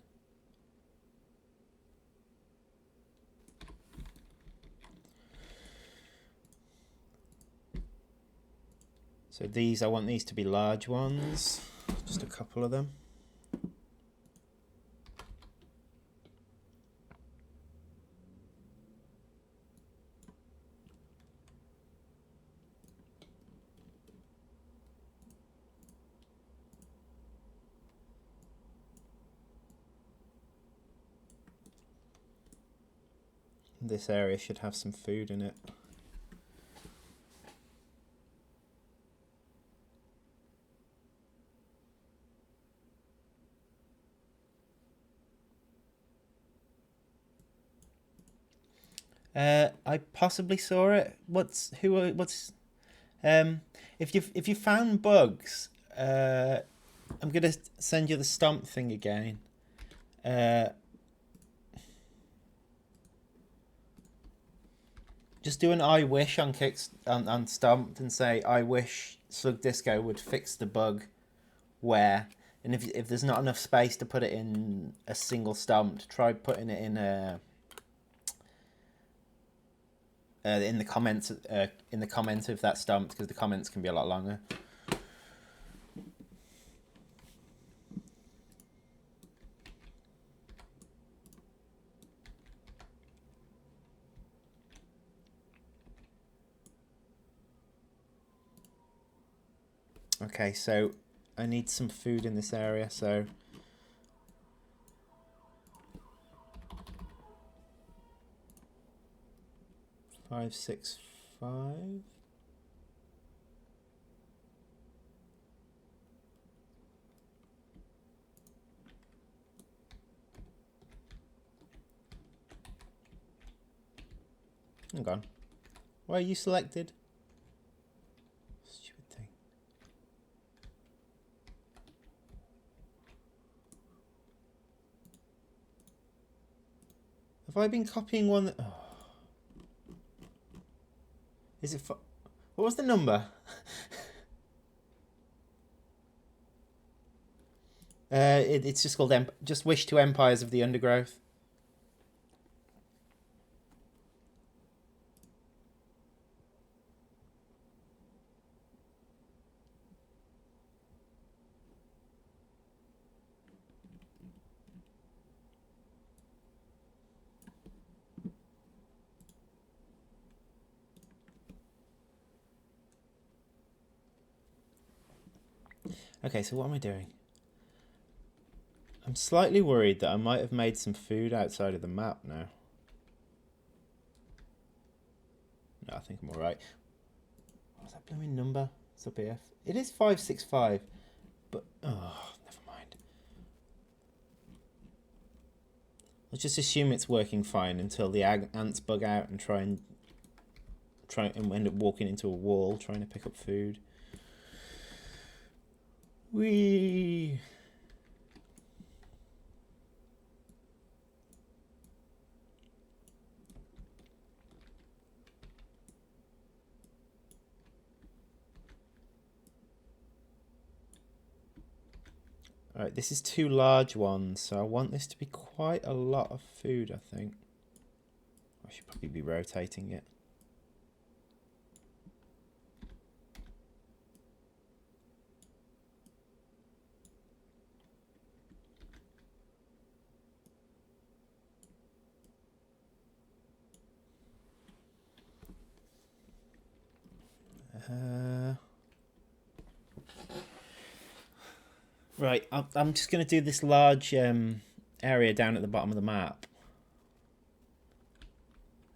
So these, I want these to be large ones. Just a couple of them. This area should have some food in it. I possibly saw it. If you found bugs, I'm gonna send you the stomp thing again. Just do an I wish on on Stomped and say I wish Slug Disco would fix the bug where, and if there's not enough space to put it in a single Stomped, try putting it in in the comments of that Stomped, because the comments can be a lot longer. Okay, so I need some food in this area, so 5, 6, 5. Hang on. Why are you selected? Stupid thing. Have I been copying one that... Oh. Is it... What was the number? It's just called... Just Wish to Empires of the Undergrowth. Okay, so what am I doing? I'm slightly worried that I might have made some food outside of the map now. No, I think I'm alright. What's that blooming number? It's up here. It is 565, but... Oh, never mind. Let's just assume it's working fine until the ants bug out and try and end up walking into a wall trying to pick up food. Whee! Alright, this is 2 large ones, so I want this to be quite a lot of food, I think. I should probably be rotating it. Right, I'm just going to do this large area down at the bottom of the map.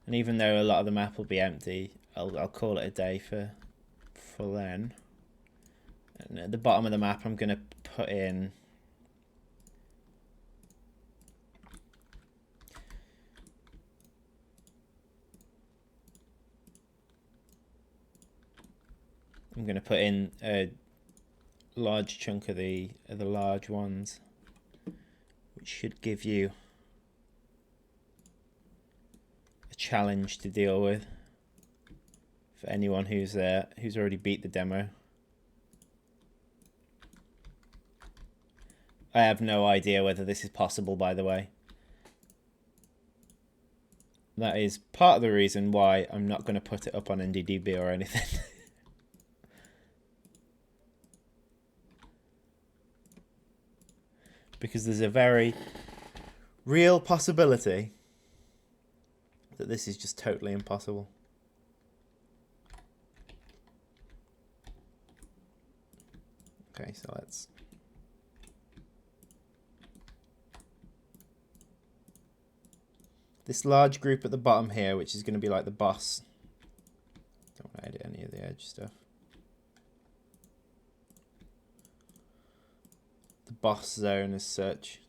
And even though a lot of the map will be empty, I'll call it a day for then. And at the bottom of the map, I'm going to put in... I'm going to put in a large chunk of the large ones, which should give you a challenge to deal with for anyone who's already beat the demo. I have no idea whether this is possible, by the way. That is part of the reason why I'm not going to put it up on NDDB or anything. Because there's a very real possibility that this is just totally impossible. Okay, so let's... This large group at the bottom here, which is going to be like the boss. Don't want to edit any of the edge stuff. The boss zone as such.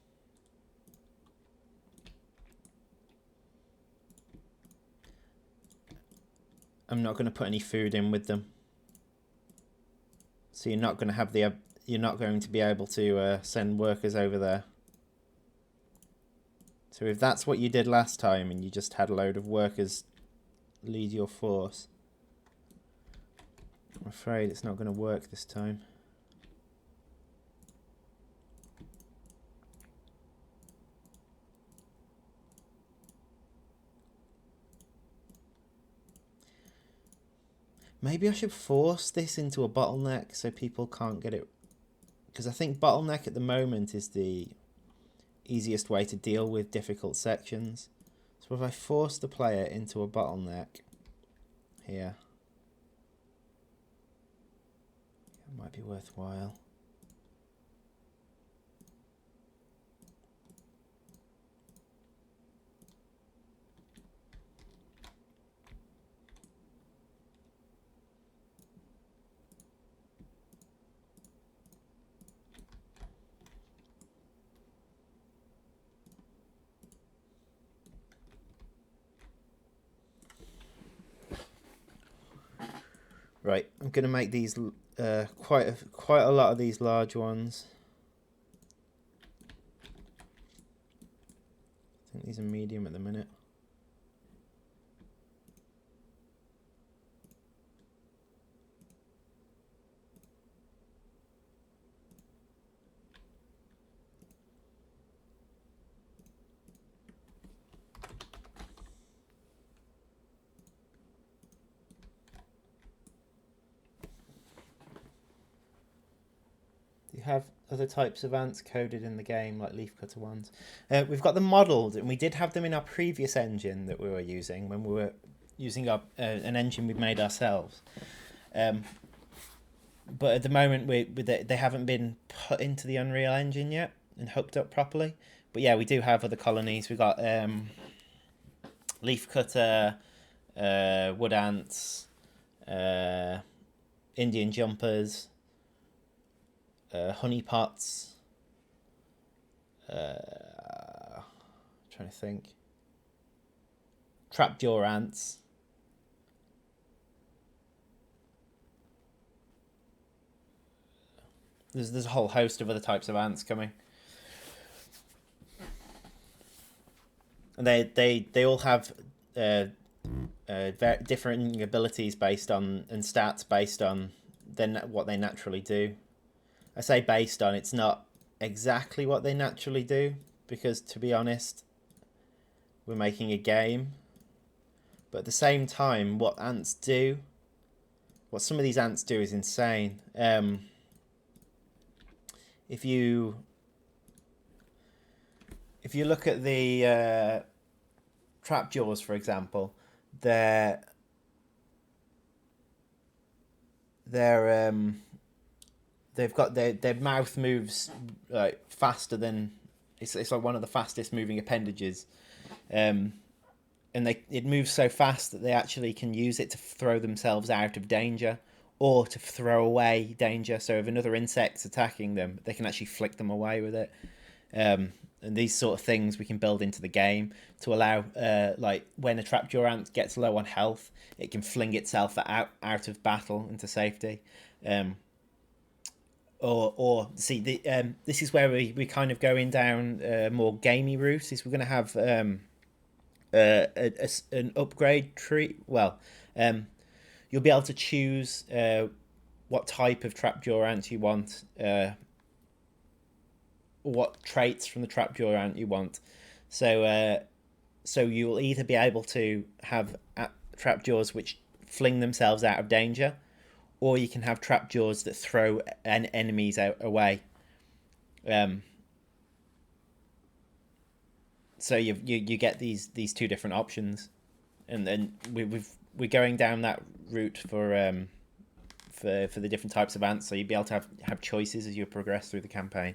I'm not going to put any food in with them. So you're not going to have the... You're not going to be able to send workers over there. So if that's what you did last time and you just had a load of workers lead your force, I'm afraid it's not going to work this time. Maybe I should force this into a bottleneck so people can't get it. Because I think bottleneck at the moment is the easiest way to deal with difficult sections. So if I force the player into a bottleneck here, it might be worthwhile. Right, I'm going to make these quite a lot of these large ones. I think these are medium at the minute. You have other types of ants coded in the game, like leafcutter ones. We've got them modelled, and we did have them in our previous engine that we were using when we were using our, an engine we made ourselves. But at the moment, they haven't been put into the Unreal Engine yet and hooked up properly. But yeah, we do have other colonies. We've got leafcutter, wood ants, Indian jumpers, honeypots. Trying to think. Trapjaw ants. There's a whole host of other types of ants coming. And they all have different abilities based on, and stats based on what they naturally do. I say based on, it's not exactly what they naturally do, because to be honest, we're making a game. But at the same time, what some of these ants do is insane. If you look at the trapjaws, for example, their mouth moves like faster than it's like one of the fastest moving appendages, and it moves so fast that they actually can use it to throw themselves out of danger or to throw away danger. So if another insect's attacking them, they can actually flick them away with it. And these sort of things we can build into the game to allow, like when a trapjaw ant gets low on health, it can fling itself out of battle into safety. Or see, this is where we kind of going down a more gamey route. Is we're going to have an upgrade tree. Well, you'll be able to choose what type of trapjaw ant you want. what traits from the trapjaw ant you want. So so you'll either be able to have trapjaws which fling themselves out of danger, or you can have trapjaws that throw enemies out away. Um, so you get these two different options, and then we're going down that route for the different types of ants. So you'll be able to have choices as you progress through the campaign.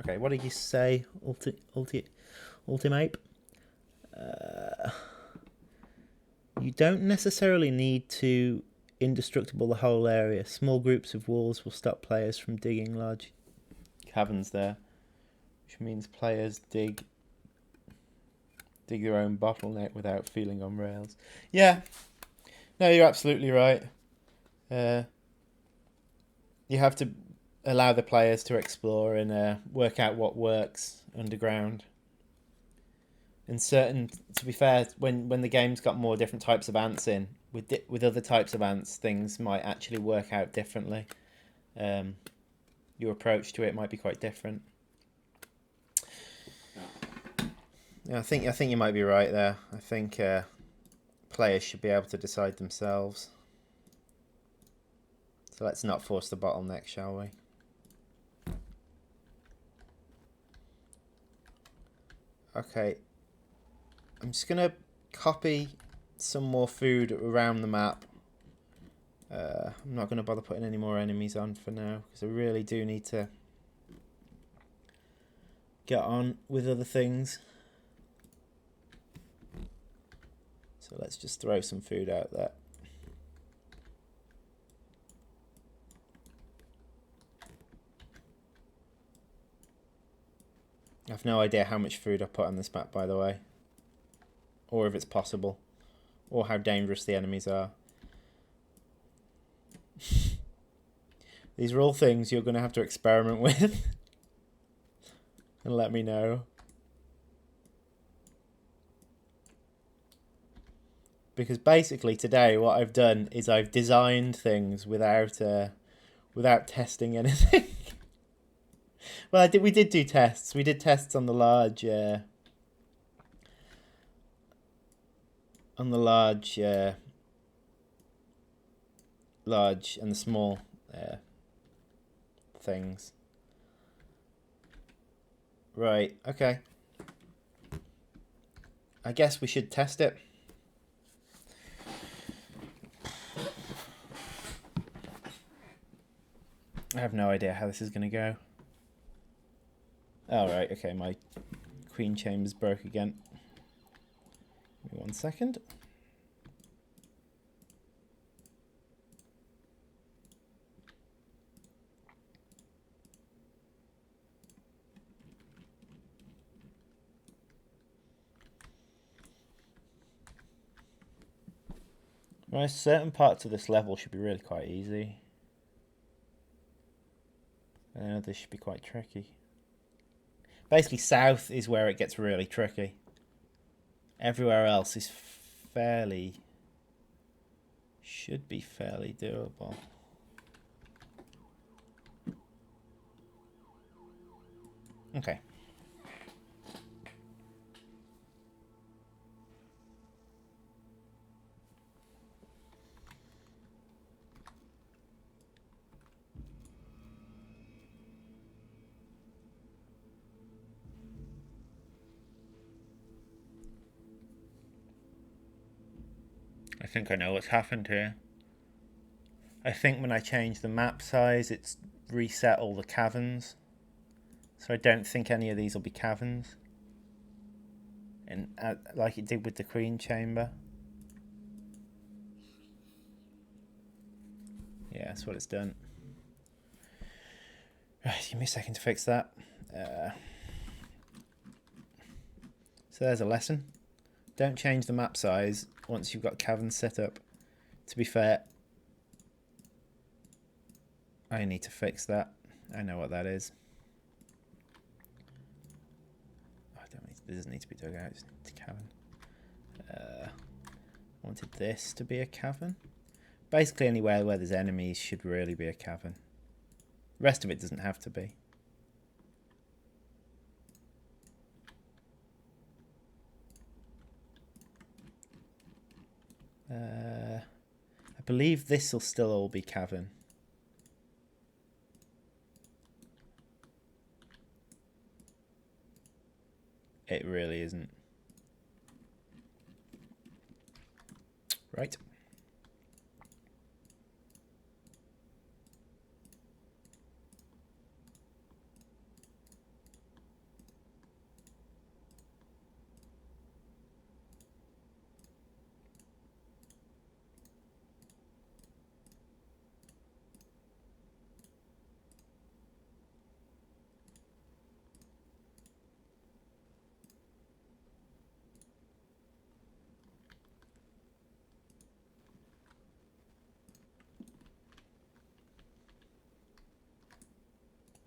Okay, what did you say? Ultimate. You don't necessarily need to indestructible the whole area. Small groups of walls will stop players from digging large caverns there, which means players dig their own bottleneck without feeling on rails. Yeah, no, you're absolutely right. You have to allow the players to explore and work out what works underground. And to be fair, when the game's got more different types of ants in, with other types of ants, things might actually work out differently. Your approach to it might be quite different. Yeah, I think you might be right there. I think players should be able to decide themselves. So let's not force the bottleneck, shall we? Okay. I'm just going to copy some more food around the map. I'm not going to bother putting any more enemies on for now, because I really do need to get on with other things. So let's just throw some food out there. I have no idea how much food I put on this map, by the way. Or if it's possible. Or how dangerous the enemies are. These are all things you're going to have to experiment with. And let me know. Because basically today what I've done is I've designed things without testing anything. Well, we did do tests. We did tests on the large large and the small things. Right, okay. I guess we should test it. I have no idea how this is going to go. Alright, okay, my queen chamber's broke again. Give me 1 second. Right, certain parts of this level should be really quite easy. This should be quite tricky. Basically, south is where it gets really tricky. Everywhere else is should be fairly doable. Okay. I think I know what's happened here. I think when I change the map size, it's reset all the caverns. So I don't think any of these will be caverns. And like it did with the Queen Chamber. Yeah, that's what it's done. Right, give me a second to fix that. So there's a lesson. Don't change the map size once you've got caverns set up. To be fair, I need to fix that. I know what that is. It doesn't need to be dug out, it's a cavern. I wanted this to be a cavern. Basically anywhere where there's enemies should really be a cavern. The rest of it doesn't have to be. I believe this will still all be cavern. It really isn't. Right.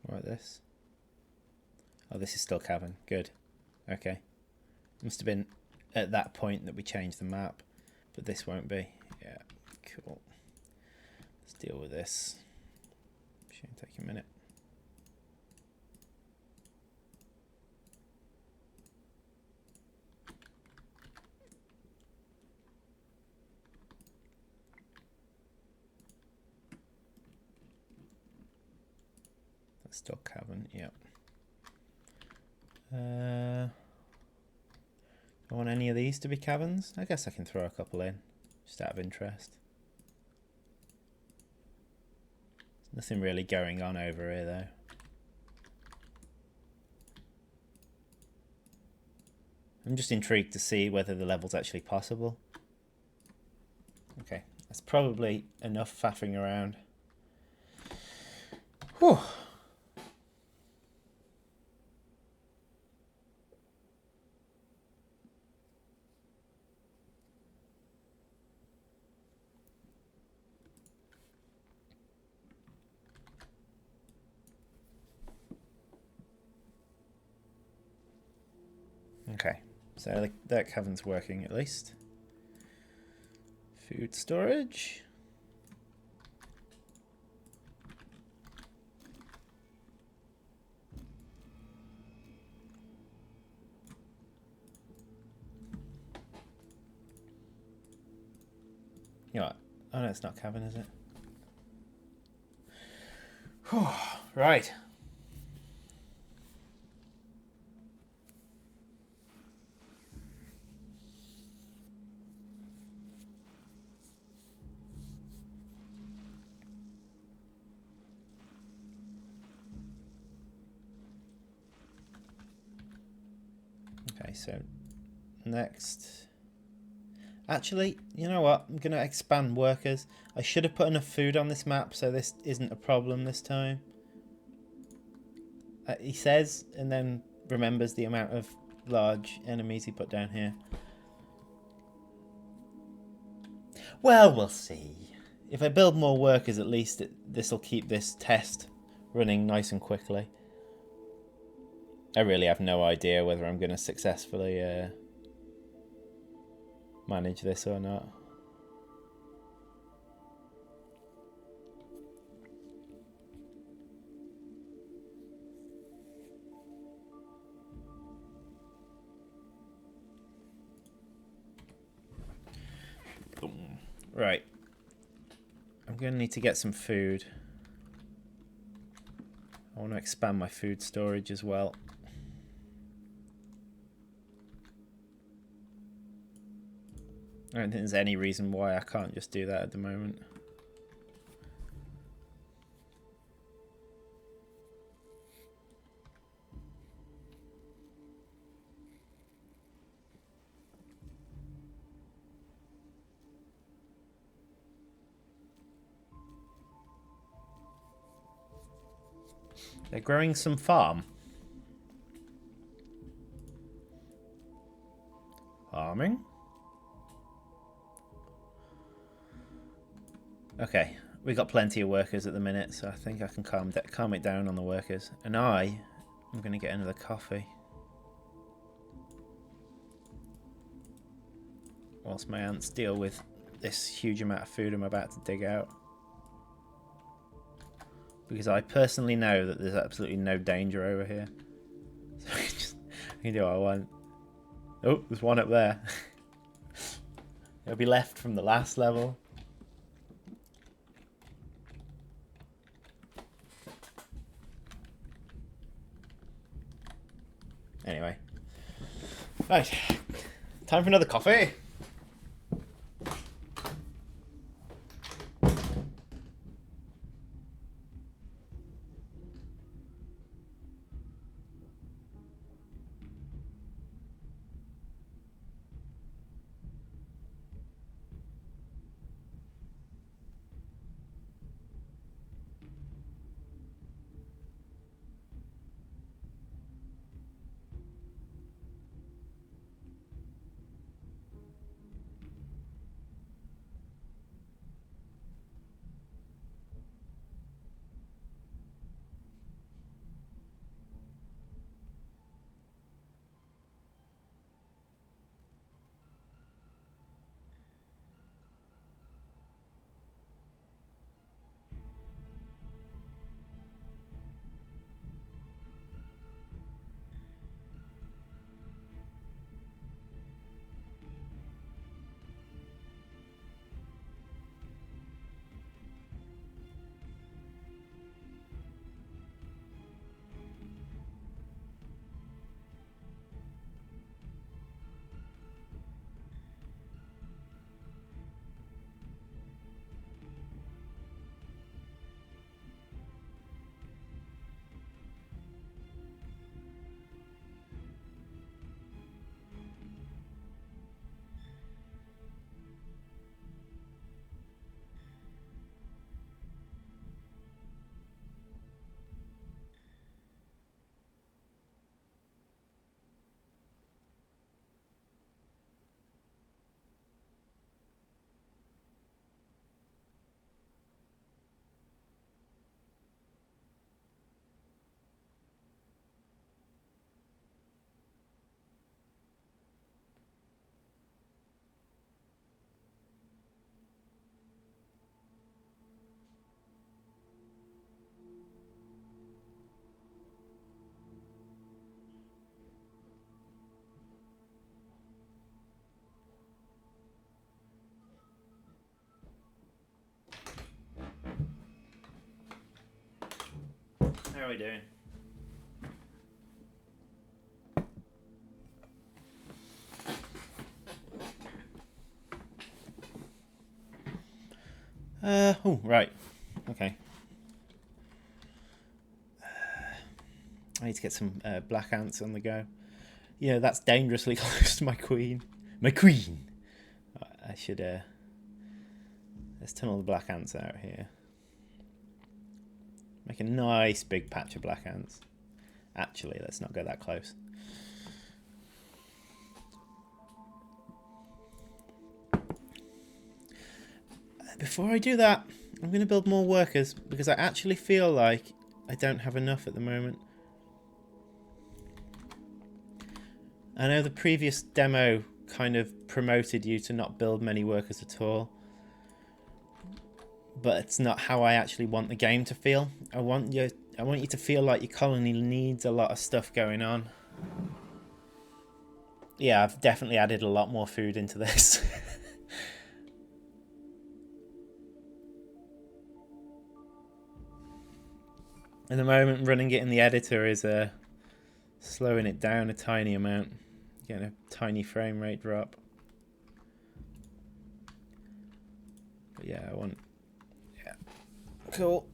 What this? Oh, this is still cavern. Good. Okay. Must have been at that point that we changed the map, but this won't be. Yeah, cool. Let's deal with this. Shouldn't take a minute. That's still cavern, yep. I want any of these to be caverns? I guess I can throw a couple in, just out of interest. There's nothing really going on over here though. I'm just intrigued to see whether the level's actually possible. Okay, that's probably enough faffing around. Whew. Okay, so that cavern's working at least. Food storage. You know what? Oh no, it's not cavern, is it? Whew, right. Okay, so next. Actually, you know what? I'm going to expand workers. I should have put enough food on this map so this isn't a problem this time. He says, and then remembers the amount of large enemies he put down here. Well, we'll see. If I build more workers, at least this will keep this test running nice and quickly. I really have no idea whether I'm going to successfully manage this or not. Boom. Right. I'm going to need to get some food. I want to expand my food storage as well. I don't think there's any reason why I can't just do that at the moment. They're growing some farm. Farming? Okay, we got plenty of workers at the minute, so I think I can calm it down on the workers. And I'm going to get another coffee. Whilst my ants deal with this huge amount of food I'm about to dig out. Because I personally know that there's absolutely no danger over here. So I can do what I want. Oh, there's one up there. It'll be left from the last level. Anyway. Right. Time for another coffee. How are we doing? Oh, right. Okay. I need to get some black ants on the go. Yeah, that's dangerously close to my queen. My queen! I should, let's turn all the black ants out here. Make a nice big patch of black ants. Actually, let's not go that close. Before I do that, I'm going to build more workers because I actually feel like I don't have enough at the moment. I know the previous demo kind of promoted you to not build many workers at all, but it's not how I actually want the game to feel. I want you to feel like your colony needs a lot of stuff going on. Yeah, I've definitely added a lot more food into this. At the moment, running it in the editor is slowing it down a tiny amount, getting a tiny frame rate drop. But yeah, yeah, cool.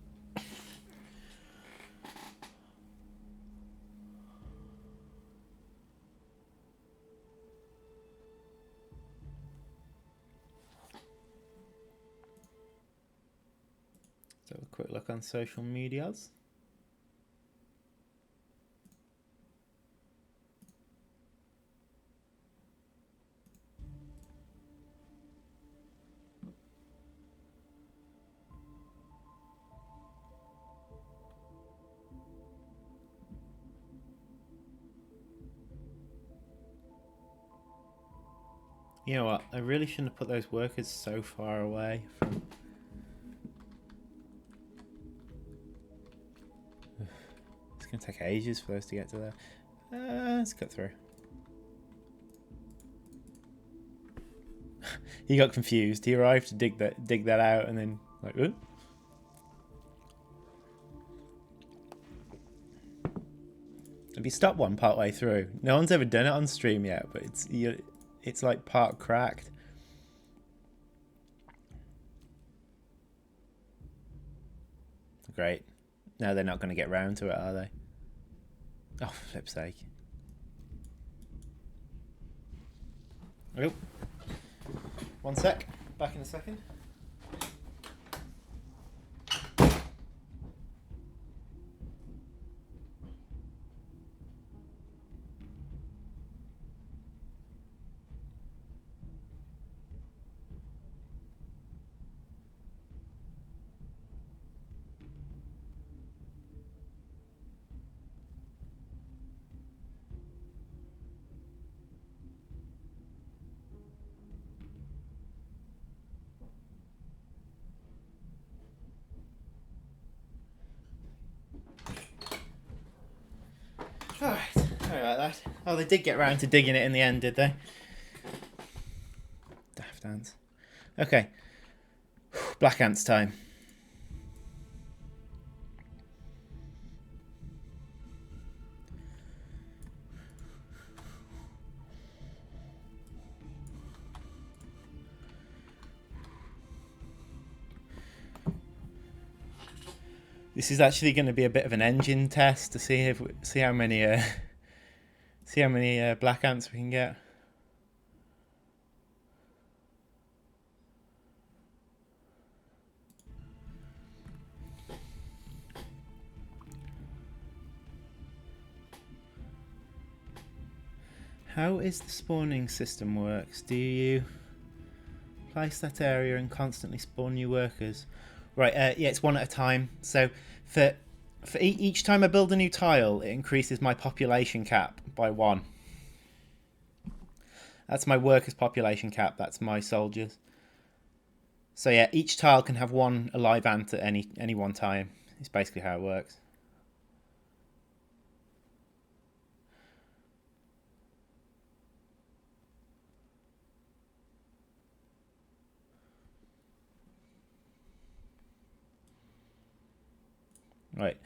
So a quick look on social medias. You know what? I really shouldn't have put those workers so far away from... It's going to take ages for those to get to there. Let's cut through. He got confused. He arrived to dig that out and then like, ooh. Have you stopped one part way through? No one's ever done it on stream yet, but it's like part cracked. Great. No, they're not going to get round to it, are they? Oh, for flip's sake. Oh. One sec. Back in a second. Alright, sorry about that. Oh, they did get round to digging it in the end, did they? Daft ants. Okay. Black ants time. This is actually going to be a bit of an engine test to see how many black ants we can get. How is the spawning system works? Do you place that area and constantly spawn new workers? Right, yeah, it's one at a time. So for each time I build a new tile, it increases my population cap by 1. That's my workers' population cap. That's my soldiers. So yeah, each tile can have 1 alive ant at any one time. It's basically how it works. Right,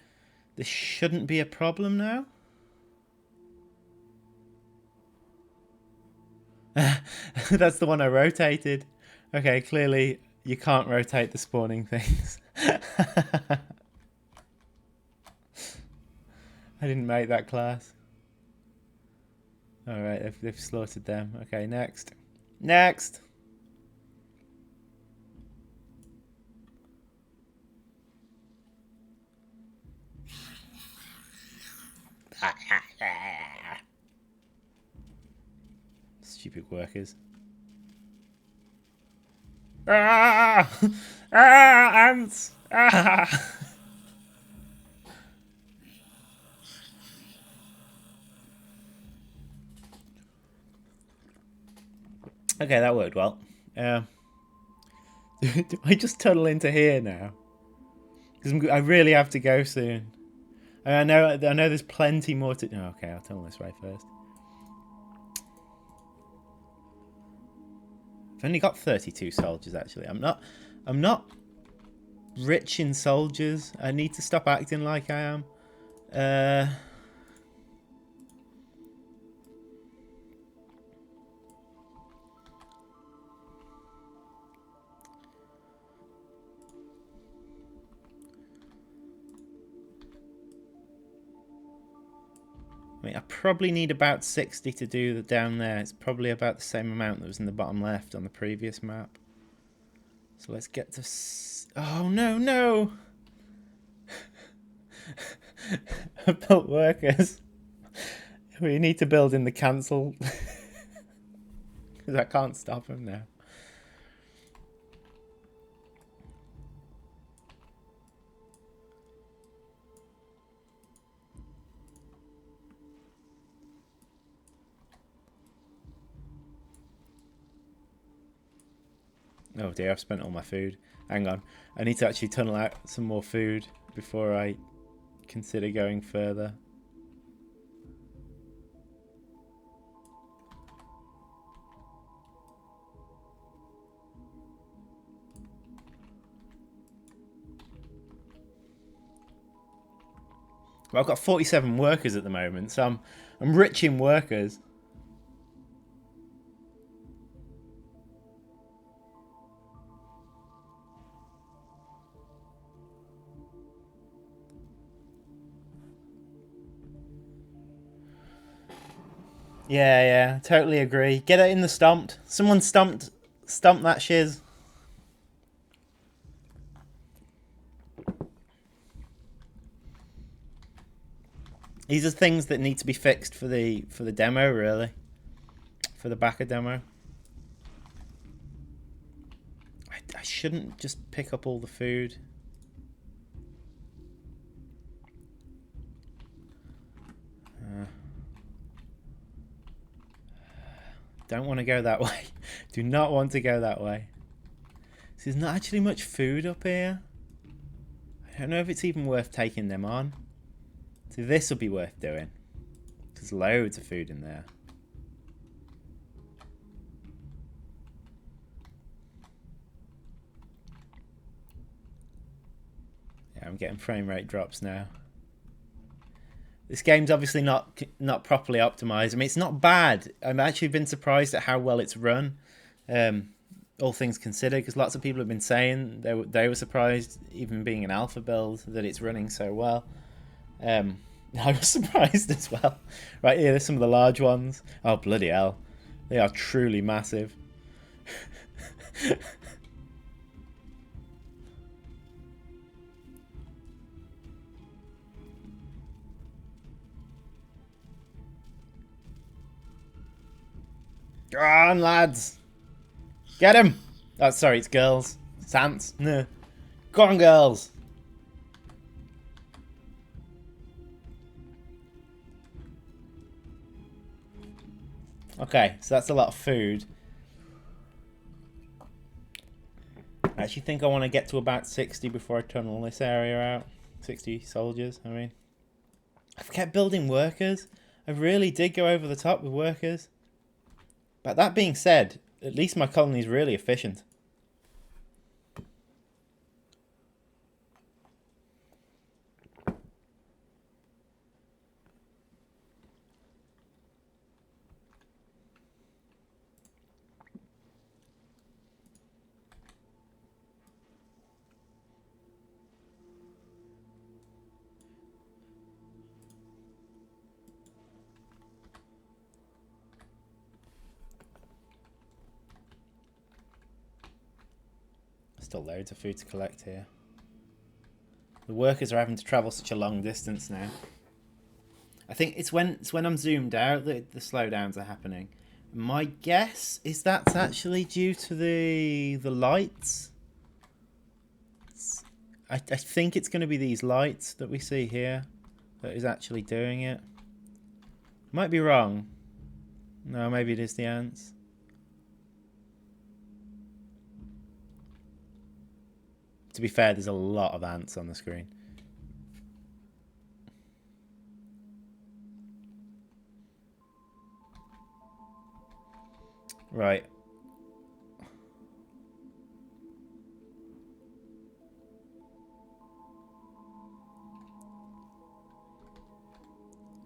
this shouldn't be a problem now. That's the one I rotated. Okay, clearly you can't rotate the spawning things. I didn't make that class. Alright, they've slaughtered them. Okay, next. Next! Stupid workers. Ah! Ah! Ants! Ah! Okay, that worked well. Do I just tunnel into here now? Because I really have to go soon. I know there's plenty more to... Oh, okay, I'll tunnel this way first. I've only got 32 soldiers, actually. I'm not rich in soldiers. I need to stop acting like I am. I mean, I probably need about 60 to do the down there. It's probably about the same amount that was in the bottom left on the previous map. So let's get to... Oh, no, no! I built workers. We need to build in the cancel. Because I can't stop him now. Oh dear, I've spent all my food. Hang on. I need to actually tunnel out some more food before I consider going further. Well, I've got 47 workers at the moment, so I'm rich in workers. Yeah, totally agree. Get it in the stomped. Someone stomp that shiz. These are things that need to be fixed for the demo, really. For the backer demo. I shouldn't just pick up all the food. Don't want to go that way. Do not want to go that way. There's not actually much food up here. I don't know if it's even worth taking them on. So this will be worth doing. There's loads of food in there. Yeah, I'm getting frame rate drops now. This game's obviously not properly optimized. I mean, it's not bad. I've actually been surprised at how well it's run, all things considered, because lots of people have been saying they were surprised, even being an alpha build, that it's running so well. I was surprised as well. Right here, there's some of the large ones. Oh, bloody hell. They are truly massive. Go on, lads. Get him. Oh, sorry, it's girls. It's ants. No. Go on, girls. Okay, so that's a lot of food. I actually think I want to get to about 60 before I tunnel this area out. 60 soldiers, I mean. I've kept building workers. I really did go over the top with workers. But that being said, at least my colony is really efficient. Still loads of food to collect here. The workers are having to travel such a long distance now. I think it's when I'm zoomed out that the slowdowns are happening. My guess is that's actually due to the lights. I think it's going to be these lights that we see here that is actually doing it. Might be wrong. No, maybe it is the ants. To be fair, there's a lot of ants on the screen. Right.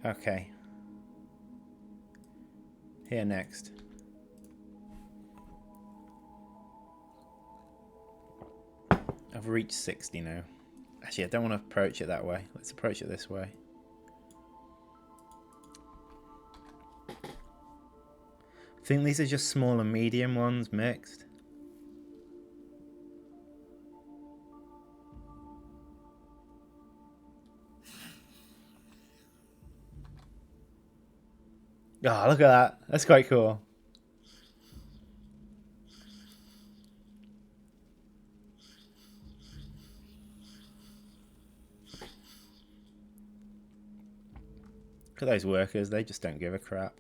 Okay. Here next. I've reached 60 now. Actually, I don't want to approach it that way. Let's approach it this way. I think these are just small and medium ones mixed. Oh, look at that. That's quite cool. Look at those workers. They just don't give a crap.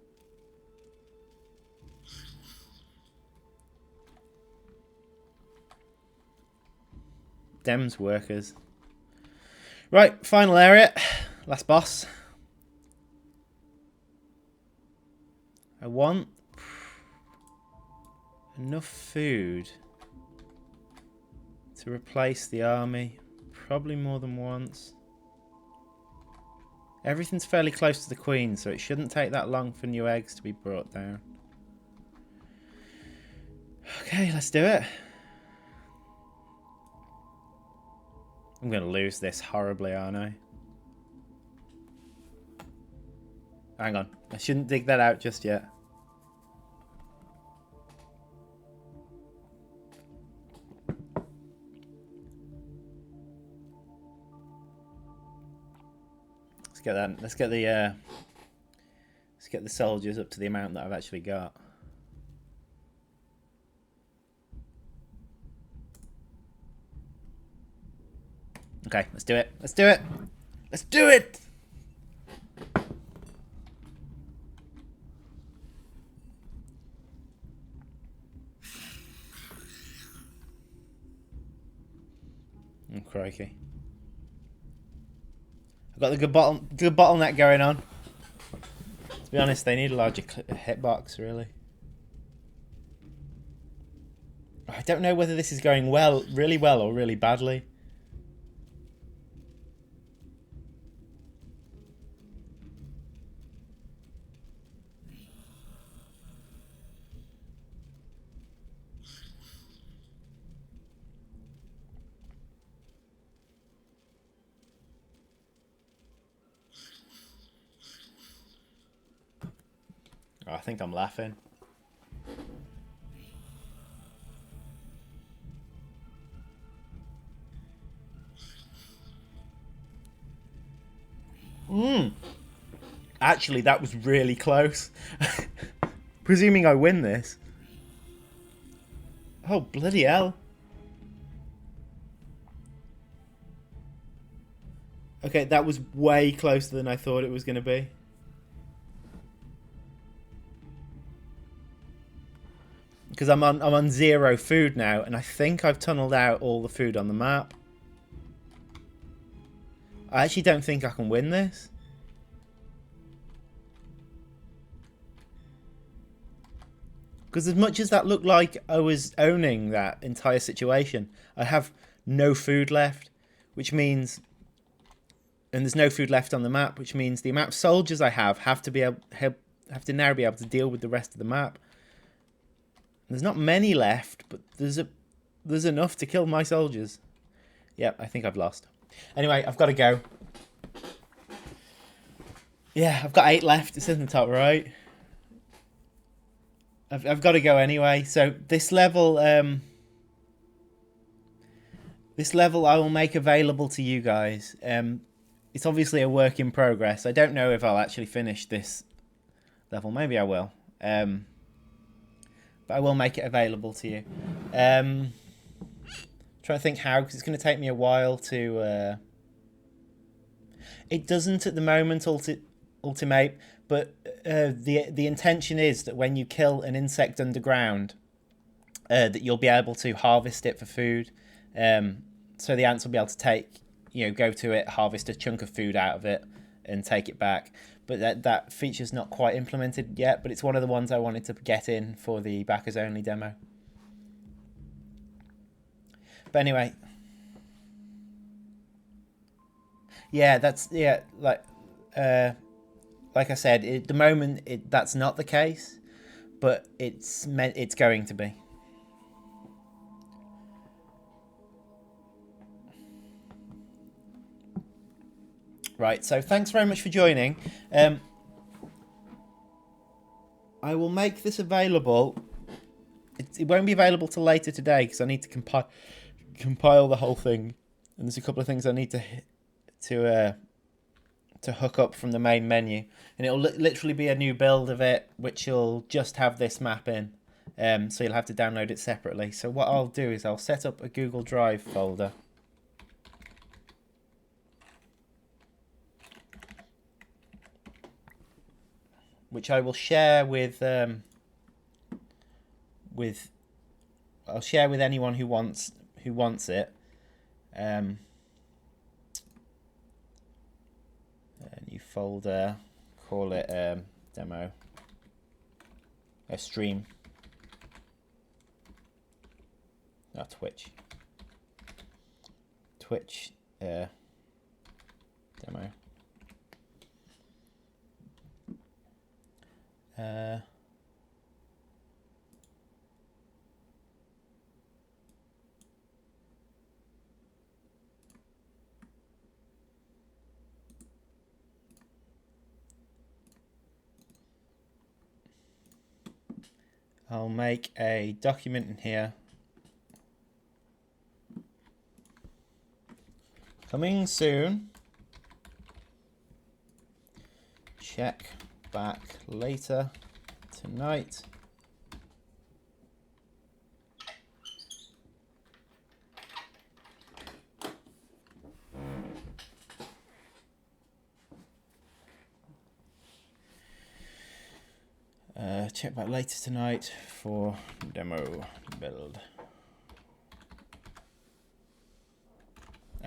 Dems workers. Right, final area. Last boss. I want enough food to replace the army. Probably more than once. Everything's fairly close to the queen, so it shouldn't take that long for new eggs to be brought down. Okay, let's do it. I'm going to lose this horribly, aren't I? Hang on. I shouldn't dig that out just yet. Let's get that. Let's get the soldiers up to the amount that I've actually got. Okay, let's do it. Let's do it. Let's do it. Oh, crikey. I've got the good bottleneck going on. To be honest, they need a larger hitbox, really. I don't know whether this is going well, really well, or really badly. Oh, I think I'm laughing. Actually, that was really close. Presuming I win this. Oh, bloody hell. Okay, that was way closer than I thought it was going to be. Because I'm on 0 food now, and I think I've tunneled out all the food on the map. I actually don't think I can win this. Because as much as that looked like I was owning that entire situation, I have no food left, which means, and there's no food left on the map, which means the amount of soldiers I have to be able have to now be able to deal with the rest of the map. There's not many left, but there's enough to kill my soldiers. Yep, I think I've lost. Anyway, I've got to go. Yeah, I've got 8 left. It's in the top right. I've got to go anyway. So this level I will make available to you guys. It's obviously a work in progress. I don't know if I'll actually finish this level. Maybe I will. But I will make it available to you. Trying to think how, because it's going to take me a while to... It doesn't at the moment ultimate, but the intention is that when you kill an insect underground, that you'll be able to harvest it for food. So the ants will be able to go to it, harvest a chunk of food out of it, and take it back. But that feature's not quite implemented yet, but it's one of the ones I wanted to get in for the backers only demo. But anyway, yeah, like I said, at the moment that's not the case, but it's going to be. Right, so thanks very much for joining. I will make this available. It won't be available till later today because I need to compile the whole thing, and there's a couple of things I need to hook up from the main menu, and it'll literally be a new build of it, which will just have this map in. So you'll have to download it separately. So what I'll do is I'll set up a Google Drive folder. Which I will share with anyone who wants it, A new folder, call it demo, a stream, not Twitch demo. I'll make a document in here. Coming soon. Check back later tonight. Check back later tonight for demo build.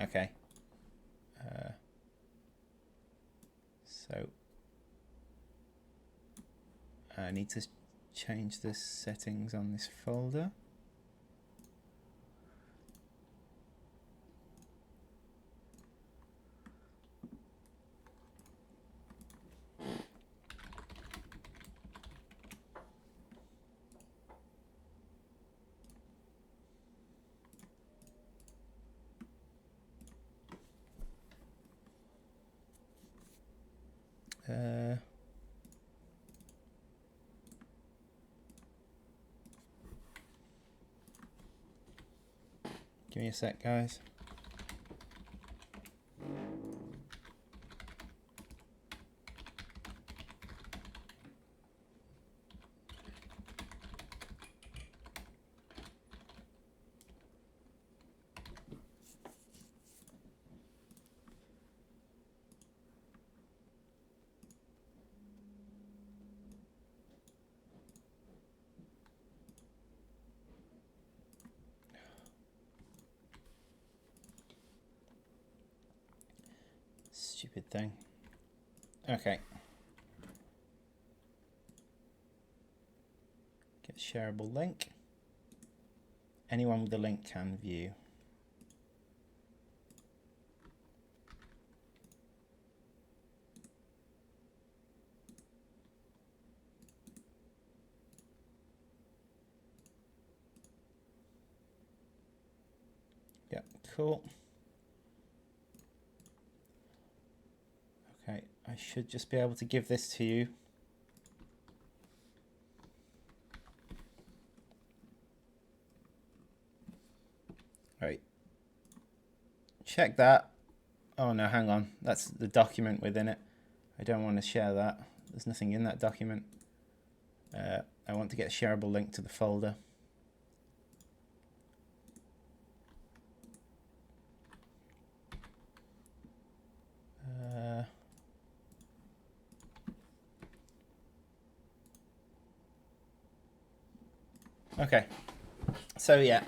Okay. So I need to change the settings on this folder. Give me a sec, guys. Stupid thing. Okay. Get shareable link. Anyone with the link can view. Yeah, cool. Okay, I should just be able to give this to you. Right. Check that. Oh no, hang on. That's the document within it. I don't want to share that. There's nothing in that document. I want to get a shareable link to the folder. Okay, so yeah,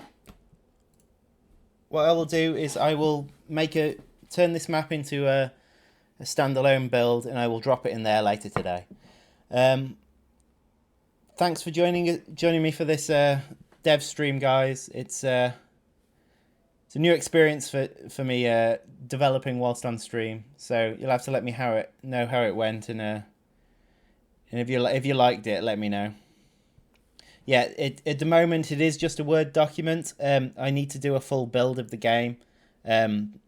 what I will do is I will turn this map into a standalone build, and I will drop it in there later today. Thanks for joining me for this dev stream, guys. It's a new experience for me developing whilst on stream. So you'll have to let me know how it went, and if you liked it, let me know. Yeah, at the moment it is just a Word document. I need to do a full build of the game, and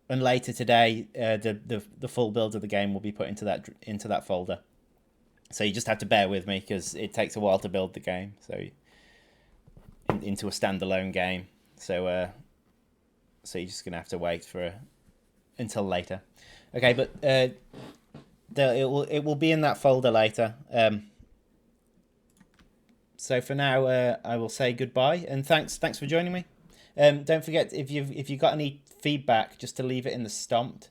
later today, the full build of the game will be put into that folder. So you just have to bear with me because it takes a while to build the game. So into a standalone game. So you're just gonna have to wait until later. Okay, but it will be in that folder later. So for now, I will say goodbye and thanks for joining me. Don't forget if you got any feedback, just to leave it in the Stomped,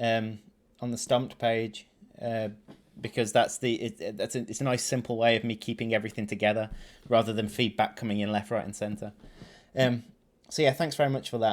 on the Stomped page, because it's a nice simple way of me keeping everything together rather than feedback coming in left, right, and center. So yeah, thanks very much for that.